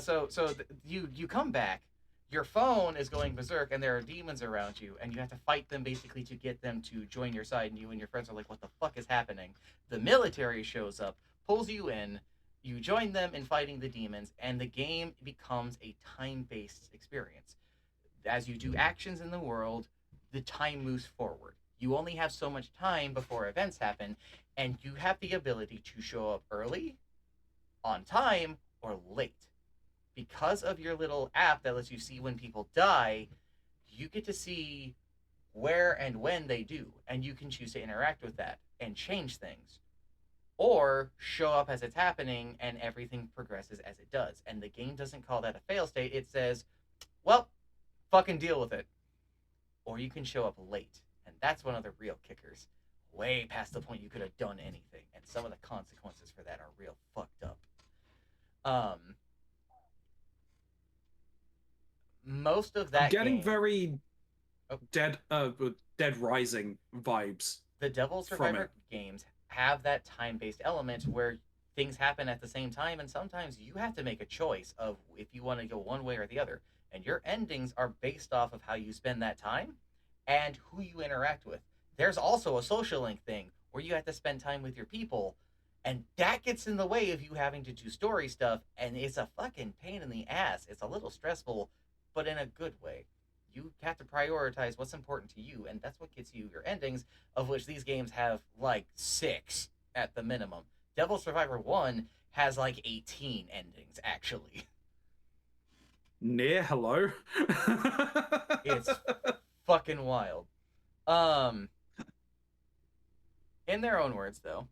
So you come back. Your phone is going berserk, and there are demons around you, and you have to fight them basically to get them to join your side, and you and your friends are like, what the fuck is happening? The military shows up, pulls you in, you join them in fighting the demons, and the game becomes a time-based experience. As you do actions in the world, the time moves forward. You only have so much time before events happen, and you have the ability to show up early, on time, or late. Because of your little app that lets you see when people die, you get to see where and when they do, and you can choose to interact with that and change things. Or show up as it's happening and everything progresses as it does. And the game doesn't call that a fail state. It says, well, fucking deal with it. Or you can show up late. And that's one of the real kickers. Way past the point you could have done anything. And some of the consequences for that are real fucked up. Most of that getting very Dead Rising vibes. The Devil Survivor games have that time-based element where things happen at the same time, and sometimes you have to make a choice of if you want to go one way or the other. And your endings are based off of how you spend that time and who you interact with. There's also a social link thing where you have to spend time with your people, and that gets in the way of you having to do story stuff, and it's a fucking pain in the ass. It's a little stressful, but in a good way. You have to prioritize what's important to you, and that's what gets you your endings, of which these games have like 6 at the minimum. Devil Survivor 1 has like 18 endings, actually. Hello? It's fucking wild. In their own words, though,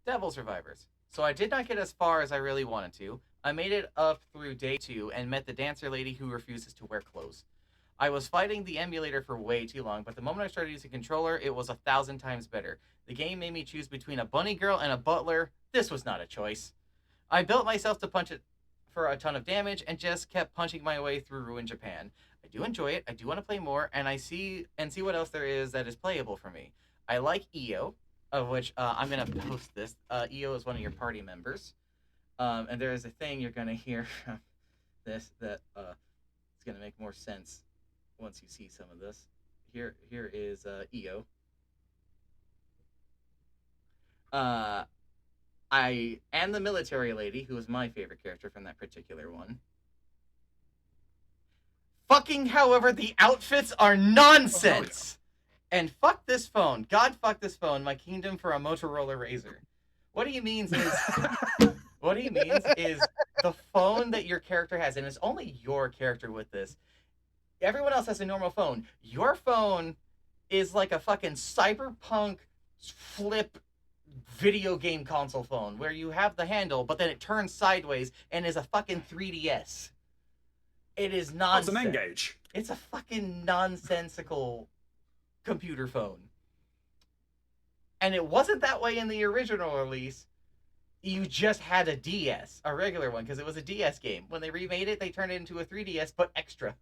Devil Survivors. So I did not get as far as I really wanted to. I made it up through day 2 and met the dancer lady who refuses to wear clothes. I was fighting the emulator for way too long, but the moment I started using controller, it was 1,000 times better. The game made me choose between a bunny girl and a butler. This was not a choice. I built myself to punch it for a ton of damage and just kept punching my way through Ruined Japan. I do enjoy it. I do want to play more, and see what else there is that is playable for me. I like EO, of which I'm going to post this. EO is one of your party members. And there is a thing you're going to hear from this that is going to make more sense once you see some of this. Here is EO. I am the military lady, who is my favorite character from that particular one. However, the outfits are nonsense! And fuck this phone. God fuck this phone. My kingdom for a Motorola Razr. What he means is the phone that your character has, and it's only your character with this. Everyone else has a normal phone. Your phone is like a fucking cyberpunk flip video game console phone where you have the handle, but then it turns sideways and is a fucking 3DS. It is nonsense. It's an N-Gage. It's a fucking nonsensical computer phone. And it wasn't that way in the original release. You just had a DS, a regular one, because it was a DS game. When they remade it, they turned it into a 3DS, but extra.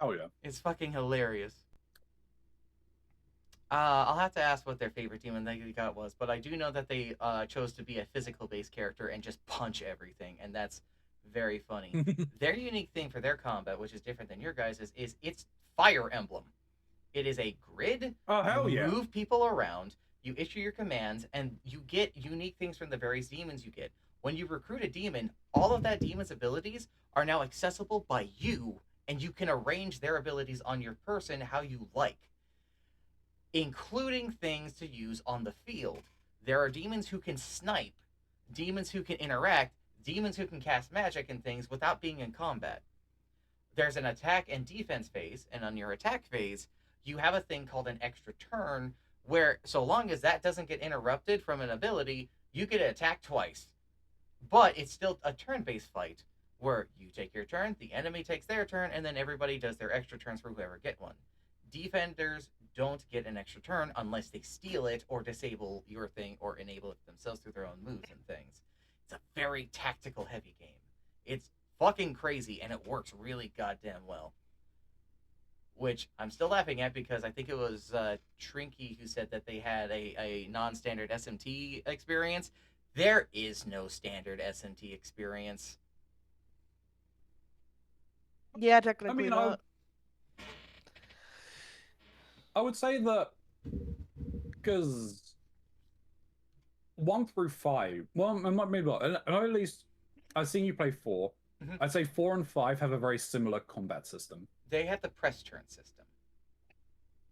Oh, yeah. It's fucking hilarious. I'll have to ask what their favorite demon they got was, but I do know that they chose to be a physical-based character and just punch everything, and that's very funny. Their unique thing for their combat, which is different than your guys', is it's Fire Emblem. It is a grid. Oh, hell You yeah. move people around, you issue your commands, and you get unique things from the various demons you get. When you recruit a demon, all of that demon's abilities are now accessible by you, and you can arrange their abilities on your person how you like, including things to use on the field. There are demons who can snipe, demons who can interact, demons who can cast magic and things without being in combat. There's an attack and defense phase, and on your attack phase, you have a thing called an extra turn, where so long as that doesn't get interrupted from an ability, you get to attack twice. But it's still a turn-based fight, where you take your turn, the enemy takes their turn, and then everybody does their extra turns for whoever get one. Defenders don't get an extra turn unless they steal it or disable your thing or enable it themselves through their own moves and things. It's a very tactical heavy game. It's fucking crazy and it works really goddamn well. Which I'm still laughing at because I think it was Trinky who said that they had a non-standard SMT experience. There is no standard SMT experience. Yeah, I technically mean, not. I would say that because 1 through 5, well, maybe not. And at least I've seen you play 4. Mhm. I'd say 4 and 5 have a very similar combat system. They have the press turn system.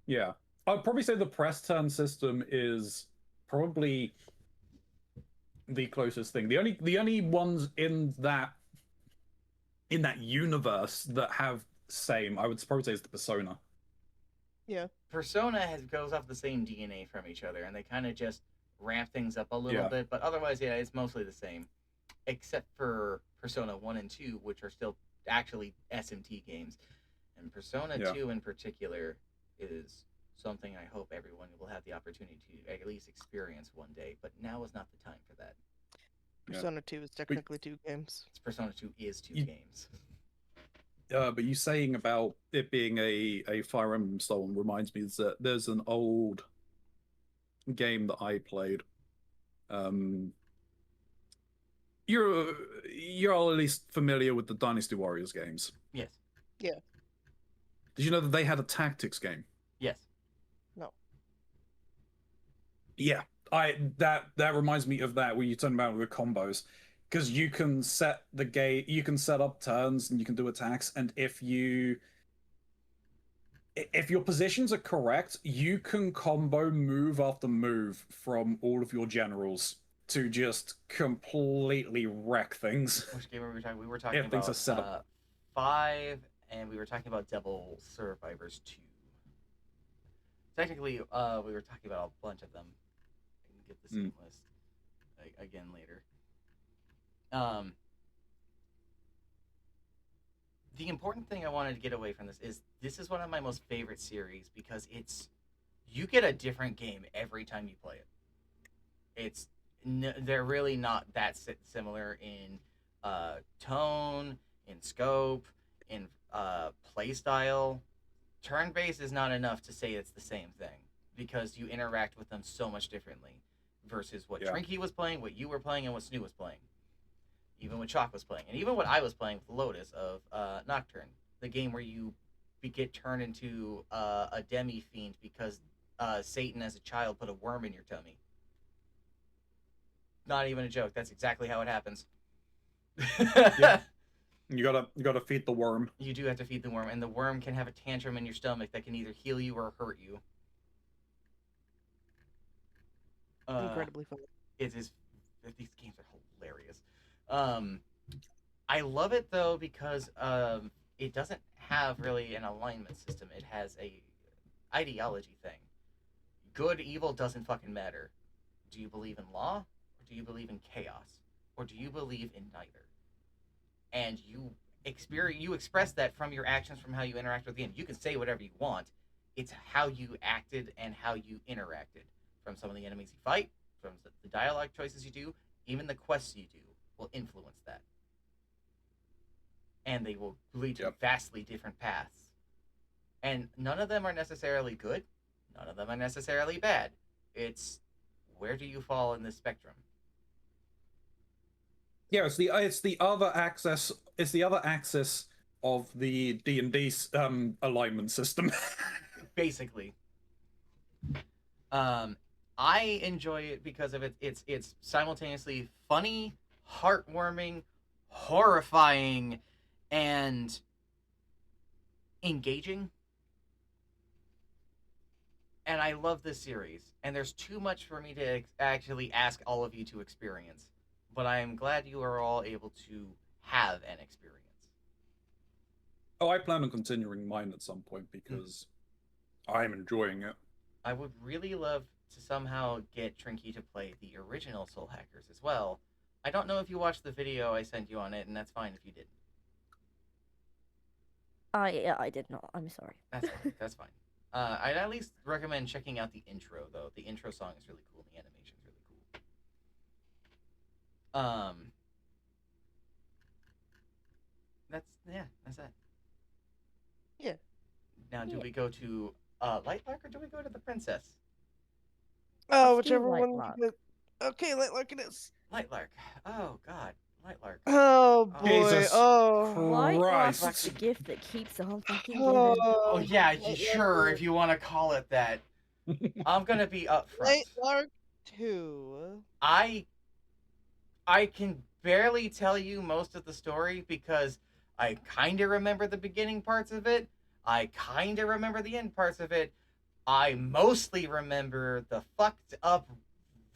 Yeah, I'd probably say the press turn system is probably the closest thing. The only ones in that universe that have same, I would probably say, is the Persona. Yeah. Persona goes off the same DNA from each other, and they kind of just ramp things up a little Yeah. bit. But otherwise, yeah, it's mostly the same, except for Persona 1 and 2, which are still actually SMT games. And Persona Yeah. 2 in particular is something I hope everyone will have the opportunity to at least experience one day. But now is not the time for that. Persona 2 is technically 2 games. Persona 2 is 2 You- games. But you saying about it being a Fire Emblem style one reminds me that there's an old game that I played. You're all at least familiar with the Dynasty Warriors games. Yes. Yeah. Did you know that they had a tactics game? Yes. No. Yeah, that reminds me of that where you talking about with combos, because you can set the game, you can set up turns and you can do attacks, and if your positions are correct, you can combo move after move from all of your generals to just completely wreck things. Which game were we talking? We were talking If things are set about up. 5, and we were talking about Devil Survivors 2. Technically, we were talking about a bunch of them. I can get the same list again later. The important thing I wanted to get away from this is one of my most favorite series because you get a different game every time you play it. They're really not that similar in tone, in scope, in play style. Turn-based is not enough to say it's the same thing because you interact with them so much differently versus what Trinky was playing, what you were playing, and what Snoo was playing. Even what Chalk was playing, and even what I was playing with Lotus of Nocturne, the game where you get turned into a demi-fiend because Satan as a child put a worm in your tummy. Not even a joke. That's exactly how it happens. Yeah. You gotta feed the worm. You do have to feed the worm, and the worm can have a tantrum in your stomach that can either heal you or hurt you. Incredibly fun. It is. These games are hilarious. I love it though because it doesn't have really an alignment system. It has a ideology thing. Good, evil doesn't fucking matter. Do you believe in law, or do you believe in chaos, or do you believe in neither? And you express that from your actions, from how you interact with the game. You can say whatever you want. It's how you acted and how you interacted. From some of the enemies you fight, from the dialogue choices you do, even the quests you do will influence that. And they will lead to vastly different paths. And none of them are necessarily good. None of them are necessarily bad. It's where do you fall in the spectrum? Yeah, it's the other axis. It's the other axis of the D&D alignment system. Basically. I enjoy it because of it's simultaneously funny, heartwarming, horrifying, and engaging. And I love this series. And there's too much for me to actually ask all of you to experience. But I am glad you are all able to have an experience. Oh, I plan on continuing mine at some point because I'm enjoying it. I would really love to somehow get Trinky to play the original Soul Hackers as well. I don't know if you watched the video I sent you on it, and that's fine if you didn't. I did not. I'm sorry. That's fine. That's fine. I'd at least recommend checking out the intro, though. The intro song is really cool. The animation is really cool. That's it. Yeah. Now, do Yeah. we go to Lightlark or do we go to the princess? Oh, Let's do whichever one. Lightlark. Okay, Lightlark it is. Lightlark. Oh God, Lightlark. Oh boy. Jesus Oh. Lightlark Christ. is the gift that keeps on fucking giving. Oh yeah, Lightlark. sure. If you want to call it that, I'm gonna be upfront. Lightlark 2. I can barely tell you most of the story because I kind of remember the beginning parts of it. I kind of remember the end parts of it. I mostly remember the fucked up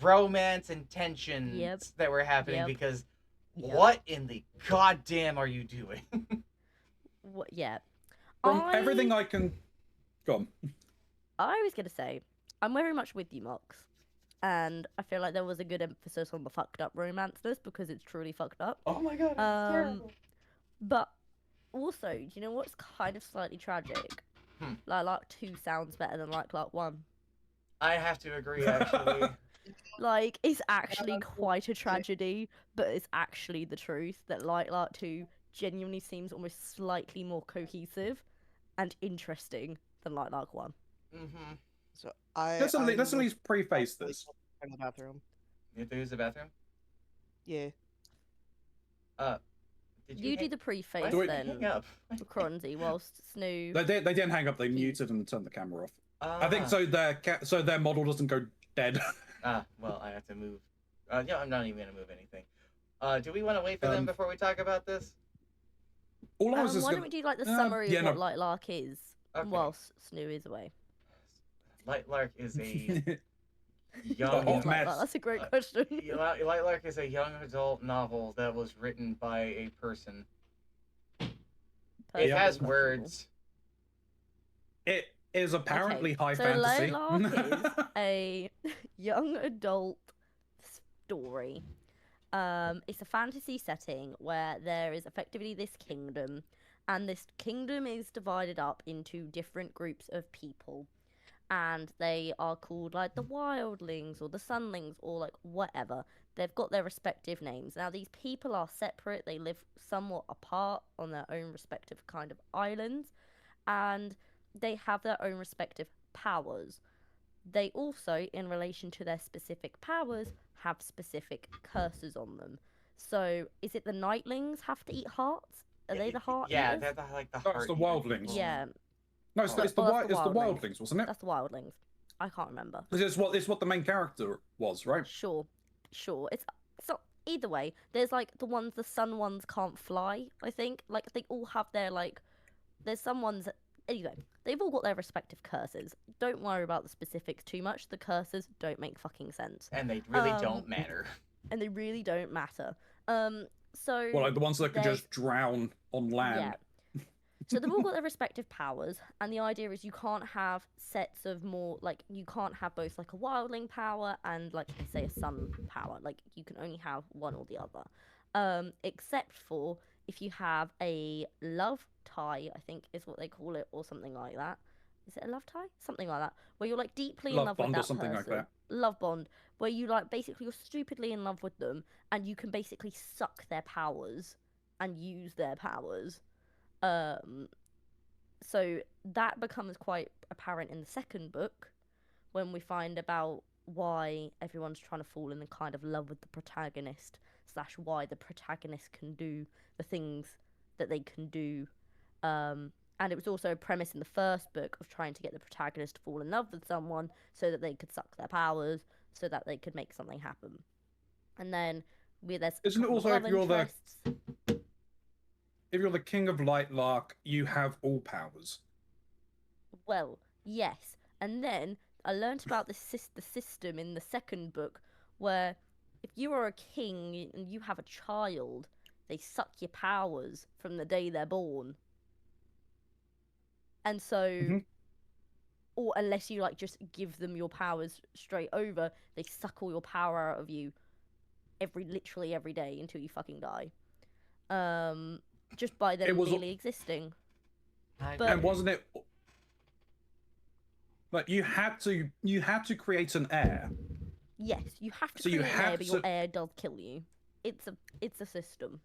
romance and tensions Yep. that were happening Yep. because Yep. what in the goddamn are you doing? What? Yeah. From everything I can... Go on. I was gonna say, I'm very much with you, Mox, and I feel like there was a good emphasis on the fucked up romanceness because it's truly fucked up. Oh my god, it's terrible. But also, do you know what's kind of slightly tragic? Lightlark 2 sounds better than Lightlark 1. I have to agree, actually. Like, it's actually quite a tragedy, but it's actually the truth that Lightlark 2 genuinely seems almost slightly more cohesive and interesting than Lightlark 1. Mm-hmm. So Let's at least preface this. In the bathroom. You have to use the bathroom? Yeah. Did You do hang- the Why preface did you then, hang up? Cronzy, whilst Snoo. They didn't hang up. They muted and turned the camera off. I think Ah. so. Their model doesn't go dead. Well, I have to move. Yeah, I'm not even gonna move anything. Do we want to wait for them before we talk about this? All I was just Why don't gonna... we do like the summary yeah, of what no. Lightlark is Okay. whilst Snoo is away? Lightlark is a Oh, young. What is mess. Lightlark? That's a great question. Lightlark is a young adult novel that was written by a person. It has Perfectly words. It is apparently high so fantasy. Lightlark is a young adult story. It's a fantasy setting where there is effectively this kingdom, and this kingdom is divided up into different groups of people, and they are called like the wildlings or the sunlings or like whatever. They've got their respective names. Now these people are separate. They live somewhat apart on their own respective kind of islands, and they have their own respective powers. They also, in relation to their specific powers, have specific curses on them. So, is it the Nightlings have to eat hearts? Are they the heart Yeah, eaters? they're like the That's heart. the eating wildlings. people. Yeah, No, it's the that's the wildlings, wasn't it? that's the Wildlings. I can't remember. It's what the main character was, right? Sure. It's so either way. There's like the sun ones can't fly. I think like they all have their like. There's some ones. Anyway, they've all got their respective curses. Don't worry about the specifics too much. The curses don't make fucking sense. And they really don't matter. And they really don't matter. So Well, like the ones that could there's- just drown on land. Yeah. So they've all got their respective powers, and the idea is you can't have sets of more like you can't have both like a wildling power and like say a sun power. Like you can only have one or the other. Except for if you have a love tie, I think is what they call it, or something like that. Is it a love tie? Something like that. Where you're like deeply in Love love with bond that or something like person. that. Love bond, where you like basically you're stupidly in love with them, and you can basically suck their powers and use their powers. So that becomes quite apparent in the second book, when we find about why everyone's trying to fall in the kind of love with the protagonist, / why the protagonist can do the things that they can do. And it was also a premise in the first book of trying to get the protagonist to fall in love with someone so that they could suck their powers, so that they could make something happen. And then there's a Isn't it couple of also love if you're the interests. if you're the king of Lightlark, you have all powers? Well, yes. And then I learnt about the system in the second book, where if you are a king and you have a child, they suck your powers from the day they're born. And so, or unless you like just give them your powers straight over, they suck all your power out of you literally every day until you fucking die. Just by them merely existing. And wasn't it like you had to create an heir? Yes, you have to So you create an heir, have but your to- heir does kill you. It's a system.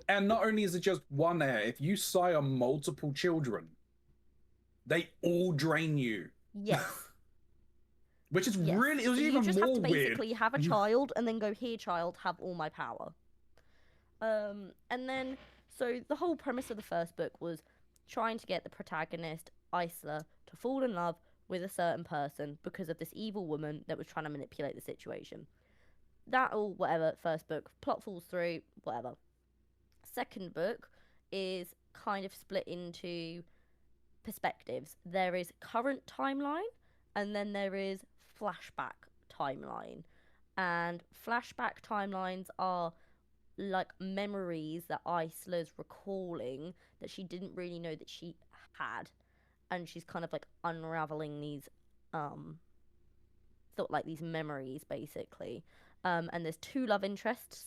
And not only is it just one heir, if you sire multiple children, they all drain you. Yes. Which is Yes. really, it was So even you just more have to weird. basically have a child and then go, here, child, have all my power. And then, so the whole premise of the first book was trying to get the protagonist, Isla, to fall in love with a certain person because of this evil woman that was trying to manipulate the situation. That all, whatever, first book, plot falls through, whatever. Second book is kind of split into perspectives. There is current timeline, and then there is flashback timeline. And flashback timelines are like memories that Isla's recalling that she didn't really know that she had, and she's kind of like unraveling these these memories basically. And there's 2 love interests.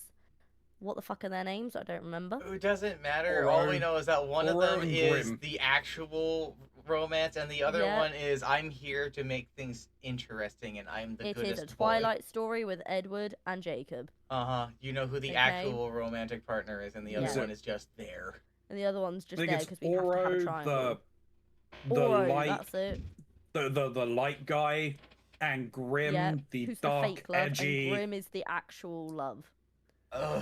What the fuck are their names? I don't remember. It doesn't matter. Oro- All we know is that one of Oro them and is Grim. the actual romance, and the other Yeah. one is I'm here to make things interesting, and I'm the It is goodest a Twilight story with Edward and Jacob. You know who the Okay. actual romantic partner is, and the other Yeah. one is just there. And the other one's I just think there it's because we have to have a Oro, triangle. the Oro, light, that's it. the light guy, and Grim, Yeah, the who's dark, the fake love, edgy. and Grim is the actual love. Well,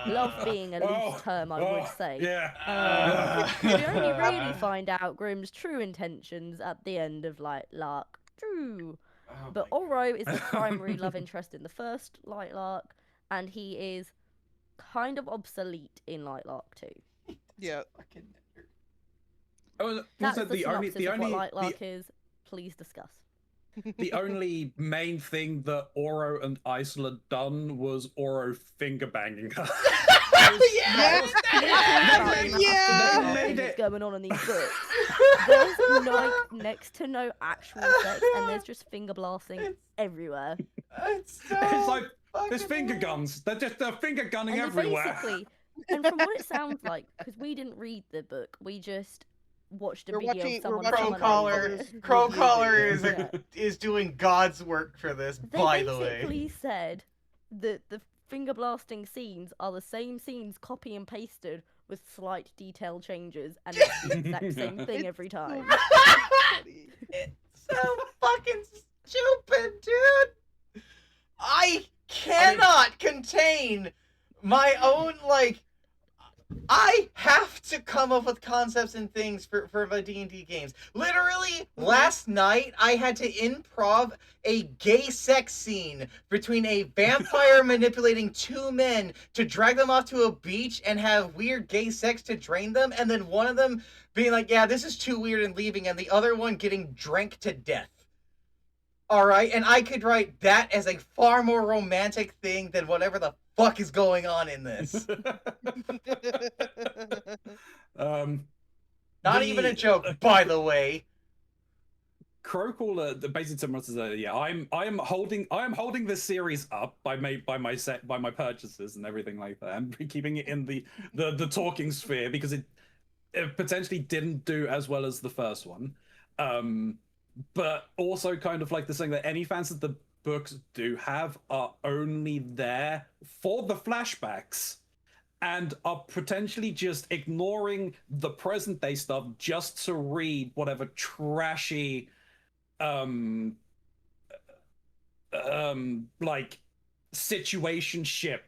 Love being a loose term, I would say. Yeah. We only really find out Grim's true intentions at the end of Lightlark. True. But Oro is the primary love interest in the first Lightlark, and he is kind of obsolete in Lightlark 2. Yeah. Oh, That's also, the synopsis of what Lightlark is. Please discuss. the only main thing that Oro and Isla done was Oro finger banging her. Yes! Yeah! They made it- Going on in these books. There's next to no actual sex, and there's just finger blasting everywhere. It's so It's like fucking there's finger guns. They're finger gunning And everywhere. basically, and from what it sounds like, because we didn't read the book, we just watched a We're video watching- of someone. we're watching Crow Collar Yeah. is doing God's work for this, They by the way. basically said that the finger blasting scenes are the same scenes copy and pasted with slight detail changes, and it's the exact same thing every time. It's so fucking stupid, dude. I cannot contain my own, like, I have to come up with concepts and things for my D&D games. Literally, last night, I had to improv a gay sex scene between a vampire manipulating 2 men to drag them off to a beach and have weird gay sex to drain them, and then one of them being like, yeah, this is too weird and leaving, and the other one getting drank to death. Alright, and I could write that as a far more romantic thing than whatever the fuck is going on in this. Not even a joke, by the way. Crowcaller, the basic summary says, yeah, I am holding this series up by my purchases and everything like that, and keeping it in the talking sphere because it potentially didn't do as well as the first one, but also kind of like the saying that any fans that the books do have are only there for the flashbacks and are potentially just ignoring the present day stuff just to read whatever trashy like situationship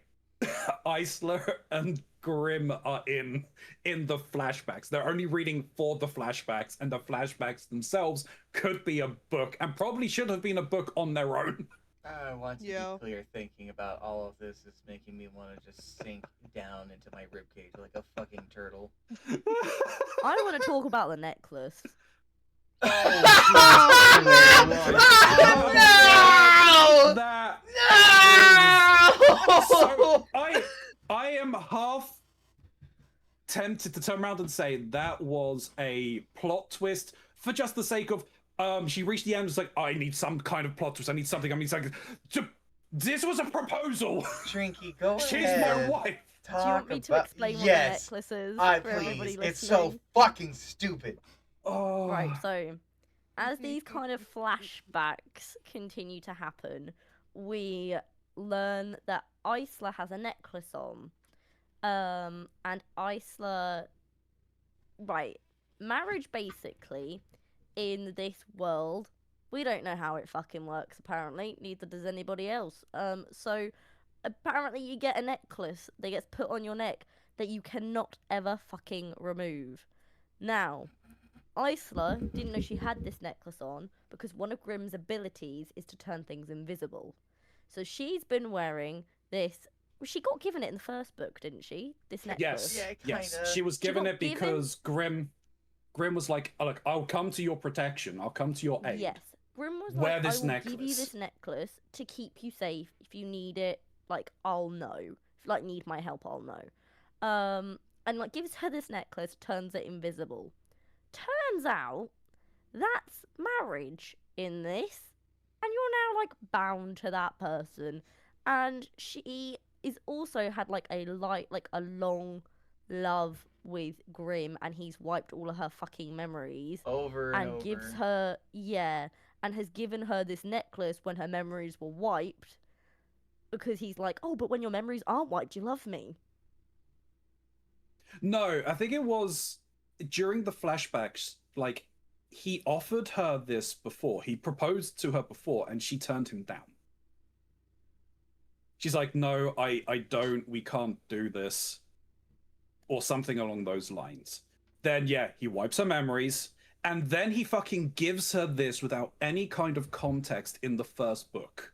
Isla and Grimm are in the flashbacks. They're only reading for the flashbacks, and the flashbacks themselves could be a book, and probably should have been a book on their own. I want to be clear, thinking about all of this is making me want to just sink down into my ribcage like a fucking turtle. I want to talk about the necklace. Oh, no! That no! So I am half tempted to turn around and say that was a plot twist for just the sake of she reached the end and was like, I need some kind of plot twist. I need something. This was a proposal. Shrinky, go She's ahead. my wife. Do you want me to explain what the necklace is for everybody listening? It's so fucking stupid. Oh. Right, so as these kind of flashbacks continue to happen, we learn that Isla has a necklace on. And Isla... Right, marriage basically, in this world, we don't know how it fucking works, apparently. Neither does anybody else. So, apparently you get a necklace that gets put on your neck that you cannot ever fucking remove. Now, Isla didn't know she had this necklace on because one of Grimm's abilities is to turn things invisible. So she's been wearing this... She got given it in the first book, didn't she? This necklace. Yeah, Yes. kinda. She was given got it because Grimm was like, look, I'll come to your protection. I'll come to your aid. Yes. Grimm was Wear like, this I will give you necklace. this necklace to keep you safe. If you need it, like, I'll know. If you, like, need my help, I'll know. And, like, gives her this necklace, turns it invisible. Turns out, that's marriage in this. And you're now, like, bound to that person. And she is also had, like, a long love with Grimm, and he's wiped all of her fucking memories. Over and over. Gives her, and has given her this necklace when her memories were wiped, because he's like, oh, but when your memories aren't wiped, you love me. No, I think it was during the flashbacks, like, he offered her this before. He proposed to her before, and she turned him down. She's like, no, I don't, we can't do this. Or something along those lines. Then, yeah, he wipes her memories, and then he fucking gives her this without any kind of context in the first book.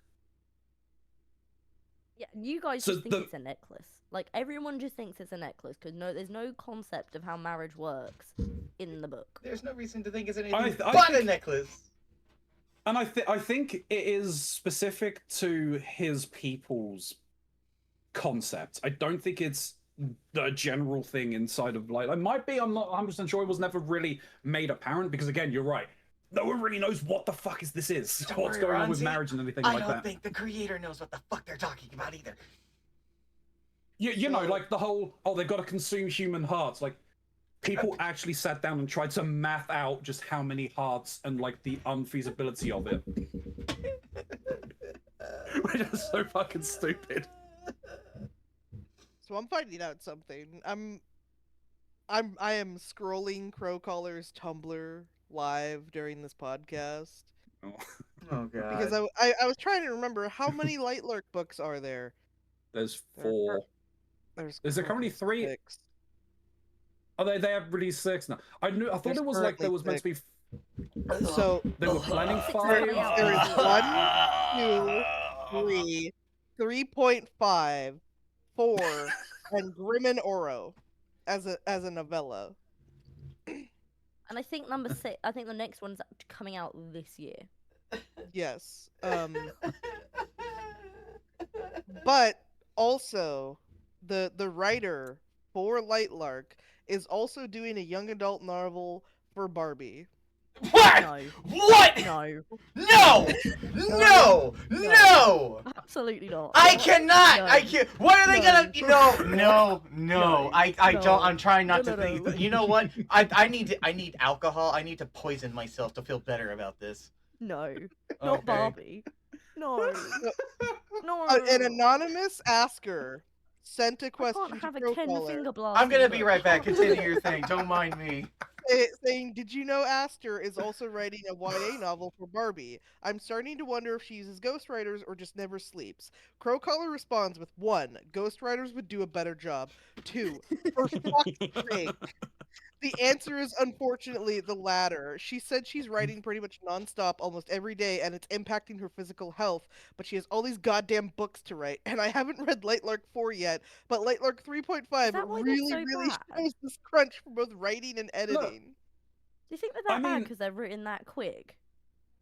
Yeah, you guys So just think it's a necklace. Like, everyone just thinks it's a necklace, because there's no concept of how marriage works in the book. There's no reason to think it's anything but think, a necklace. And I think it is specific to his people's concept. I don't think it's the general thing inside of Light. It might be, I'm not 100% sure. It was never really made apparent, because again, you're right. No one really knows what the fuck this is. What's going on with marriage and anything like that. I don't think the creator knows what the fuck they're talking about either. You know, like the whole, they've got to consume human hearts. Like, people actually sat down and tried to math out just how many hearts and, like, the unfeasibility of it. Which is so fucking stupid. So I'm finding out something. I am scrolling Crowcaller's Tumblr live during this podcast. Oh god. Because I was trying to remember how many Lightlark books are there. There's 4. Is there currently 3? 6. Oh, they have released 6 now. I thought it was like there was meant to be. So they were planning 5. There is 1, 2, 3, 3.5, 4, and Grimm and Oro as a novella. And I think number 6, I think the next one's coming out this year. Yes. But also, the writer for Lightlark is also doing a young adult novel for Barbie. What? No. What? No. No! No! No! Absolutely not. I cannot! No. I can't. What are they No. gonna? No! No. I No. don't. I'm trying not No, to no, think. no. You know what? I need alcohol. I need to poison myself to feel better about this. No. Not Okay. Barbie. No. No. An anonymous asker sent a I question can't to have a Ken Crowcaller finger blast. I'm gonna be right back. Continue your thing. Don't mind me. saying, "Did you know Aster is also writing a YA novel for Barbie? I'm starting to wonder if she uses ghostwriters or just never sleeps." Crowcaller responds with 1. Ghostwriters would do a better job. 2. For fuck's sake. The answer is unfortunately the latter. She said she's writing pretty much nonstop almost every day and it's impacting her physical health, but she has all these goddamn books to write. And I haven't read Lightlark 4 yet, but Lightlark 3.5 that why they're really, so really bad? shows this crunch for both writing and editing. Do you think they're I that bad mean- because they're written that quick?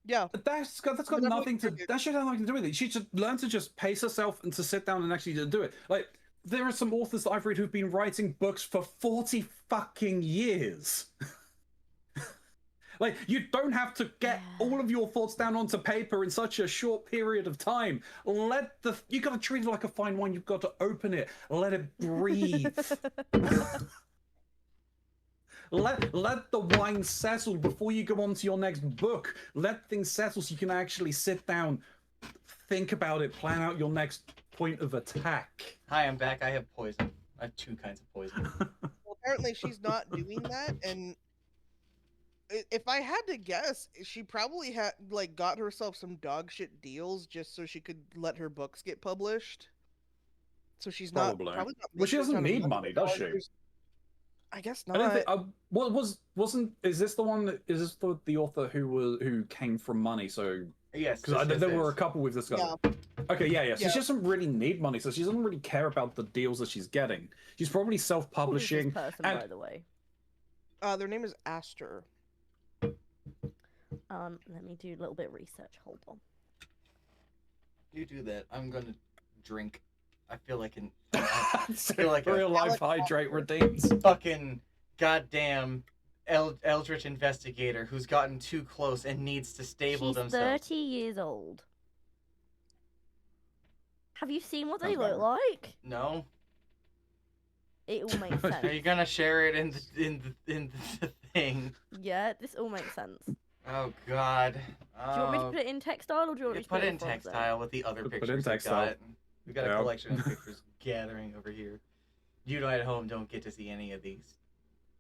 Yeah. That's got But I'm nothing to. like- That should have nothing to do with it. She should learn to just pace herself and to sit down and actually do it. Like there are some authors that I've read who've been writing books for 40 fucking years. Like you don't have to get all of your thoughts down onto paper in such a short period of time. You got to treat it like a fine wine. You've got to open it, let it breathe. Let the wine settle before you go on to your next book. Let things settle so you can actually sit down, think about it, plan out your next point of attack. Hi, I'm back. I have poison. I have 2 kinds of poison. Well, apparently she's not doing that, and if I had to guess, she probably had got herself some dog shit deals just so she could let her books get published. So she's Probably. not probably not. Well, she making a doesn't ton of need money, does she? I guess I not. don't think. What wasn't? Is this the one? Is this the author who came from money? So Yes, because this there were a is. couple with this guy. Yeah. Okay, yeah. So Yeah. she doesn't really need money, so she doesn't really care about the deals that she's getting. She's probably Who is this self-publishing. person, and- by the way? Their name is Aster. Let me do a little bit of research. Hold on. You do that. I'm gonna drink. I feel like I feel like real life hydrate redeems. fucking goddamn eldritch investigator who's gotten too close and needs to stable She's themselves. 30 years old. Have you seen what they Sounds look about like? No, It all makes sense. are you gonna share it in the thing? Yeah, this all makes sense. Do Oh God. you want me to put it in textile or do you want me to Put it in in front of them? textile with the other Put it in pictures. We textile. got. We got a Yeah. collection of pictures gathering over here. You at home don't get to see any of these.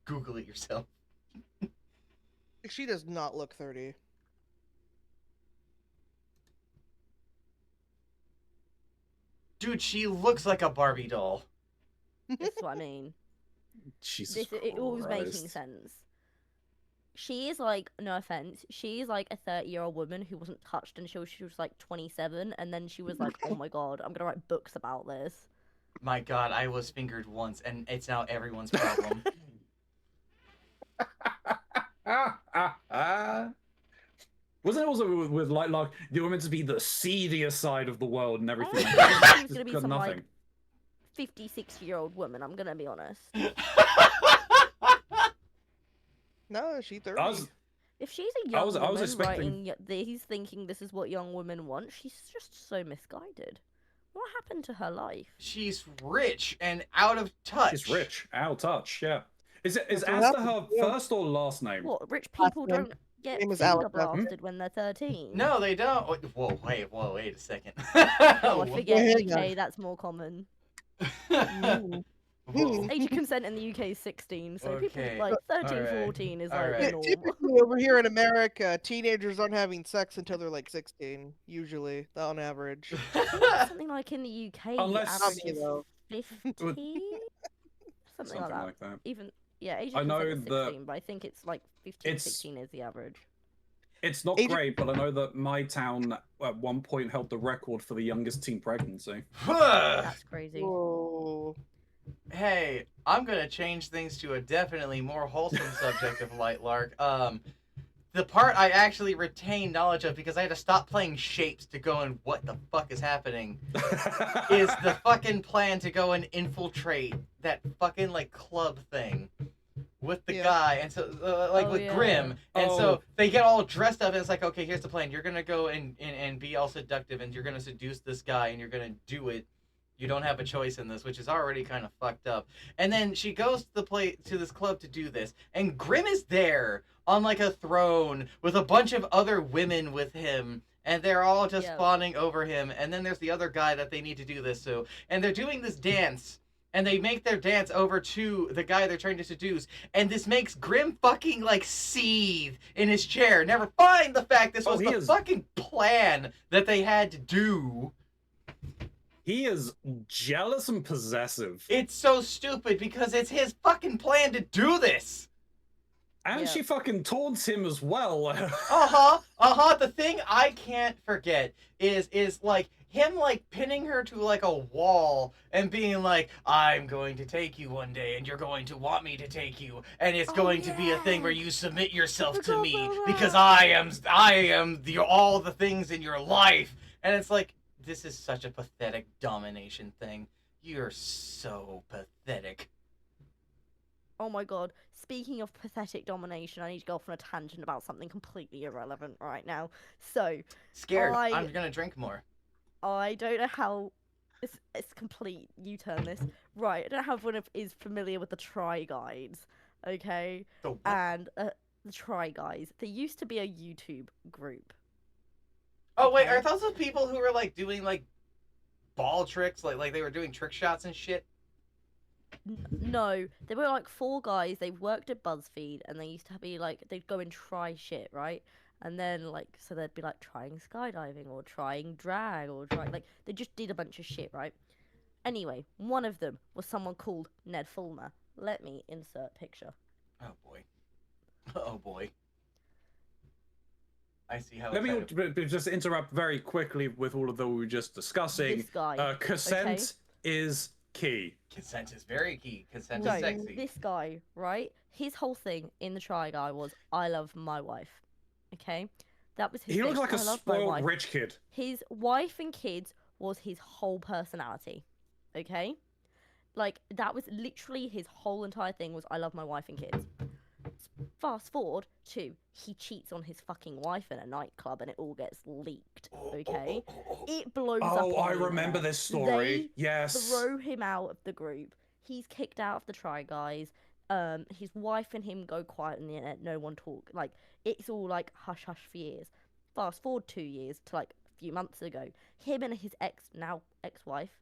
Google it yourself. She does not look 30. Dude, she looks like a Barbie doll. That's what I mean. Jesus It all was making Christ. sense. She is like, no offense, she is like a 30-year-old woman who wasn't touched until she was like 27, and then she was like, oh my god, I'm gonna write books about this. My God, I was fingered once, and it's now everyone's problem. Wasn't it also with Lightlark? They were meant to be the seedier side of the world and everything. I thought she was gonna be Got some nothing. like 50, 60-year-old woman, I'm gonna be honest. No, she 30. I was, If she's a young was woman expecting- writing these thinking this is what young women want, she's just so misguided. What happened to her life? She's rich and out of touch. she's rich, out of touch. Yeah. Is That's what Asta her happens, yeah. first or last name? What, rich people name- don't get name is finger Alex, that's it. blasted when they're 13? No, they don't. Whoa, wait a second. Oh, I forget, ahead, UK, guys. that's more common. Mm. Whoa. Age of consent in the UK is 16, so people Okay. like 13, Alright. 14 is Alright. like Yeah, the norm. typically over here in America, teenagers aren't having sex until they're like 16, usually, on average. Something like in the UK, Unless- the average You is know. 50? Something like that. that. Even, yeah, age I of know consent is that 16, but I think it's like 15, it's- 16 is the average. It's not Age of- great, but I know that my town at one point held the record for the youngest teen pregnancy. That's crazy. Whoa. Hey, I'm gonna change things to a definitely more wholesome subject of Lightlark. The part I actually retained knowledge of because I had to stop playing Shapes to go and what the fuck is happening is the fucking plan to go and infiltrate that fucking like club thing with the Yeah. guy, and so like Oh, with yeah. Grim, and Oh. so they get all dressed up, and it's like, okay, here's the plan. You're gonna go and be all seductive, and you're gonna seduce this guy, and you're gonna do it. You don't have a choice in this, which is already kind of fucked up. And then she goes to this club to do this, and Grim is there on like a throne with a bunch of other women with him, and they're all just Yeah. fawning over him. And then there's the other guy that they need to do this to, and they're doing this dance. And they make their dance over to the guy they're trying to seduce, and this makes Grim fucking like seethe in his chair. Never mind the fact this was the fucking plan that they had to do. He is jealous and possessive. It's so stupid because it's his fucking plan to do this. And she fucking taunts him as well. The thing I can't forget is like him like pinning her to like a wall and being like, I'm going to take you one day and you're going to want me to take you, and it's going to be a thing where you submit yourself to me because I am all the things in your life. And it's like, this is such a pathetic domination thing. You're so pathetic. Oh my god. Speaking of pathetic domination, I need to go off on a tangent about something completely irrelevant right now. So, Scared. I'm gonna drink more. I don't know how... It's complete U-turn this. Right, I don't know how everyone is familiar with the Try Guides, okay? The what? And the Try Guys. There used to be a YouTube group. Oh wait, are those the people who were like doing like ball tricks, like they were doing trick shots and shit? No, they were like 4 guys. They worked at BuzzFeed, and they used to be like, they'd go and try shit, right? And then like, so they'd be like trying skydiving or trying drag or trying like, they just did a bunch of shit, right? Anyway, one of them was someone called Ned Fulmer. Let me insert picture. Oh boy. Oh boy. I see how. Let me just interrupt very quickly with all of that we were just discussing. This guy. Consent is key. Consent is very key. Consent So, is sexy. this guy, right? His whole thing in the Try Guy was, I love my wife. Okay? That was his He thing. looked like a I love my spoiled wife. rich kid. His wife and kids was his whole personality. Okay? Like, that was literally his whole entire thing was, I love my wife and kids. Fast forward to, he cheats on his fucking wife in a nightclub and it all gets leaked, okay? It blows up. Oh, I on the remember internet. this story. They yes. throw him out of the group. He's kicked out of the Try Guys. His wife and him go quiet on the internet. No one talk. Like, it's all like hush hush for years. Fast forward 2 years to like a few months ago. Him and his now ex-wife,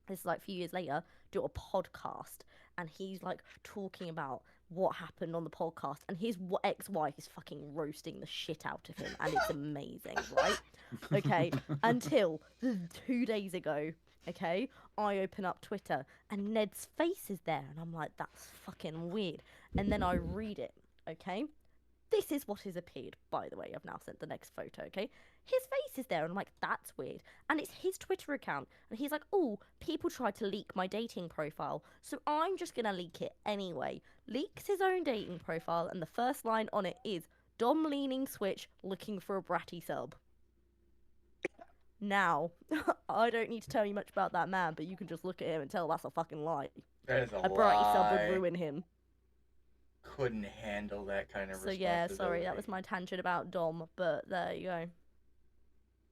this is like a few years later, do a podcast. And he's like talking about what happened on the podcast, and his ex-wife is fucking roasting the shit out of him, and it's amazing, right? Okay, until 2 days ago, okay, I open up Twitter, and Ned's face is there, and I'm like, that's fucking weird. And then I read it, okay? This is what has appeared, by the way. I've now sent the next photo, okay? His face is there, and I'm like, that's weird. And it's his Twitter account, and he's like, oh, people tried to leak my dating profile, so I'm just gonna leak it anyway. Leaks his own dating profile, and the first line on it is, Dom leaning switch, looking for a bratty sub. Now, I don't need to tell you much about that man, but you can just look at him and tell that's a fucking lie. That is a bratty sub lie. would ruin him. Couldn't handle that kind of So yeah, sorry, that was my tangent about Dom, but there you go.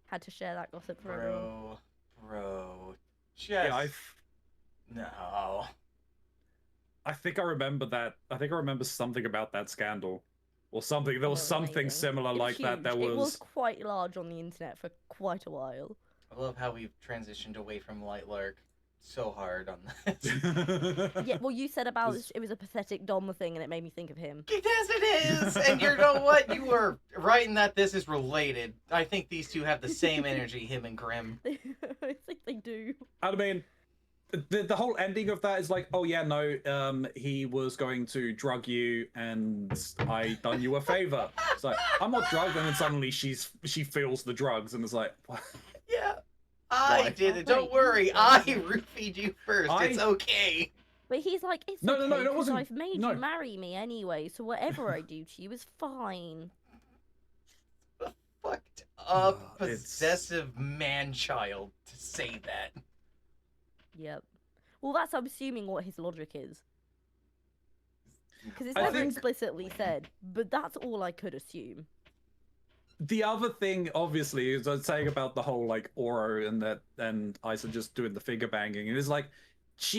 Had to share that gossip for everyone. Bro, just Yeah, no. I think I remember that. I think I remember something about that scandal, or something. There was something similar like that. There was. It was quite large on the internet for quite a while. I love how we've transitioned away from Lightlark so hard on this. Yeah, well, you said about it was a pathetic Dom thing, and it made me think of him. Yes, it is! And you know what? You were right in that this is related. I think these two have the same energy, him and Grim. I think they do. I mean, the whole ending of that is like, oh yeah, no, he was going to drug you, and I done you a favor. It's like, I'm not drugged, and then suddenly she feels the drugs, and it's like, what? Yeah. I did it. Don't worry. I roofied you first. It's okay. But he's like, it's no, okay, no, that wasn't. I've made you marry me anyway, so whatever I do to you is fine. A fucked up, possessive man-child to say that. Yep. Well, that's I'm assuming what his logic is. Because it's never explicitly said, but that's all I could assume. The other thing, obviously, is I was saying about the whole like Oro and Isa just doing the finger banging. It is like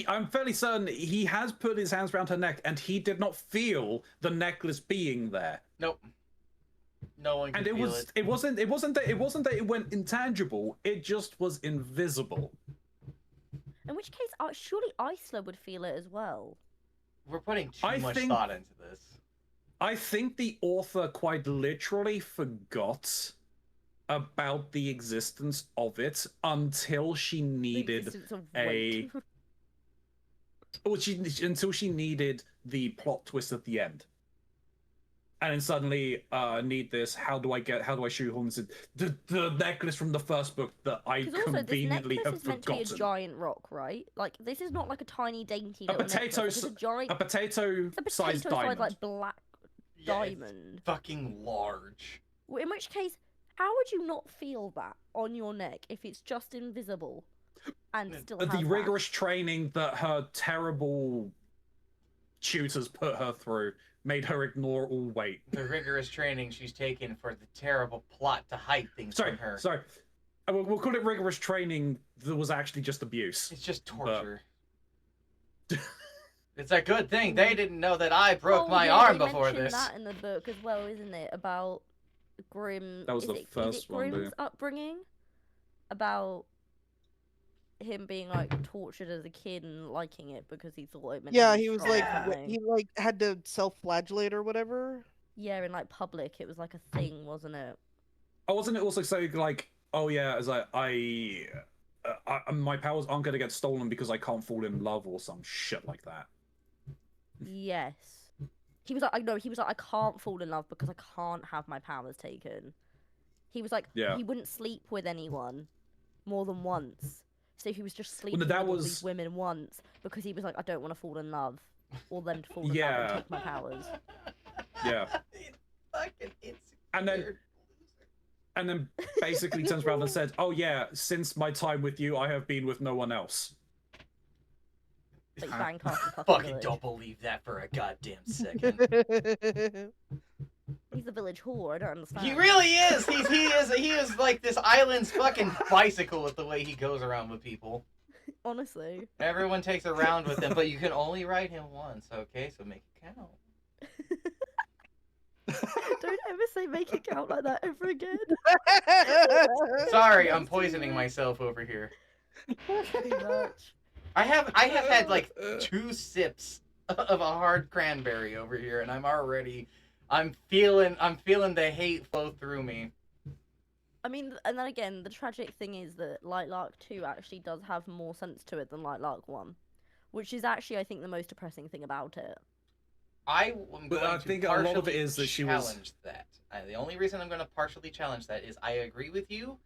I'm fairly certain he has put his hands around her neck and he did not feel the necklace being there. Nope. No one can And it feel was it. it wasn't that it went intangible, it just was invisible. In which case, surely Isla would feel it as well. We're putting too I much think- thought into this. I think the author quite literally forgot about the existence of it until she The needed existence of a weight. until she needed the plot twist at the end. And then suddenly, need this. How do I shoehorn this in? The necklace from the first book that I Because also, this conveniently necklace have is meant to be a forgotten. giant rock, right? Like, this is not like a tiny, dainty A little potato, necklace. It's a giant, a potato-sized potato-sized, diamond. like, black Yeah, it's diamond. fucking large. In which case, how would you not feel that on your neck if it's just invisible and still has The that? rigorous training that her terrible tutors put her through made her ignore all weight. The rigorous training she's taken for the terrible plot to hide things from her. Sorry. We'll call it rigorous training that was actually just abuse. It's just torture. It's a good thing they didn't know that I broke my arm they before mentioned this. that in the book as well, isn't it? About Grimm. That was is the it first one, Grimm's yeah. upbringing? About him being like tortured as a kid and liking it because he thought it meant Yeah, he he was strong or like something. he like had to self-flagellate or whatever. Yeah, in like public, it was like a thing, wasn't it? Oh, wasn't it also saying like, oh yeah, as my powers aren't gonna get stolen because I can't fall in love or some shit like that. Yes. He was like, I can't fall in love because I can't have my powers taken. He was like, Yeah. he wouldn't sleep with anyone more than once. So he was just sleeping that with all was- these women once because he was like, I don't want to fall in love or them to fall in love Yeah. and take my powers. Yeah. It's And then basically turns around and said, "Oh yeah, since my time with you, I have been with no one else." Like bang half the fucking fucking village. don't believe that for a goddamn second. He's the village whore. I don't understand. He really is. He is like this island's fucking bicycle with the way he goes around with people. Honestly. Everyone takes a round with him, but you can only ride him once. Okay, so make it count. Don't ever say make it count like that ever again. Sorry, I'm That's too poisoning much. myself over here. Too much. I have had like 2 sips of a hard cranberry over here, and I'm feeling the hate flow through me. I mean, and then again, the tragic thing is that Lightlark 2 actually does have more sense to it than Lightlark 1. Which is actually, I think, the most depressing thing about it. I am But going I to think a lot of it partially is that she challenge was- that. The only reason I'm going to partially challenge that is I agree with you,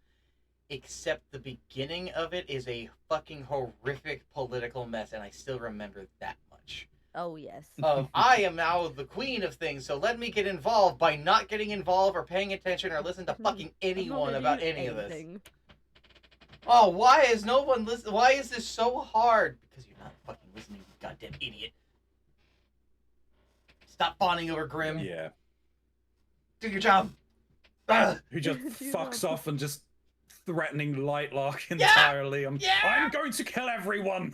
except the beginning of it is a fucking horrific political mess, and I still remember that much. Oh, yes. Of, I am now the queen of things, so let me get involved by not getting involved or paying attention or listen to fucking I'm not anyone gonna about do any of this. anything. Oh, why is no one listening? Why is this so hard? Because you're not fucking listening, you goddamn idiot. Stop fawning over Grimm. Yeah. Do your job. Ugh. Who just Do fucks that. off and just threatening Lightlark Yeah! entirely. I'm Yeah! going to kill everyone.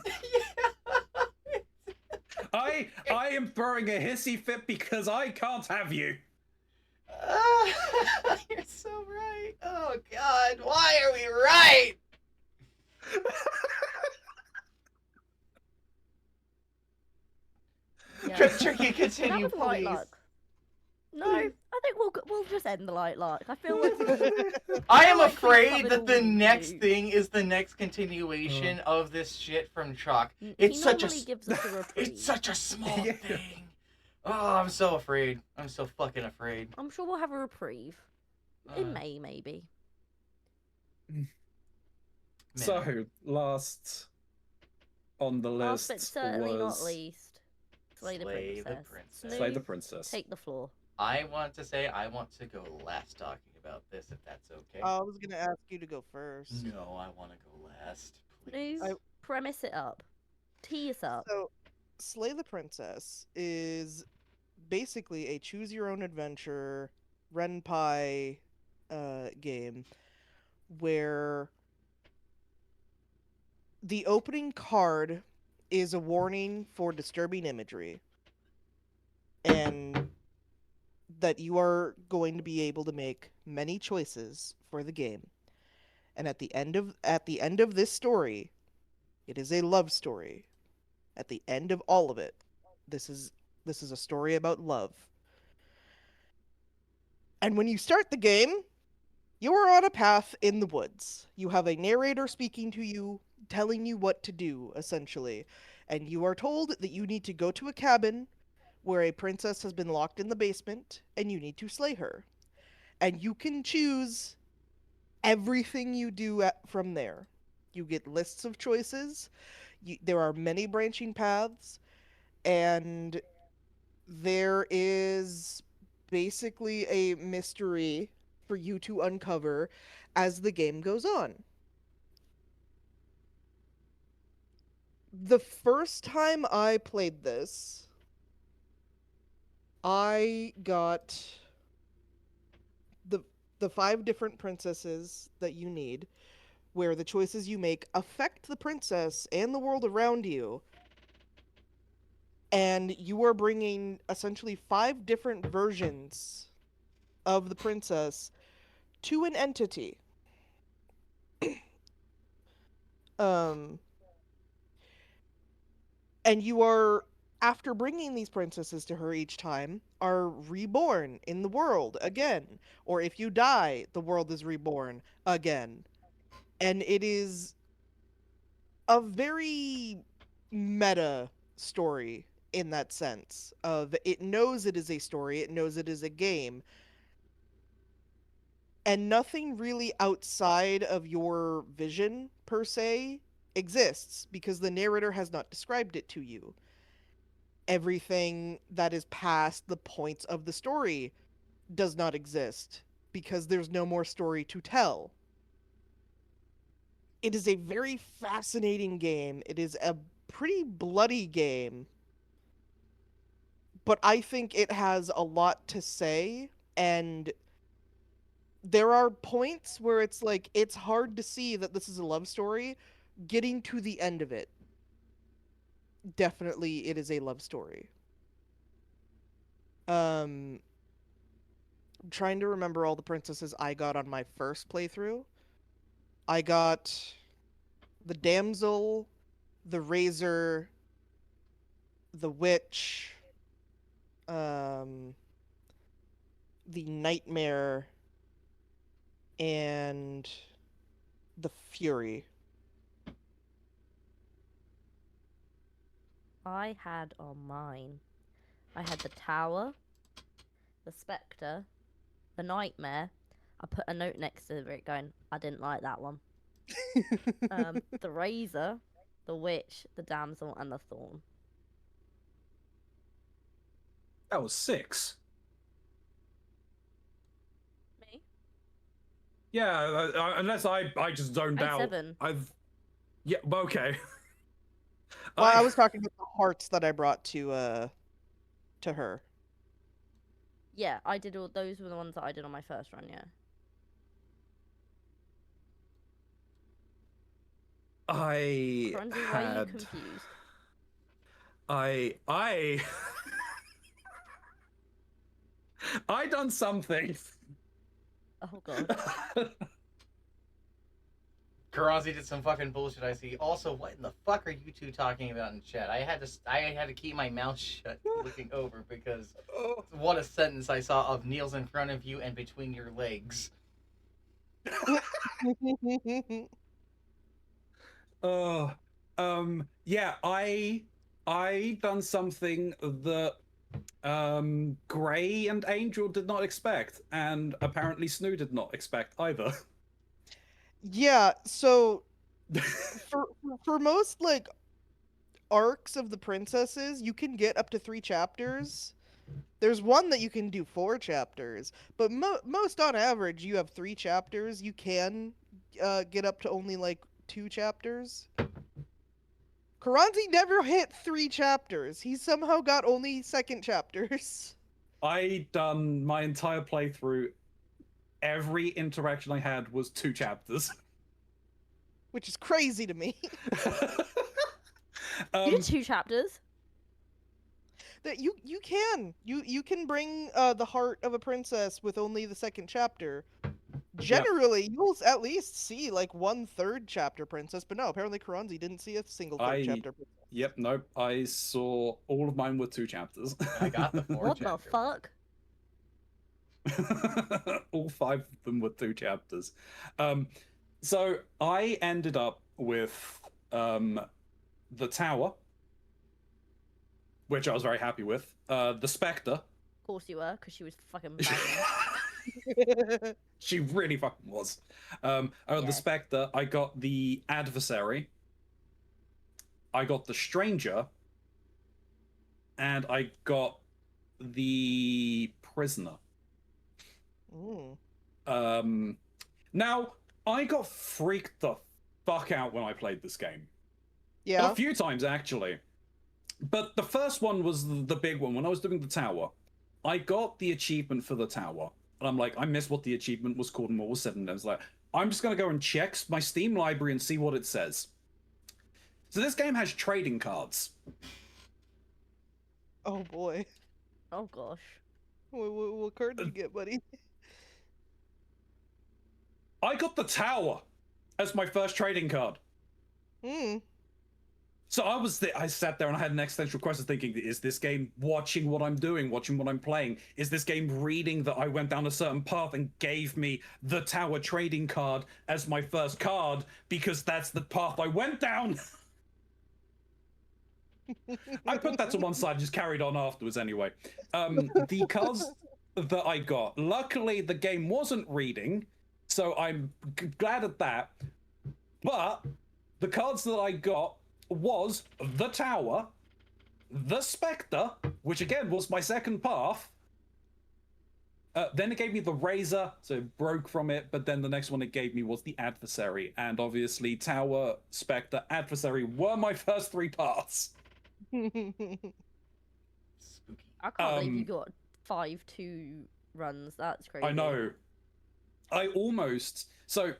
I am throwing a hissy fit because I can't have you. You're so right. Oh God, why are we right? Yeah. Tricky, That continue, was please. Lightlark. No, I think we'll just end the Lightlark. I feel like I am like we've afraid covered that all the we next do. thing is the next continuation of this shit from Chalk. he It's such a normally gives us a reprieve. It's such a small Yeah. thing. Oh, I'm so afraid. I'm so fucking afraid. I'm sure we'll have a reprieve in Uh, May, maybe. man. So, last on the Last list but certainly was not least, Slay the Slay the Princess. Princess. Slay the Snooze, Princess. Take the floor. I want to say I want to go last talking about this, if that's okay. I was gonna ask you to go first. No, I want to go last. Please. Snooze, premise it up. Tee us up. So, Slay the Princess is basically a choose your own adventure Renpai game where the opening card is a warning for disturbing imagery. And that you are going to be able to make many choices for the game. And at the end of this story, it is a love story. At the end of all of it, this is a story about love. And when you start the game, you are on a path in the woods. You have a narrator speaking to you, telling you what to do, essentially. And you are told that you need to go to a cabin where a princess has been locked in the basement, and you need to slay her. And you can choose everything you do from there. You get lists of choices. There are many branching paths, and there is basically a mystery for you to uncover as the game goes on. The first time I played this, I got the the 5 different princesses that you need, where the choices you make affect the princess and the world around you. And you are bringing essentially 5 different versions of the princess to an entity. Um, and you are, after bringing these princesses to her each time, are reborn in the world again. Or if you die, the world is reborn again. And it is a very meta story in that sense of it knows it is a story, it knows it is a game, and nothing really outside of your vision per se exists because the narrator has not described it to you. Everything that is past the points of the story does not exist because there's no more story to tell. It is a very fascinating game. It is a pretty bloody game, but I think it has a lot to say, and there are points where it's like it's hard to see that this is a love story. Getting to the end of it, definitely it is a love story. I'm trying to remember all the princesses I got on my first playthrough. I got the damsel, the razor, the witch, um, the nightmare, and the fury. I had on mine. I had the tower, the spectre, the nightmare. I put a note next to it going, I didn't like that one. The razor, the witch, the damsel, and the thorn. That was 6. Me? Yeah, unless I just zoned I had out. 7. Yeah, okay. Well, I was talking about the hearts that I brought to her. Yeah, I did all those were the ones that I did on my first run, yeah. I Crunchy, why are you had confused? I I done something. Oh god. Karazi did some fucking bullshit. I see. Also, what in the fuck are you two talking about in chat? I had to keep my mouth shut, looking over because what a sentence I saw of kneels in front of you and between your legs. Yeah, I done something that Gray and Angel did not expect, and apparently Snoo did not expect either. Yeah, so for most like arcs of the princesses, you can get up to 3 chapters. There's one that you can do 4 chapters, but most on average you have 3 chapters. You can get up to only like 2 chapters. Karanzi never hit 3 chapters. He somehow got only 2nd chapters. I done my entire playthrough. Every interaction I had was 2 chapters. Which is crazy to me. You did 2 chapters? That you can bring the heart of a princess with only the second chapter. Generally, you'll at least see like 1/3 chapter princess, but no, apparently Karanzi didn't see a single third chapter princess. Yep, nope. I saw all of mine with 2 chapters. I got the 4 What the chapter fuck? All 5 of them were 2 chapters. So I ended up with the tower, which I was very happy with. The Spectre. Of course you were, because she was fucking banging. She really fucking was. The Yes. Spectre. I got the Adversary. I got the Stranger. And I got the Prisoner. Mm. Now, I got freaked the fuck out when I played this game. Yeah. A few times, actually. But the first one was the big one. When I was doing the tower, I got the achievement for the tower. And I'm like, I missed what the achievement was called and what was said. And I was like, I'm just going to go and check my Steam library and see what it says. So this game has trading cards. Oh boy. Oh gosh. What card did you get, buddy? I got the tower as my first trading card. Hmm. So I sat there and I had an existential crisis thinking, is this game watching what I'm doing, watching what I'm playing? Is this game reading that I went down a certain path and gave me the tower trading card as my first card because that's the path I went down? I put that to one side and just carried on afterwards anyway. The cards that I got, luckily the game wasn't reading, so I'm glad at that. But the cards that I got was the tower, the Spectre, which again was my second path. Then it gave me the Razor, so it broke from it, but then the next one it gave me was the Adversary, and obviously Tower, Spectre, Adversary were my first 3 paths. Spooky. I can't believe you got 5-2 runs. That's crazy. I know. I almost... So,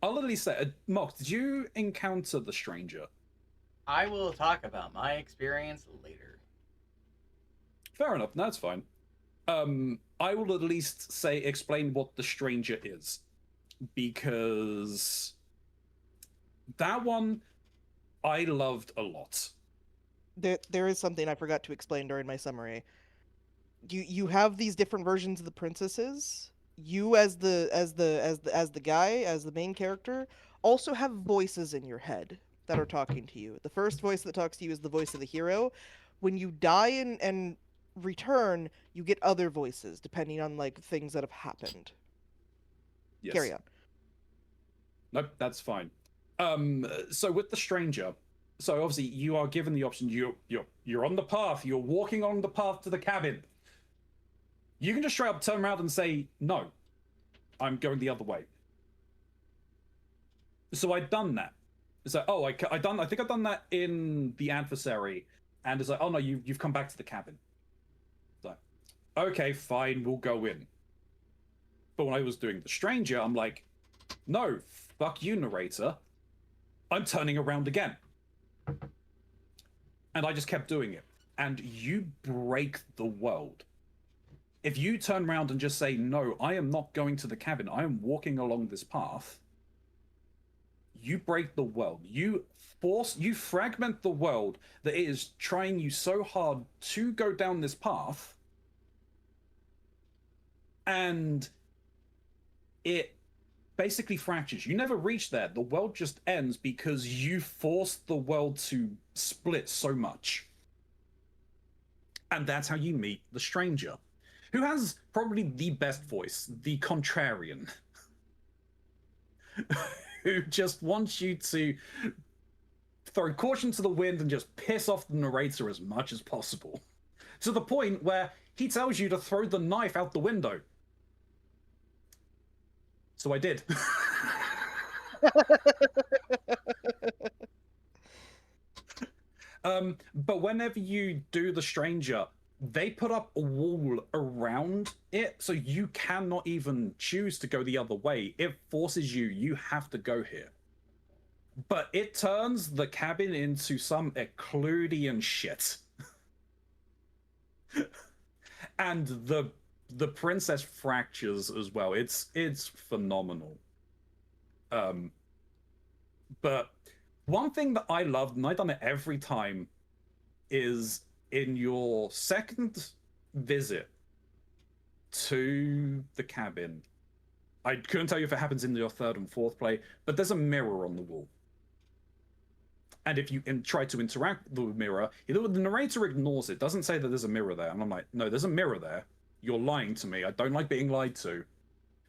I'll at least say, Mox, did you encounter the Stranger? I will talk about my experience later. Fair enough, that's fine. I will at least explain what the Stranger is. Because that one I loved a lot. There is something I forgot to explain during my summary. You have these different versions of the princesses. You as the guy, as the main character, also have voices in your head that are talking to you. The first voice that talks to you is the voice of the hero. When you die and return, you get other voices depending on like things that have happened. Yes. Carry on. Nope, that's fine. So with the Stranger, so obviously you are given the option. You're on the path. You're walking on the path to the cabin. You can just straight up turn around and say, no, I'm going the other way. So I'd done that. So, I think I've done that in the Adversary. And it's like, oh no, you've come back to the cabin. So, okay, fine, we'll go in. But when I was doing the Stranger, I'm like, no, fuck you, narrator. I'm turning around again. And I just kept doing it. And you break the world. If you turn around and just say, no, I am not going to the cabin, I am walking along this path, you break the world. You fragment the world that is trying you so hard to go down this path, and it basically fractures. You never reach there. The world just ends because you forced the world to split so much. And that's how you meet the Stranger, who has probably the best voice, the Contrarian, who just wants you to throw caution to the wind and just piss off the narrator as much as possible. To the point where he tells you to throw the knife out the window. So I did. But whenever you do the Stranger, they put up a wall around it, so you cannot even choose to go the other way. It forces you have to go here. But it turns the cabin into some Ecludian shit. and the princess fractures as well. It's phenomenal. But one thing that I loved, and I've done it every time, is in your second visit to the cabin. I couldn't tell you if it happens in your third and fourth play, but there's a mirror on the wall. And if you try to interact with the mirror, the narrator ignores it, doesn't say that there's a mirror there. And I'm like, no, there's a mirror there. You're lying to me. I don't like being lied to.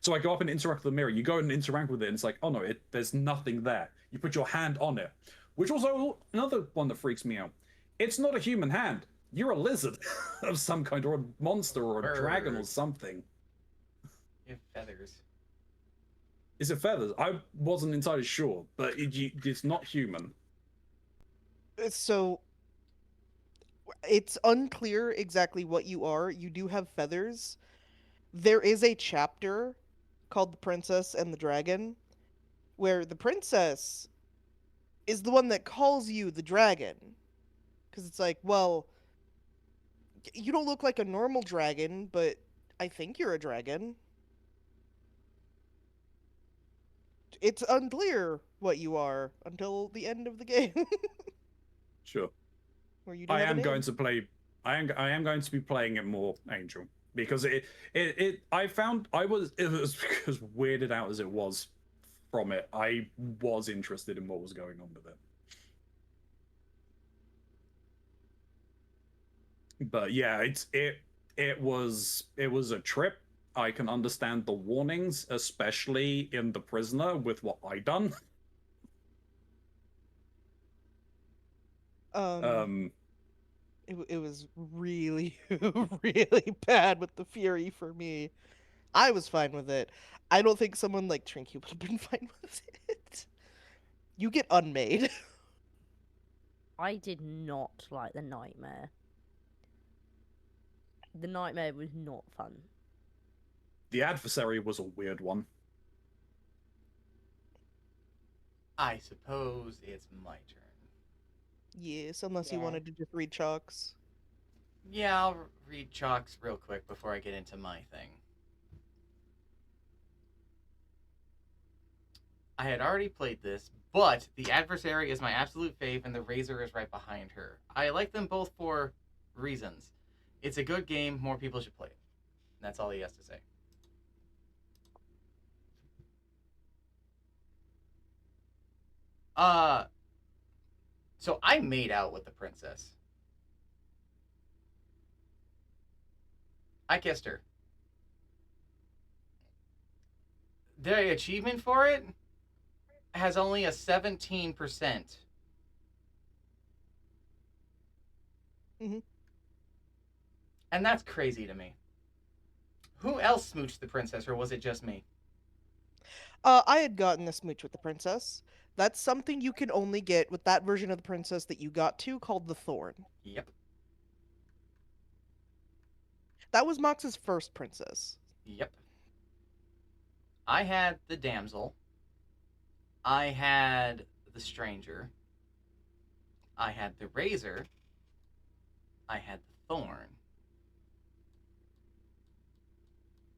So I go up and interact with the mirror. You go and interact with it, and it's like, oh no, there's nothing there. You put your hand on it. Which also, another one that freaks me out. It's not a human hand. You're a lizard of some kind, or a monster, or a dragon, or something. You have feathers. Is it feathers? I wasn't entirely sure, but it's not human. So it's unclear exactly what you are. You do have feathers. There is a chapter called The Princess and the Dragon, where the princess is the one that calls you the dragon. Because it's like, well, you don't look like a normal dragon, but I think you're a dragon. It's unclear what you are until the end of the game. Sure. Where you don't I have a am name. going to play. I am going to be playing it more Angel, because I found it was as weirded out as it was from it. I was interested in what was going on with it. But yeah, it was a trip. I can understand the warnings, especially in The Prisoner with what I done. It was really, really bad with the Fury for me. I was fine with it. I don't think someone like Trinky would have been fine with it. You get unmade. I did not like the nightmare. The nightmare was not fun. The adversary was a weird one. I suppose it's my turn. Yes, unless you Yeah. wanted to just read chalks. Yeah, I'll read chalks real quick before I get into my thing. I had already played this, but the adversary is my absolute fave and the razor is right behind her. I like them both for reasons. It's a good game, more people should play it. That's all he has to say. So I made out with the princess. I kissed her. The achievement for it has only a 17%. Mm-hmm. And that's crazy to me. Who else smooched the princess, or was it just me? I had gotten a smooch with the princess. That's something you can only get with that version of the princess that you got to, called the Thorn. Yep. That was Mox's first princess. Yep. I had the damsel. I had the stranger. I had the razor. I had the thorn.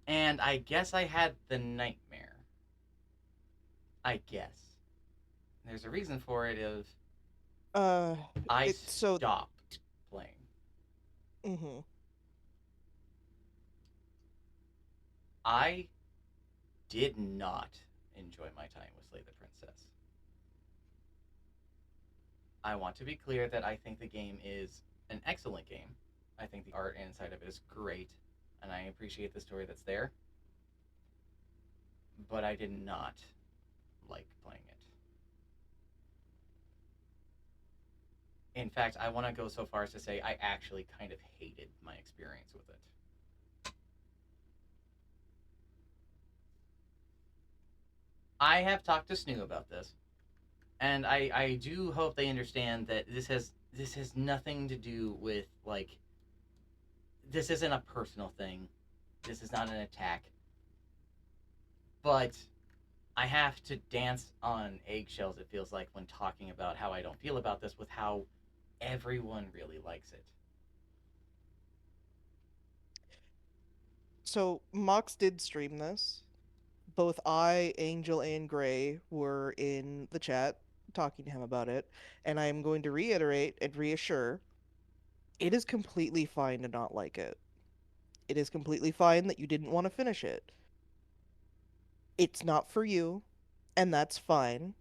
And I guess I had the nightmare. I guess. There's a reason for it of I stopped playing. Mm-hmm. I did not enjoy my time with Slay the Princess. I want to be clear that I think the game is an excellent game. I think the art inside of it is great, and I appreciate the story that's there. But I did not like playing it. In fact, I want to go so far as to say I actually kind of hated my experience with it. I have talked to Snoo about this, and I do hope they understand that this has nothing to do with, like, this isn't a personal thing. This is not an attack. But I have to dance on eggshells, it feels like, when talking about how I don't feel about this with how everyone really likes it. So Mox did stream this. Both I, Angel, and Gray were in the chat talking to him about it, and I am going to reiterate and reassure it is completely fine to not like it. It is completely fine that you didn't want to finish it. It's not for you, and that's fine.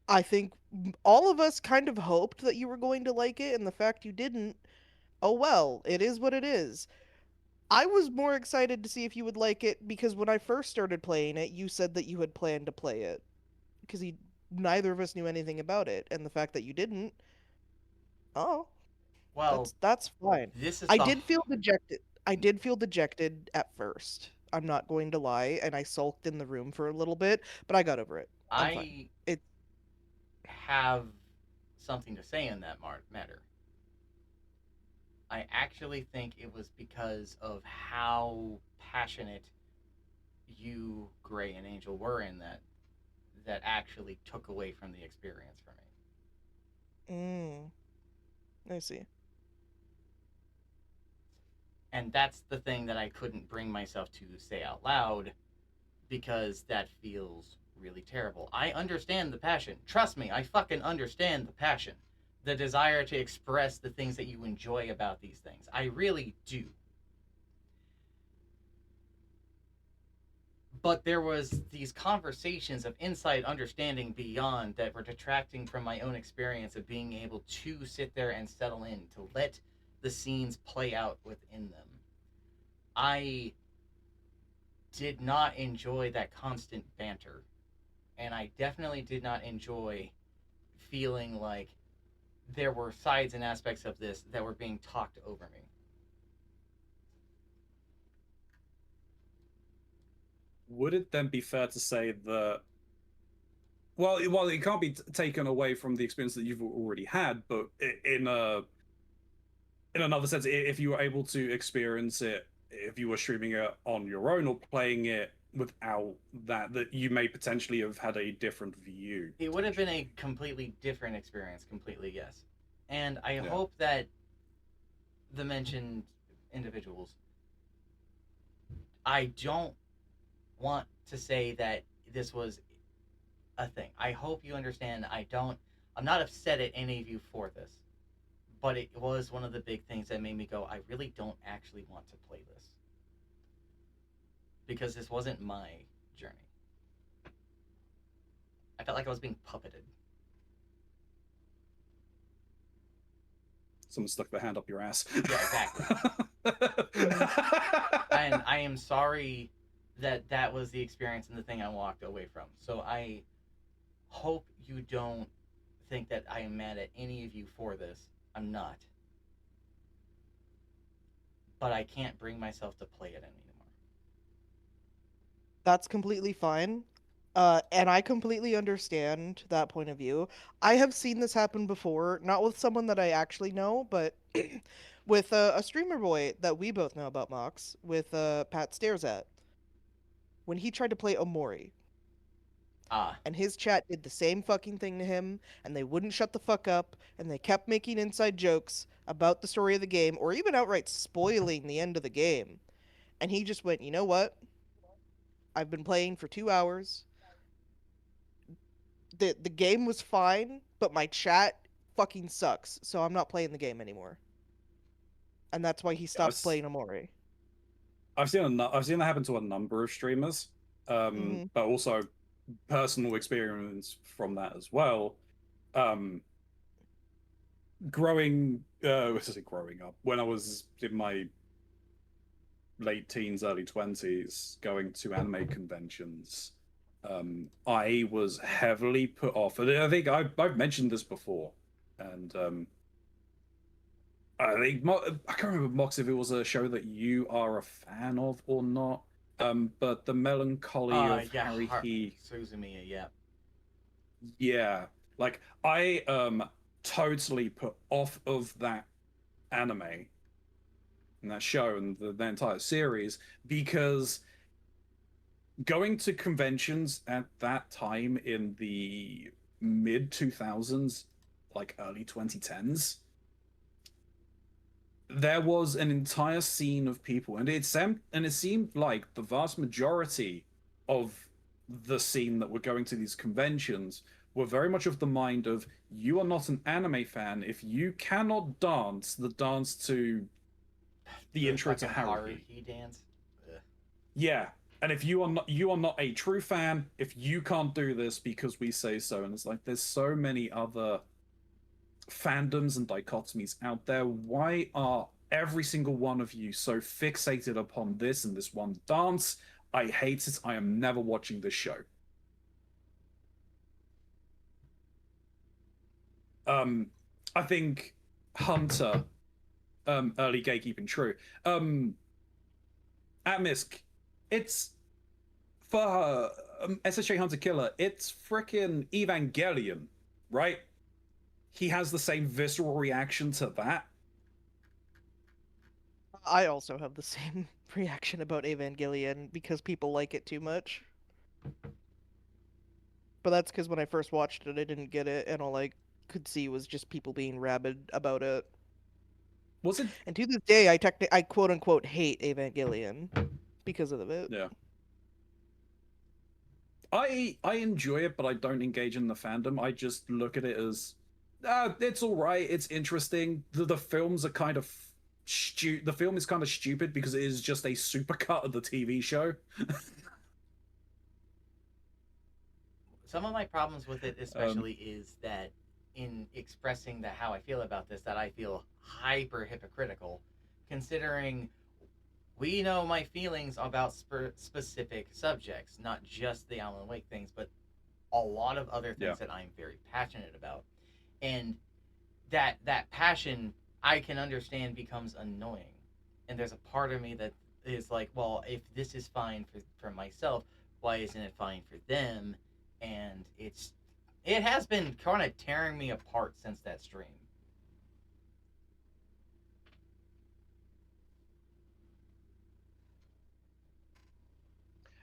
I think all of us kind of hoped that you were going to like it, and the fact you didn't, oh well, it is what it is. I was more excited to see if you would like it because when I first started playing it, you said that you had planned to play it because neither of us knew anything about it, and the fact that you didn't, oh, Well, that's fine. this is I the did feel dejected. I did feel dejected at first. I'm not going to lie, and I sulked in the room for a little bit, but I got over it. I'm fine. I It have something to say in that matter. I actually think it was because of how passionate you, Gray, and Angel were in that actually took away from the experience for me. I see. And that's the thing that I couldn't bring myself to say out loud because that feels really terrible. I understand the passion. Trust me, I fucking understand the passion. The desire to express the things that you enjoy about these things. I really do. But there was these conversations of insight understanding beyond that were detracting from my own experience of being able to sit there and settle in, to let the scenes play out within them. I did not enjoy that constant banter. And I definitely did not enjoy feeling like there were sides and aspects of this that were being talked over me. Would it then be fair to say that, well, it can't be taken away from the experience that you've already had, but in another sense, if you were able to experience it, if you were streaming it on your own or playing it without that you may potentially have had a different view. It would have been a completely different experience, completely, yes. And I Yeah. hope that the mentioned individuals, I don't want to say that this was a thing. I hope you understand. I'm not upset at any of you for this, but it was one of the big things that made me go, I really don't actually want to play this. Because this wasn't my journey. I felt like I was being puppeted. Someone stuck their hand up your ass. Yeah, exactly. And I am sorry that was the experience and the thing I walked away from. So I hope you don't think that I am mad at any of you for this. I'm not. But I can't bring myself to play it anymore. That's completely fine. And I completely understand that point of view. I have seen this happen before, not with someone that I actually know, but with a streamer boy that we both know about, Mox, with Pat Stares at. When he tried to play Omori, Ah, and his chat did the same fucking thing to him, and they wouldn't shut the fuck up, and they kept making inside jokes about the story of the game, or even outright spoiling the end of the game. And he just went, you know what? I've been playing for 2 hours. The game was fine, but my chat fucking sucks, so I'm not playing the game anymore. And that's why he stopped playing Omori. I've seen that happen to a number of streamers, but also personal experience from that as well. Growing up when I was in my late teens, early 20s, going to anime conventions, I was heavily put off. And I think I've mentioned this before, and I think I can't remember, Mox, if it was a show that you are a fan of or not. But the melancholy of yeah, Haruhi. Suzumiya, yeah. Yeah, like I totally put off of that anime and that show and the entire series because going to conventions at that time in the mid 2000s, like early 2010s, there was an entire scene of people, and it seemed like the vast majority of the scene that were going to these conventions were very much of the mind of, you are not an anime fan if you cannot dance the dance to the intro to Haruhi. Haruhi dance. Ugh. Yeah, and if you are not a true fan if you can't do this because we say so. And it's like, there's so many other fandoms and dichotomies out there. Why are every single one of you so fixated upon this and this one dance? I hate it. I am never watching this show. I think Hunter, early gatekeeping true. At Misk, it's for SSJ Hunter Killer, it's freaking Evangelion, right? He has the same visceral reaction to that. I also have the same reaction about Evangelion because people like it too much. But that's because when I first watched it, I didn't get it, and all I could see was just people being rabid about it. Was it? And to this day, I quote unquote hate Evangelion because of it. Yeah. I enjoy it, but I don't engage in the fandom. I just look at it as, it's all right. It's interesting. The films are kind of the film is kind of stupid because it is just a supercut of the TV show. Some of my problems with it, especially, is that in expressing how I feel about this, that I feel hyper hypocritical, considering we know my feelings about specific subjects, not just the Alan Wake things, but a lot of other things that I'm very passionate about. And that passion, I can understand, becomes annoying. And there's a part of me that is like, well, if this is fine for myself, why isn't it fine for them? And it has been kind of tearing me apart since that stream.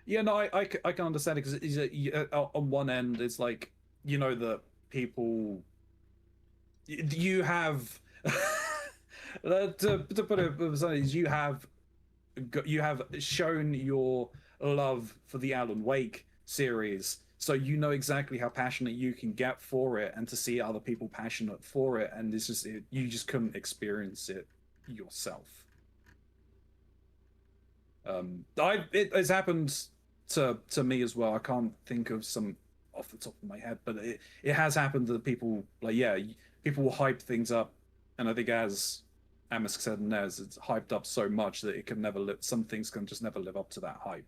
Yeah, no, I can understand it because on one end, it's like, the people you have to put it, you have shown your love for the Alan Wake series, so you know exactly how passionate you can get for it, and to see other people passionate for it, and you just couldn't experience it yourself. It has happened to me as well. I can't think of some off the top of my head, but it has happened that people people will hype things up, and I think, as Amisk said and Nez, it's hyped up so much that it can never live. Some things can just never live up to that hype.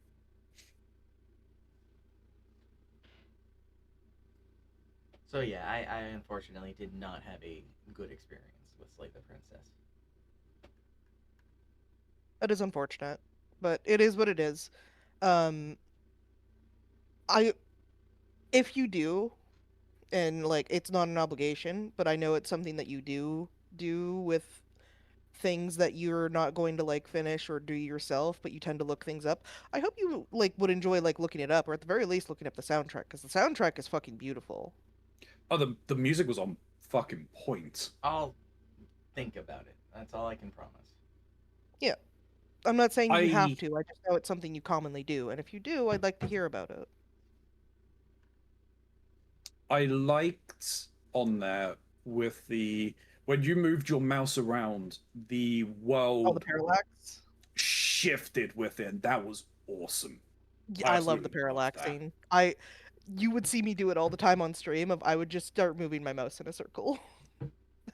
So yeah, I unfortunately did not have a good experience with Slay the Princess. That is unfortunate, but it is what it is. If you do, and like, it's not an obligation, but I know it's something that you do with things that you're not going to like finish or do yourself, but you tend to look things up. I hope you would enjoy looking it up, or at the very least looking up the soundtrack, because the soundtrack is fucking beautiful. Oh, the music was on fucking point. I'll think about it. That's all I can promise. Yeah. I'm not saying you have to. I just know it's something you commonly do, and if you do, I'd like to hear about it. I liked on there with when you moved your mouse around, the world the parallax shifted with it. That was awesome. Yeah, I love the parallaxing. You would see me do it all the time on stream. I would just start moving my mouse in a circle.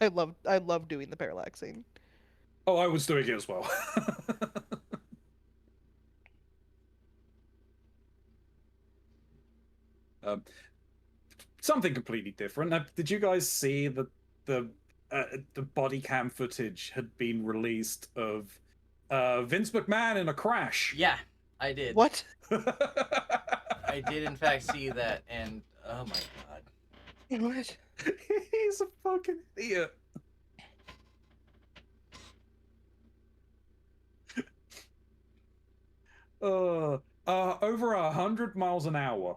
I love doing the parallaxing. Oh, I was doing it as well. Something completely different. Did you guys see that the body cam footage had been released of Vince McMahon in a crash? Yeah, I did. What? I did in fact see that, and oh my god. What? He's a fucking idiot. Over 100 miles an hour.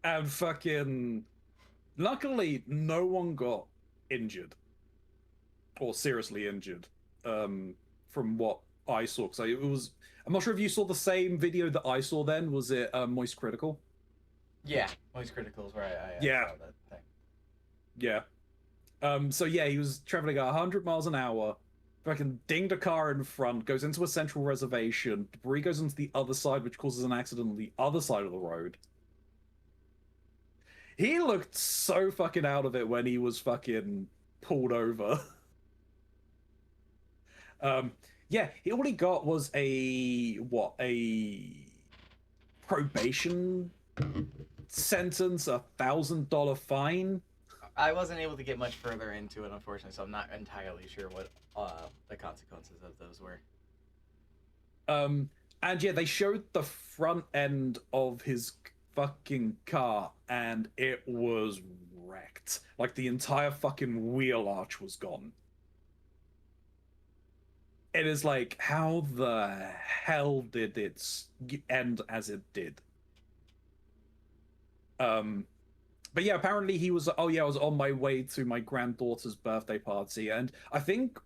And fucking, luckily, no one got injured. or seriously injured. From what I saw, because it was. I'm not sure if you saw the same video that I saw. Then was it Moist Critical? Yeah, Moist Critical is where I Yeah. saw that thing. Yeah. So yeah, he was traveling at 100 miles an hour. Fucking dinged a car in front, goes into a central reservation. Debris goes onto the other side, which causes an accident on the other side of the road. He looked so fucking out of it when he was fucking pulled over. Yeah, all he got was a probation sentence, $1,000 fine. I wasn't able to get much further into it, unfortunately, so I'm not entirely sure what the consequences of those were. And yeah, they showed the front end of his fucking car, and it was wrecked. Like the entire fucking wheel arch was gone. It is like, how the hell did it end as it did? But yeah, apparently he was. Oh yeah, I was on my way to my granddaughter's birthday party, and I think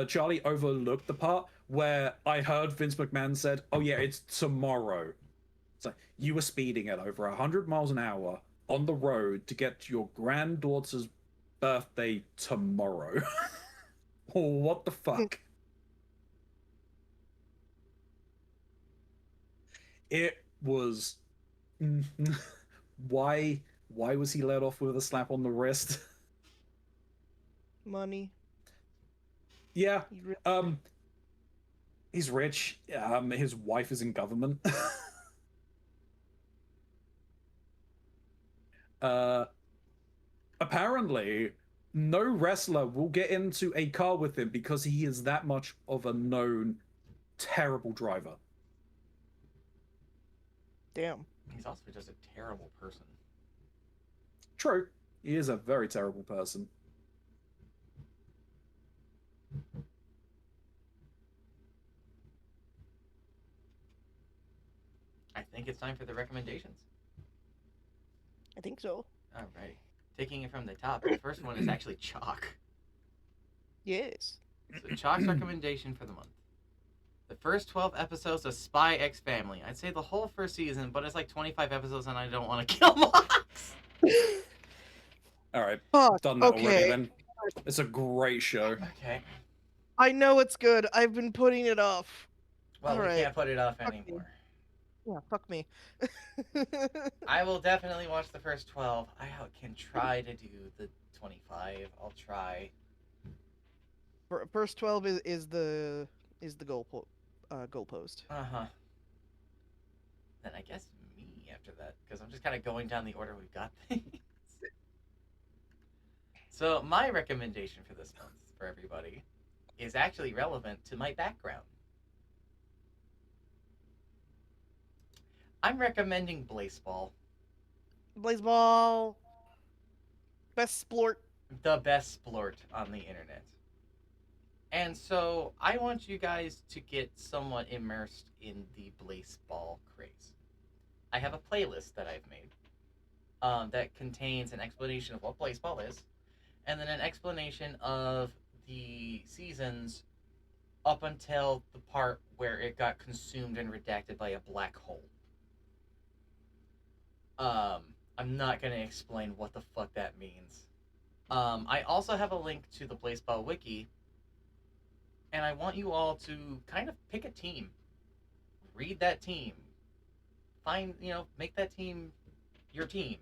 Charlie overlooked the part where I heard Vince McMahon said, "Oh yeah, it's tomorrow." So you were speeding at over 100 miles an hour on the road to get to your granddaughter's birthday tomorrow. What the fuck? It was. Why? Why was he let off with a slap on the wrist? Money. Yeah. He really- He's rich. His wife is in government. Apparently, no wrestler will get into a car with him because he is that much of a known terrible driver. Damn. He's also just a terrible person. True. He is a very terrible person. I think it's time for the recommendations. I think so. Alrighty. Taking it from the top, the first one is actually Chalk. Yes. So Chalk's recommendation for the month. The first 12 episodes of Spy X Family. I'd say the whole first season, but it's like 25 episodes and I don't want to kill Mox. Alright. Fuck. Done that Okay. already then. It's a great show. Okay. I know it's good. I've been putting it off. Well, we Alright. can't put it off Fuck me. anymore. Yeah, fuck me. I will definitely watch the first 12. I can try to do the 25. I'll try. First 12 is the goalpost. Uh-huh. Then I guess me after that, because I'm just kind of going down the order we've got things. So my recommendation for this month, for everybody, is actually relevant to my background. I'm recommending Blaseball. Blaseball. Best splort. The best splort on the internet. And so I want you guys to get somewhat immersed in the Blaseball craze. I have a playlist that I've made that contains an explanation of what Blaseball is, and then an explanation of the seasons up until the part where it got consumed and redacted by a black hole. I'm not going to explain what the fuck that means. I also have a link to the Blaseball wiki, and I want you all to kind of pick a team. Read that team. Make that team your team.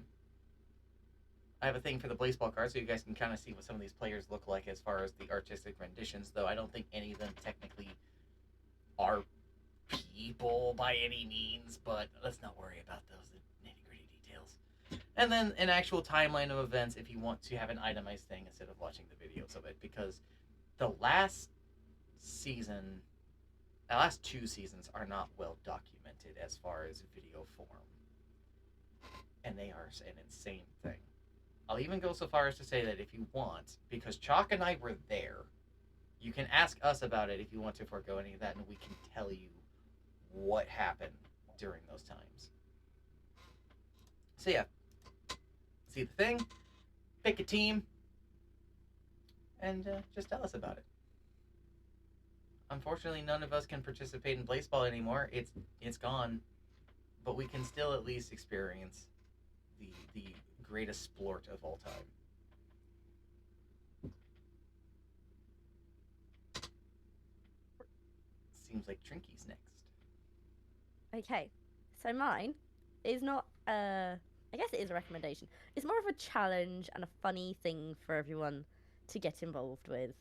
I have a thing for the Blaseball card so you guys can kind of see what some of these players look like as far as the artistic renditions, though I don't think any of them technically are people by any means, but let's not worry about those nitty-gritty details. And then an actual timeline of events if you want to have an itemized thing instead of watching the videos of it, because the last two seasons are not well documented as far as video form. And they are an insane thing. I'll even go so far as to say that if you want, because Chalk and I were there, you can ask us about it if you want to forego any of that, and we can tell you what happened during those times. So yeah, see the thing, pick a team, and just tell us about it. Unfortunately, none of us can participate in baseball anymore. It's gone, but we can still at least experience the greatest sport of all time. Seems like Trinky's next. Okay, so mine is not I guess it is a recommendation. It's more of a challenge and a funny thing for everyone to get involved with.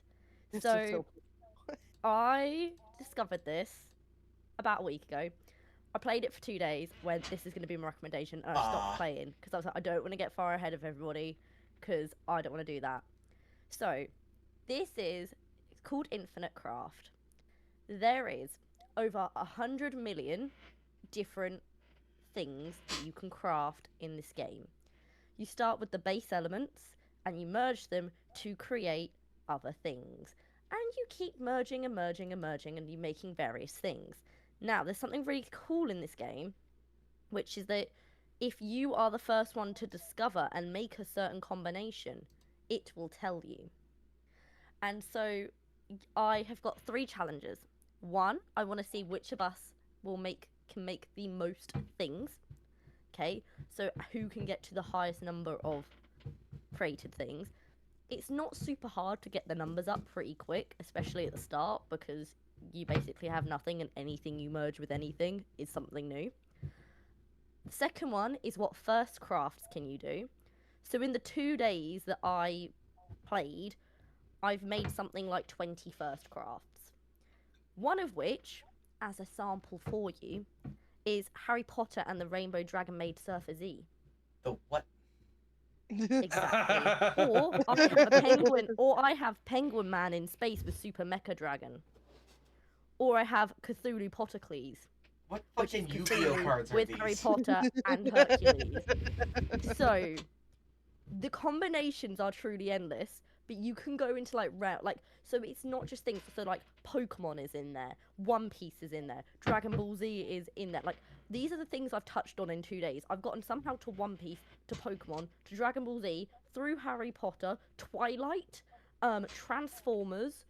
This So is so I discovered this about a week ago. I played it for 2 days when this is going to be my recommendation, and I stopped playing because I was like, I don't want to get far ahead of everybody because I don't want to do that. So it's called Infinite Craft. There is over 100 million different things that you can craft in this game. You start with the base elements and you merge them to create other things. And you keep merging and merging and merging, and you're making various things. Now, there's something really cool in this game, which is that if you are the first one to discover and make a certain combination, it will tell you. And so I have got 3 challenges. One, I want to see which of us can make the most things. Okay, so who can get to the highest number of created things. It's not super hard to get the numbers up pretty quick, especially at the start, because you basically have nothing and anything you merge with anything is something new. The second one is what first crafts can you do. So in the 2 days that I played, I've made something like 20 first crafts. One of which, as a sample for you, is Harry Potter and the Rainbow Dragon Maid Surfer Z. The what? Exactly. Or I have a penguin, or I have Penguin Man in space with Super Mecha Dragon. Or I have Cthulhu Pottercles. What Which is fucking Yu-Gi-Oh Cthulhu cards are with these? Harry Potter and Hercules. So the combinations are truly endless, but you can go into so it's not just things. So like Pokemon is in there, One Piece is in there, Dragon Ball Z is in there. Like these are the things I've touched on in 2 days. I've gotten somehow to One Piece, to Pokemon, to Dragon Ball Z, through Harry Potter, Twilight, Transformers,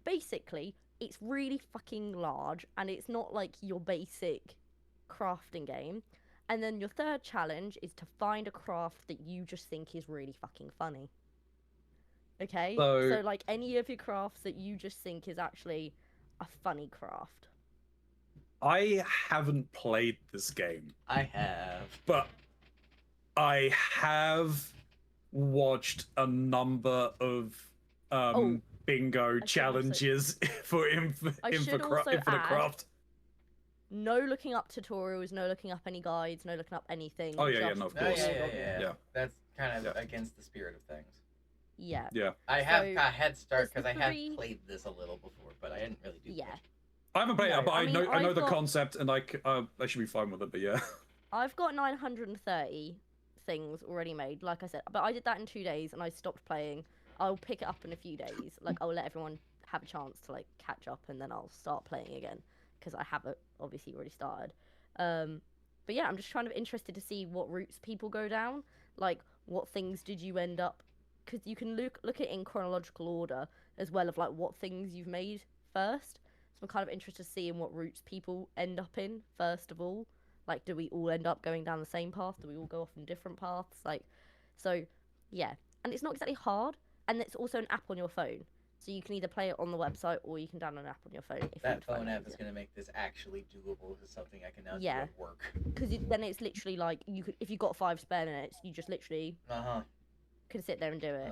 basically it's really fucking large, and it's not like your basic crafting game. And then your third challenge is to find a craft that you just think is really fucking funny. Okay? So like any of your crafts that you just think is actually a funny craft. I haven't played this game. I have. But I have watched a number of bingo challenges for Infinite Craft. No looking up tutorials, no looking up any guides, no looking up anything. Oh yeah, no, of course. Yeah. That's kind of against the spirit of things. Yeah. Yeah. I have a head start because I have played this a little before, but I didn't really do much. I haven't played it, but I know the concept, and I should be fine with it. But yeah. I've got 930 things already made, like I said, but I did that in 2 days, and I stopped playing. I'll pick it up in a few days. Like I'll let everyone have a chance to like catch up, and then I'll start playing again. Because I haven't obviously already started. But yeah, I'm just kind of interested to see what routes people go down. Like, what things did you end up... Because you can look at it in chronological order, as well of, like, what things you've made first. So I'm kind of interested to see in what routes people end up in, first of all. Like, do we all end up going down the same path? Do we all go off in different paths? Like, so, yeah. And it's not exactly hard. And it's also an app on your phone. So you can either play it on the website or you can download an app on your phone. That phone app is going to make this actually doable. It's something I can now do at work. Because then it's literally like, you could, if you've got 5 spare minutes, you just literally can sit there and do it.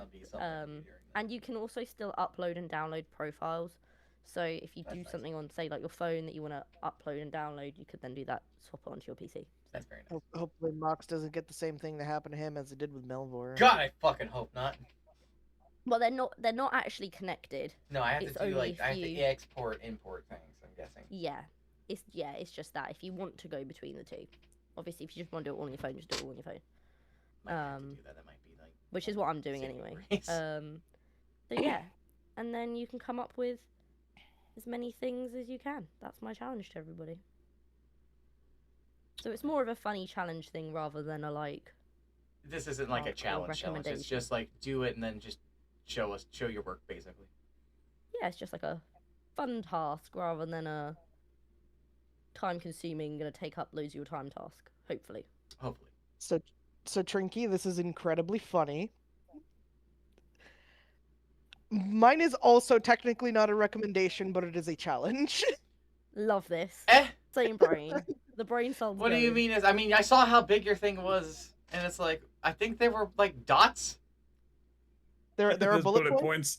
And you can also still upload and download profiles. So if you do something on, say, like your phone that you want to upload and download, you could then do that, swap it onto your PC. That's very nice. Hopefully Mox doesn't get the same thing that happened to him as it did with Melvor. God, I fucking hope not. Well, they're not actually connected. No, I have to do I have to export, import things, I'm guessing. Yeah. It's just that if you want to go between the two. Obviously, if you just want to do it all on your phone, just do it all on your phone. Might have to do that. That might be like... Which is what I'm doing anyway. So yeah. And then you can come up with as many things as you can. That's my challenge to everybody. So it's more of a funny challenge thing rather than a, like, This isn't like a hardcore challenge. It's recommendation. just like do it and then just show your work basically. Yeah, it's just like a fun task rather than a time-consuming, gonna take up loads of your time task. Hopefully. Hopefully. So Trinky, this is incredibly funny. Mine is also technically not a recommendation, but it is a challenge. Love this. Eh? Same brain. The brain cells. What do you mean? I saw how big your thing was, and it's like I think they were like dots. There are There's bullet points.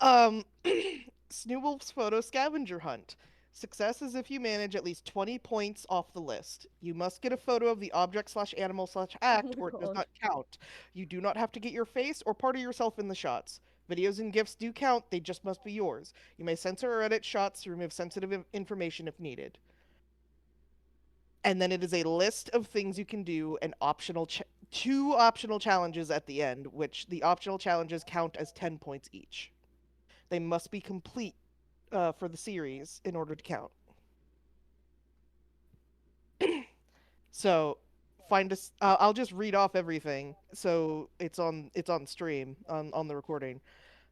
Snoowolf's photo scavenger hunt. Success is if you manage at least 20 points off the list. You must get a photo of the object/animal/act, my or it does God. not count. You do not have to get your face or part of yourself in the shots. Videos and GIFs do count, they just must be yours. You may censor or edit shots to remove sensitive information if needed. And then it is a list of things you can do and two optional challenges at the end, which the optional challenges count as 10 points each. They must be complete for the series in order to count. So find us. I'll just read off everything. So it's on stream on the recording.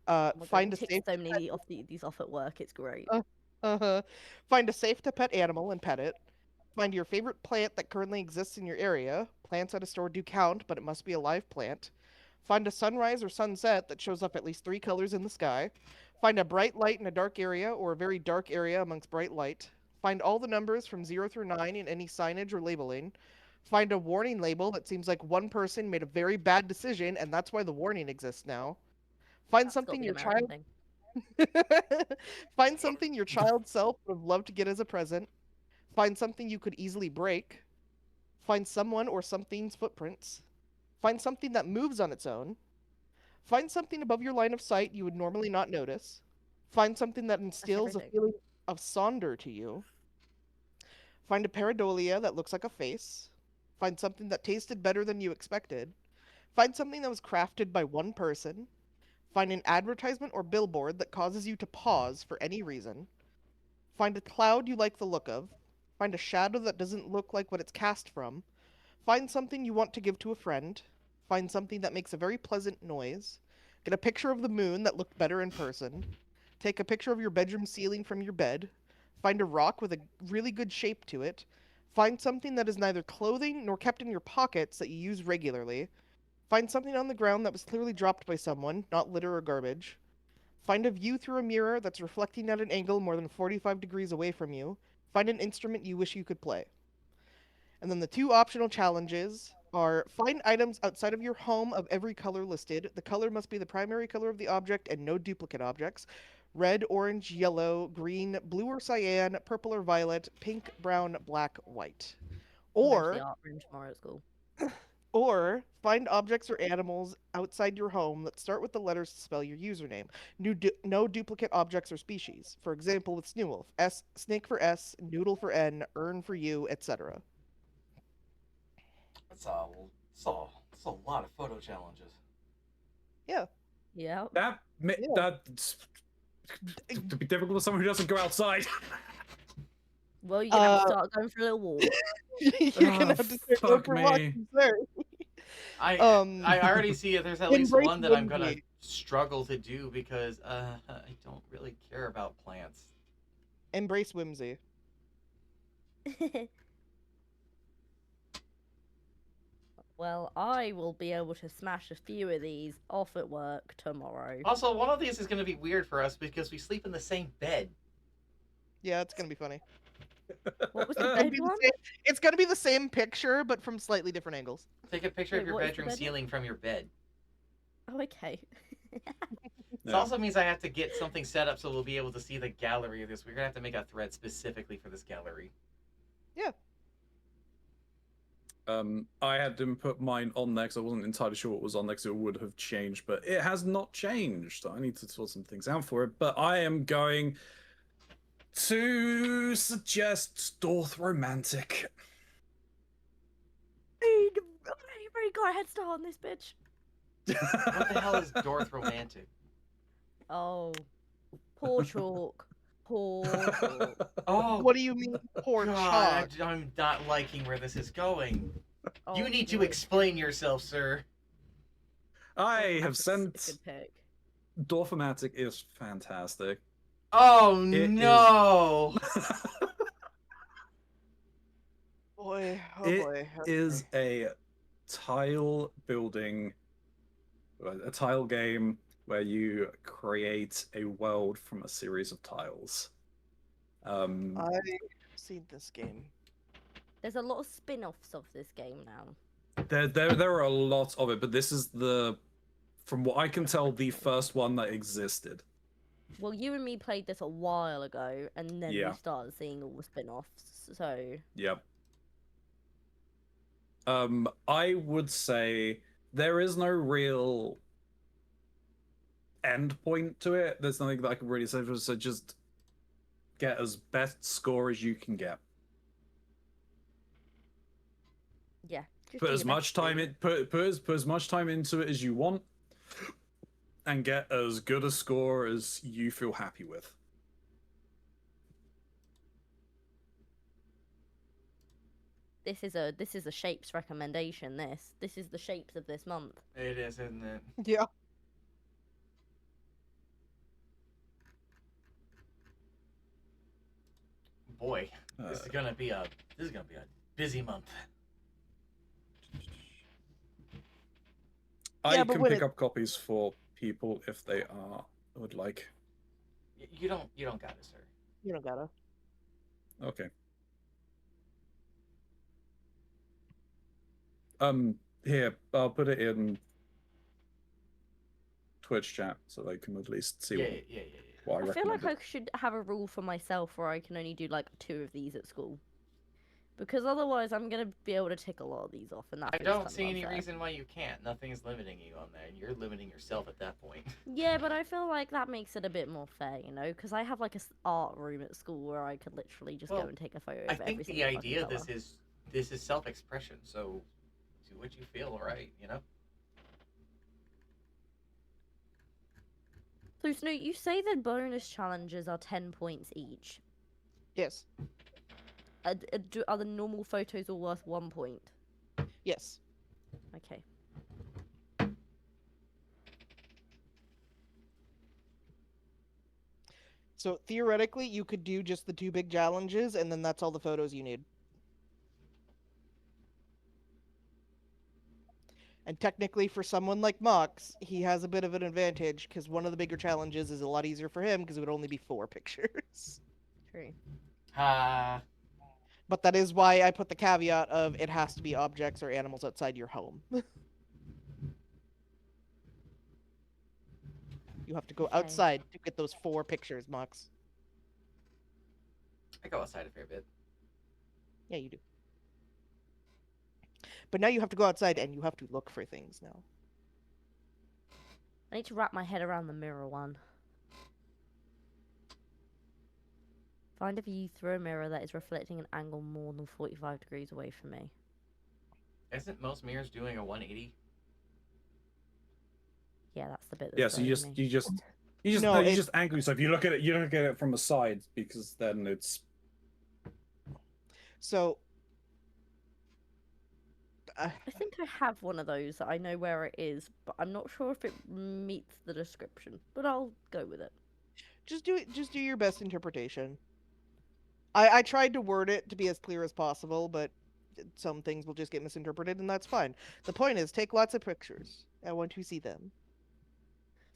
Oh my Find God, a tick safe. so many of these off at work. It's great. Find a safe to pet animal and pet it. Find your favorite plant that currently exists in your area. Plants at a store do count, but it must be a live plant. Find a sunrise or sunset that shows up at least 3 colors in the sky. Find a bright light in a dark area or a very dark area amongst bright light. Find all the numbers from 0 through 9 in any signage or labeling. Find a warning label that seems like one person made a very bad decision and that's why the warning exists now. Find That's got something the your American child thing. Find something your child self would have loved to get as a present. Find something you could easily break. Find someone or something's footprints. Find something that moves on its own. Find something above your line of sight you would normally not notice. Find something that instills a everything. feeling of sonder to you. Find a pareidolia that looks like a face. Find something that tasted better than you expected. Find something that was crafted by one person. Find an advertisement or billboard that causes you to pause for any reason. Find a cloud you like the look of. Find a shadow that doesn't look like what it's cast from. Find something you want to give to a friend. Find something that makes a very pleasant noise. Get a picture of the moon that looked better in person. Take a picture of your bedroom ceiling from your bed. Find a rock with a really good shape to it. Find something that is neither clothing nor kept in your pockets that you use regularly. Find something on the ground that was clearly dropped by someone, not litter or garbage. Find a view through a mirror that's reflecting at an angle more than 45 degrees away from you. Find an instrument you wish you could play. And then the 2 optional challenges are find items outside of your home of every color listed. The color must be the primary color of the object and no duplicate objects. Red, orange, yellow, green, blue or cyan, purple or violet, pink, brown, black, white. I'm going to Or the art room tomorrow at school. Or find objects or animals outside your home that start with the letters to spell your username. No duplicate objects or species. For example, with Snoowolf, snake for S, noodle for N, urn for U, etc. That's a lot of photo challenges. Yeah. Yeah. That's to be difficult for someone who doesn't go outside. Well, you're gonna have to start going for a little walk. You're gonna have to start going fuck for me. walks, sir. I already see it. There's at least Embrace one that I'm gonna whimsy. struggle to do because I don't really care about plants. Embrace whimsy. Well, I will be able to smash a few of these off at work tomorrow. Also, one of these is gonna be weird for us because we sleep in the same bed. Yeah, it's gonna be funny. What was the It's gonna bed be the one? it's gonna be the same picture, but from slightly different angles. Take a picture Wait, of your what is the bedroom bed one? ceiling from your bed. Oh, okay. This also means I have to get something set up so we'll be able to see the gallery of this. We're gonna have to make a thread specifically for this gallery. Yeah. I had to put mine on there because I wasn't entirely sure what was on there because it would have changed, but it has not changed. I need to sort some things out for it. But I am going to suggest Storth Romantic. I've already got a head start on this bitch. What the hell is Dorth Romantic? Oh, poor chalk. Poor chalk. Oh, What do you mean, poor God, chalk? I'm not liking where this is going. Oh, You need to boy. explain yourself, sir. I have That's a sent good pick. Dorfamatic is fantastic. Oh It no! Boy, oh It boy. is Okay. a tile building, a tile game where you create a world from a series of tiles. I've seen this game. There's a lot of spin-offs of this game now. There are a lot of it, but this is from what I can tell, the first one that existed. Well, you and me played this a while ago, and then Yeah. we started seeing all the spin-offs, so... Yep. I would say there is no real end point to it. There's nothing that I can really say. So just get as best score as you can get. Yeah. Just Put do as your much best, time really. put as much time into it as you want, and get as good a score as you feel happy with. This is a Shapes recommendation, this is the Shapes of this month. It is, isn't it? Yeah. Boy, this is gonna be a busy month. I Yeah, but can when pick it- up copies for people if they would like. You don't got it, sir. You don't gotta. Okay. Here, I'll put it in Twitch chat so they can at least see Yeah. what I I feel like recommended. I should have a rule for myself where I can only do like 2 of these at school. Because otherwise I'm gonna be able to tick a lot of these off, and that I feels don't kind of see any unfair. reason why you can't. Nothing is limiting you on that. You're limiting yourself at that point. Yeah, but I feel like that makes it a bit more fair, you know? Because I have like a art room at school where I could literally just Well, go and take a photo I of every think the single fucking idea of colour. this is self-expression. So do what you feel, right? You know. So, Snow, you say the bonus challenges are 10 points each. Yes. Are the normal photos all worth 1 point? Yes. Okay. So theoretically, you could do just the 2 big challenges, and then that's all the photos you need. And technically, for someone like Mox, he has a bit of an advantage because one of the bigger challenges is a lot easier for him because it would only be 4 pictures. True. Ha. But that is why I put the caveat of it has to be objects or animals outside your home. You have to go Okay. outside to get those 4 pictures, Mox. I go outside a fair bit. Yeah, you do. But now you have to go outside and you have to look for things now. I need to wrap my head around the mirror one. Find a view through a mirror that is reflecting an angle more than 45 degrees away from me. Isn't most mirrors doing a 180? Yeah, that's the bit that's Yeah, so you just angle yourself. You look at it from the side because then it's So I think I have one of those. I know where it is, but I'm not sure if it meets the description. But I'll go with it. just do your best interpretation. I tried to word it to be as clear as possible, but some things will just get misinterpreted, and that's fine. The point is, take lots of pictures. I want to see them.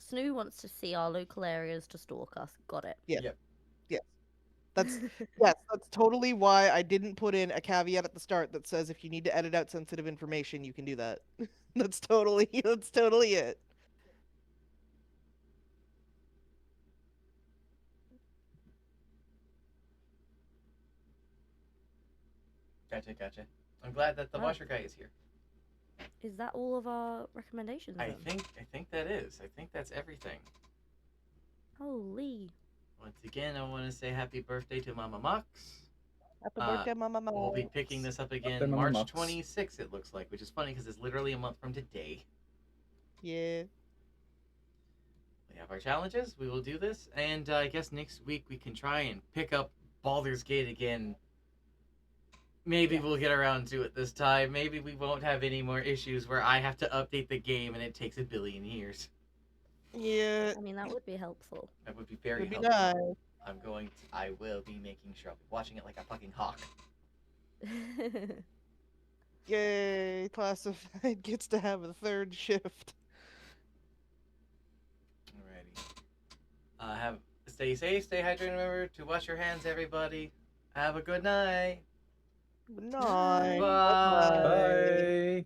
Snoo wants to see our local areas to stalk us. Got it. Yeah. Yep. Yes. That's totally why I didn't put in a caveat at the start that says if you need to edit out sensitive information, you can do that. That's totally it. Gotcha. I'm glad that the Right. washer guy is here. Is that all of our recommendations? I then? think that is. I think that's everything. Holy. Once again, I want to say happy birthday to Mama Mox. Happy birthday, Mama. We'll be picking this up again Birthday, Mama March Mox. 26th, it looks like, which is funny because it's literally a month from today. Yeah. We have our challenges. We will do this, and I guess next week we can try and pick up Baldur's Gate again Maybe we'll get around to it this time. Maybe we won't have any more issues where I have to update the game and it takes 1,000,000,000 years. Yeah, I mean, that would be helpful. That would be very it'd be helpful. nice. I will be making sure I'll be watching it like a fucking hawk. Yay, Classified gets to have a third shift. Alrighty. Stay safe, stay hydrated. Remember to wash your hands, everybody. Have a good night. Good night. Bye. Bye-bye. Bye.